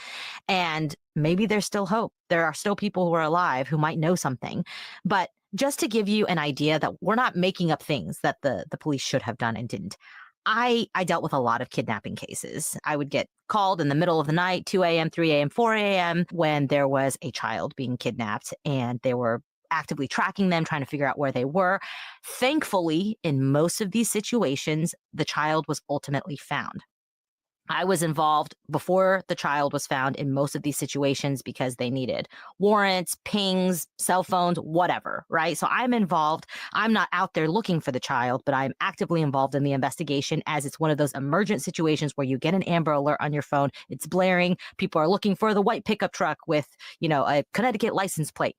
And maybe there's still hope. There are still people who are alive who might know something. But just to give you an idea that we're not making up things that the police should have done and didn't. I dealt with a lot of kidnapping cases. I would get called in the middle of the night, 2 a.m., 3 a.m., 4 a.m., when there was a child being kidnapped and they were actively tracking them, trying to figure out where they were. Thankfully, in most of these situations, the child was ultimately found. I was involved before the child was found in most of these situations because they needed warrants, pings, cell phones, whatever, right? So I'm involved. I'm not out there looking for the child, but I'm actively involved in the investigation as it's one of those emergent situations where you get an Amber Alert on your phone. It's blaring. People are looking for the white pickup truck with, a Connecticut license plate.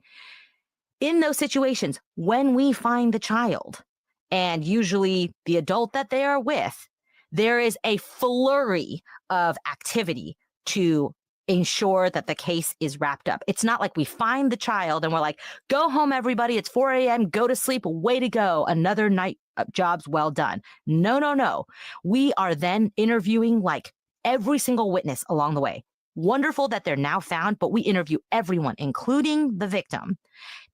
In those situations, when we find the child and usually the adult that they are with, there is a flurry of activity to ensure that the case is wrapped up. It's not like we find the child and we're like, go home, everybody. It's 4 a.m. Go to sleep. Way to go. Another night job's well done. No. We are then interviewing like every single witness along the way. Wonderful that they're now found, but we interview everyone, including the victim,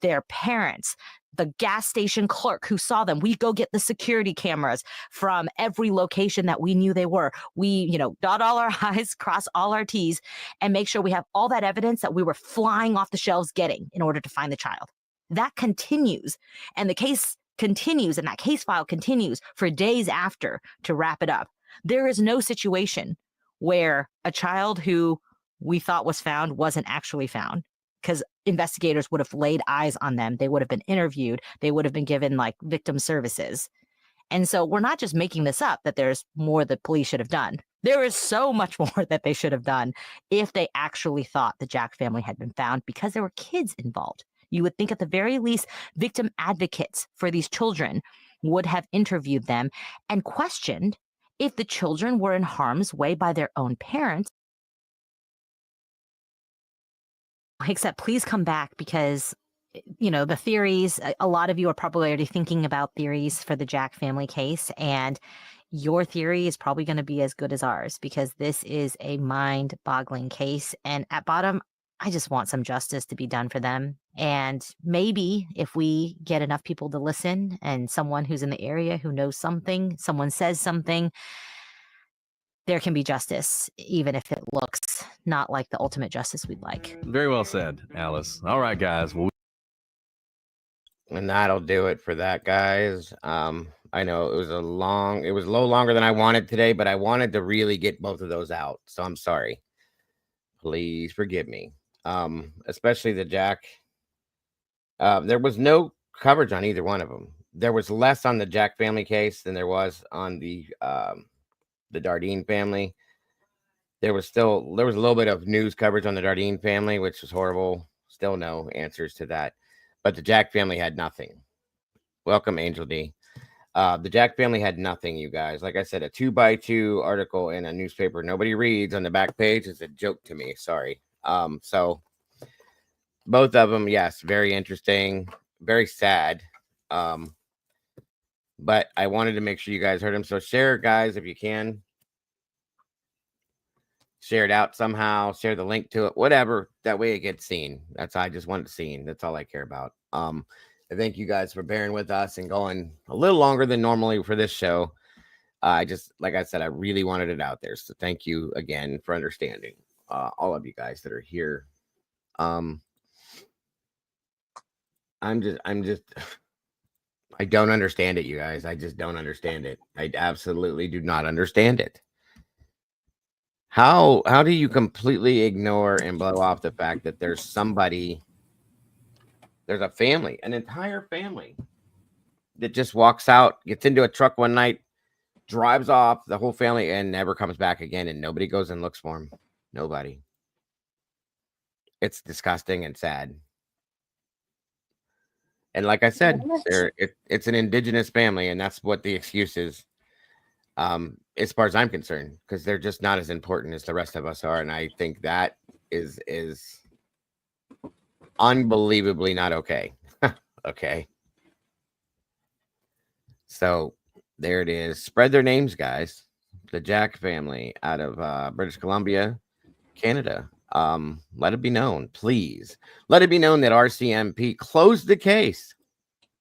their parents, the gas station clerk who saw them. We go get the security cameras from every location that we knew they were. We, dot all our I's, cross all our T's, and make sure we have all that evidence that we were flying off the shelves getting in order to find the child. That continues, and the case continues, and that case file continues for days after to wrap it up. There is no situation where a child who we thought was found wasn't actually found, because investigators would have laid eyes on them. They would have been interviewed. They would have been given like victim services. And so we're not just making this up that there's more the police should have done. There is so much more that they should have done if they actually thought the Jack family had been found, because there were kids involved. You would think at the very least, victim advocates for these children would have interviewed them and questioned if the children were in harm's way by their own parents. Except please come back because, the theories, a lot of you are probably already thinking about theories for the Jack family case, and your theory is probably going to be as good as ours because this is a mind-boggling case. And at bottom, I just want some justice to be done for them. And maybe if we get enough people to listen and someone who's in the area who knows something, someone says something, there can be justice, even if it looks not like the ultimate justice we'd like.
Very well said, Alice. All right, guys. Well,
And that'll do it for that, guys. I know it was a little longer than I wanted today, but I wanted to really get both of those out. So I'm sorry. Please forgive me. Especially the Jack. There was no coverage on either one of them. There was less on the Jack family case than there was on the Dardeen family. There was a little bit of news coverage on the Dardeen family, which was horrible. Still no answers to that. But the Jack family had nothing. Welcome, Angel D. The Jack family had nothing, you guys. Like I said, a 2x2 article in a newspaper nobody reads on the back page is a joke to me. Sorry. So both of them, yes, very interesting, very sad. But I wanted to make sure you guys heard them. So share it, guys, if you can. Share it out somehow. Share the link to it, whatever. That way it gets seen. I just want it seen. That's all I care about. I thank you guys for bearing with us and going a little longer than normally for this show. Like I said, I really wanted it out there. So thank you again for understanding, all of you guys that are here. I'm just, I don't understand it, you guys. I just don't understand it. I absolutely do not understand it. How do you completely ignore and blow off the fact that there's a family, an entire family that just walks out, gets into a truck one night, drives off, the whole family, and never comes back again, and nobody goes and looks for him? Nobody. It's disgusting and sad. And like I said, it's an indigenous family, and that's what the excuse is. As far as I'm concerned, because they're just not as important as the rest of us are, and I think that is unbelievably not okay. Okay. So there it is. Spread their names, guys. The Jack family out of British Columbia, Canada. Let it be known, please. Let it be known that RCMP closed the case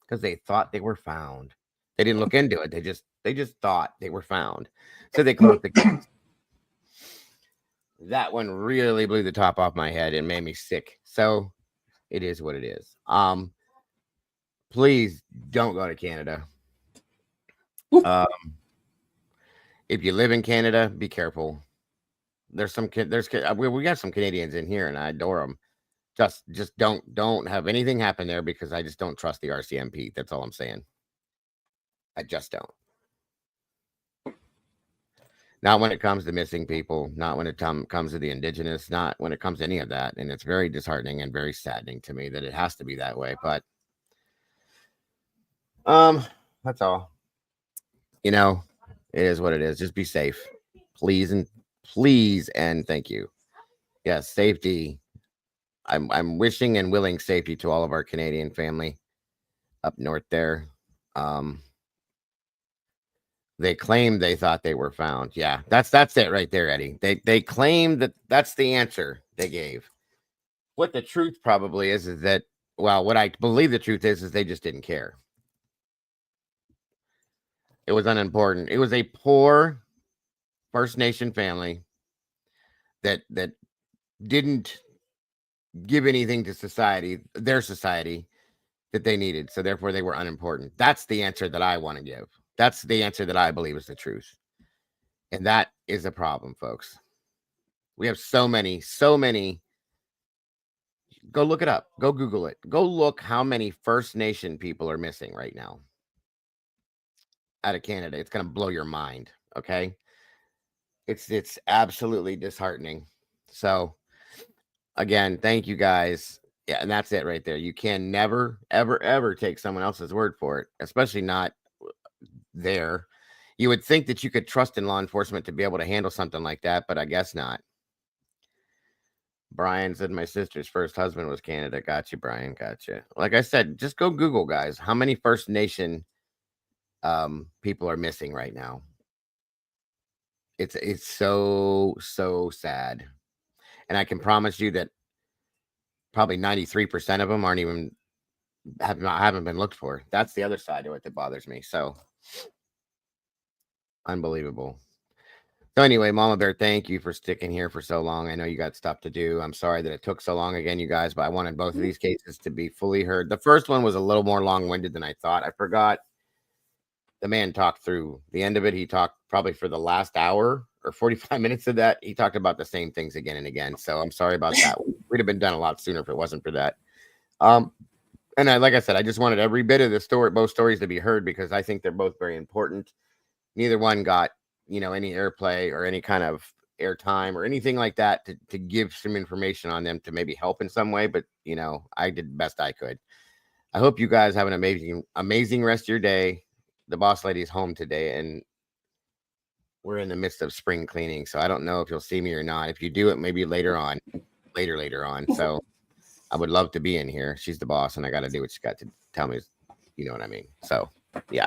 because they thought they were found. They didn't look into it. They just thought they were found. So they closed the case. That one really blew the top off my head and made me sick. So it is what it is. Please don't go to Canada. If you live in Canada, be careful. We got some Canadians in here, and I adore them. Just don't have anything happen there, because I just don't trust the RCMP. That's all I'm saying. I just don't. Not when it comes to missing people, not when it comes to the indigenous, not when it comes to any of that. And it's very disheartening and very saddening to me that it has to be that way. But that's all. You know, it is what it is. Just be safe. Please and thank you. Yes, safety. I'm wishing and willing safety to all of our Canadian family up north there. They claimed they thought they were found. Yeah, that's it right there, Eddie. They claimed that's the answer they gave. What the truth probably is that, well, what I believe the truth is they just didn't care. It was unimportant. It was a poor First Nation family that didn't give anything to society, their society, that they needed. So therefore they were unimportant. That's the answer that I want to give. That's the answer that I believe is the truth. And that is a problem, folks. We have so many. Go look it up. Go Google it. Go look how many First Nation people are missing right now out of Canada. It's going to blow your mind. Okay. It's absolutely disheartening. So again, thank you guys. Yeah, and that's it right there. You can never, ever, ever take someone else's word for it, especially not there. You would think that you could trust in law enforcement to be able to handle something like that, but I guess not. Brian said my sister's first husband was Canada. Got you, Brian. Got you. Like I said, just go Google, guys. How many First Nation people are missing right now? It's so sad. And I can promise you that probably 93% of them aren't even haven't been looked for. That's the other side of it that bothers me. So unbelievable. So anyway, Mama Bear, thank you for sticking here for so long. I know you got stuff to do. I'm sorry that it took so long again, you guys, but I wanted both of these cases to be fully heard. The first one was a little more long-winded than I thought. I forgot the man talked through the end of it. He talked probably for the last hour or 45 minutes of that. He talked about the same things again and again. So I'm sorry about that. We'd have been done a lot sooner if it wasn't for that. And like I said, I just wanted every bit of the story, both stories to be heard because I think they're both very important. Neither one got, any airplay or any kind of airtime or anything like that to give some information on them to maybe help in some way. But, I did the best I could. I hope you guys have an amazing rest of your day. The boss lady is home today and we're in the midst of spring cleaning. So I don't know if you'll see me or not. If you do it, maybe later on. So I would love to be in here. She's the boss and I got to do what she got to tell me. You know what I mean? So yeah.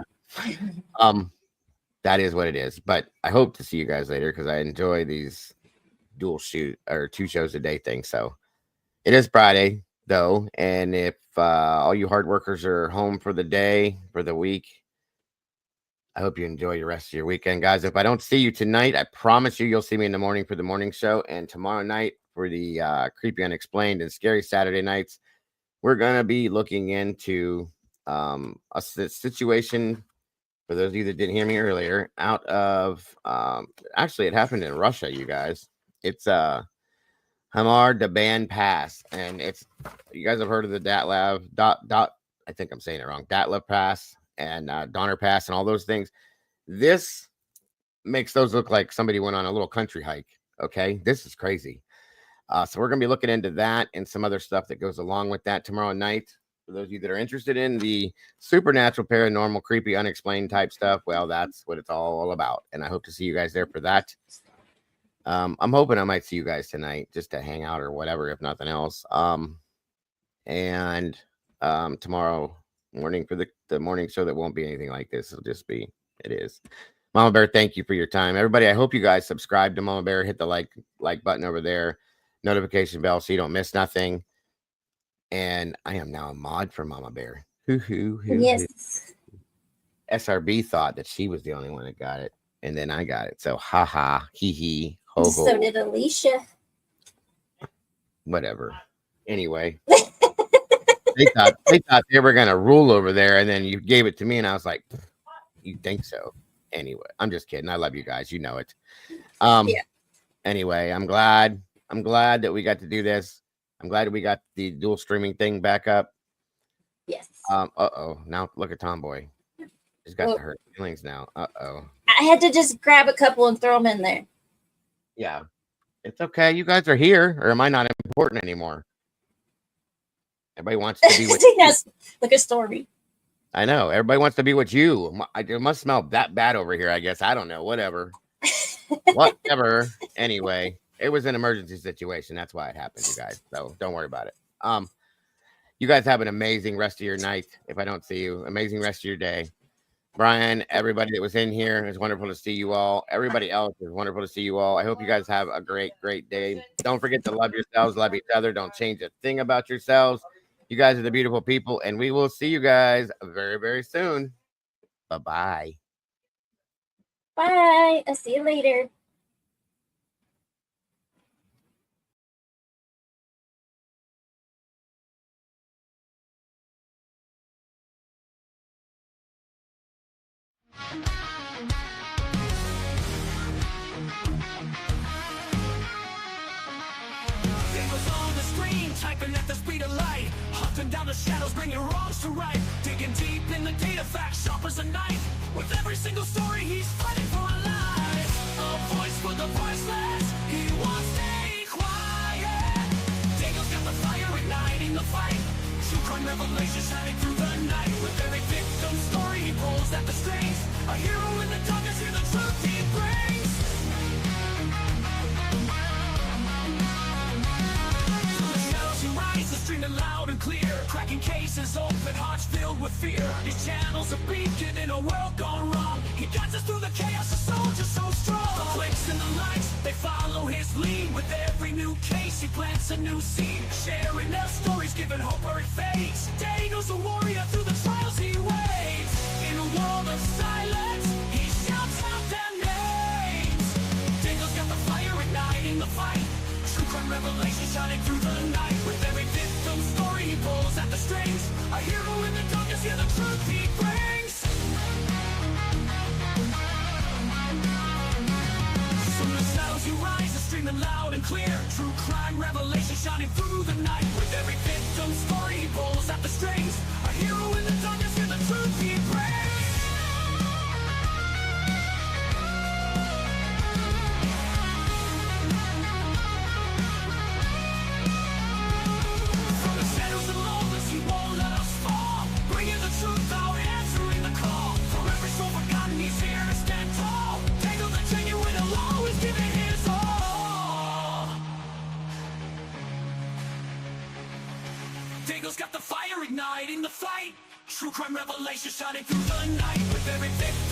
That is what it is. But I hope to see you guys later because I enjoy these dual shoot or 2 shows a day thing. So it is Friday though. And if all you hard workers are home for the day, for the week, I hope you enjoy your rest of your weekend, guys. If I don't see you tonight, I promise you'll see me in the morning for the morning show. And tomorrow night for the Creepy Unexplained and Scary Saturday nights, we're going to be looking into a situation. For those of you that didn't hear me earlier, out of actually it happened in Russia, you guys. It's Hamar Daban Pass, and it's you guys have heard of the Datlav I think I'm saying it wrong. Datlav Pass and Donner Pass and all those things. This makes those look like somebody went on a little country hike. Okay, this is crazy. So we're gonna be looking into that and some other stuff that goes along with that tomorrow night. For those of you that are interested in the supernatural, paranormal, creepy, unexplained type stuff, well, that's what it's all about. And I hope to see you guys there for that. I'm hoping I might see you guys tonight just to hang out or whatever, if nothing else. And tomorrow morning for the morning show that won't be anything like this. It'll just be, it is. Mama Bear, thank you for your time. Everybody, I hope you guys subscribe to Mama Bear. Hit the like button over there. Notification bell so you don't miss nothing. And I am now a mod for Mama Bear.
Yes.
SRB thought that she was the only one that got it. And then I got it. So haha, hee hee, ho ho.
So did Alicia.
Whatever. Anyway. they thought they were gonna rule over there, and then you gave it to me, and I was like, you think so? Anyway, I'm just kidding. I love you guys. You know it. Yeah. Anyway, I'm glad that we got to do this. I'm glad we got the dual streaming thing back up.
Yes.
Now look at Tomboy. He's got the hurt feelings now.
I had to just grab a couple and throw them in there.
Yeah. It's okay. You guys are here, or am I not important anymore? Everybody wants to be with you.
Look at Stormy.
I know. Everybody wants to be with you. It must smell that bad over here, I guess. I don't know. Whatever. Whatever. Anyway. It was an emergency situation. That's why it happened, you guys. So don't worry about it. You guys have an amazing rest of your night. If I don't see you, amazing rest of your day. Brian, everybody that was in here, it's wonderful to see you all. Everybody else, it's wonderful to see you all. I hope you guys have a great, great day. Don't forget to love yourselves, love each other. Don't change a thing about yourselves. You guys are the beautiful people, and we will see you guys very, very soon. Bye-bye.
Bye. I'll see you later.
Typing at the speed of light, hunting down the shadows, bringing wrongs to right, digging deep in the data facts, sharp as a knife. With every single story, he's fighting for a life. A voice for the voiceless, he won't stay quiet. Daniel's got the fire igniting the fight. True crime revelations shining through the night. With every victim story, he pulls at the strings. A hero in the darkness, hear the truth he brings. Streaming loud and clear, cracking cases, open hearts filled with fear. His channel's a beacon in a world gone wrong. He guides us through the chaos, a soldier so so strong. The clicks and the likes, they follow his lead. With every new case, he plants a new seed. Sharing their stories, giving hope where it fades. Daniel's a warrior through the trials he waits. In a world of silence, he shouts out their names. Daniel's got the fire igniting the fight. True crime revelation shining through the night. With every victim story, he pulls at the strings. A hero in the darkness, yeah, the truth he brings. From the shadows you rise, are streaming loud and clear. True crime revelation shining through the night. With every victim story, he pulls at the strings. A hero in the darkness, yeah, the truth he brings. From the shadows and loneliness, he won't let us fall. Bringing the truth out, answering the call. For every soul forgotten, he's here to stand tall. Tangle the genuine, he'll always give it his all. Dangle's got the fire igniting the fight. True crime revelation shining through the night. With every victim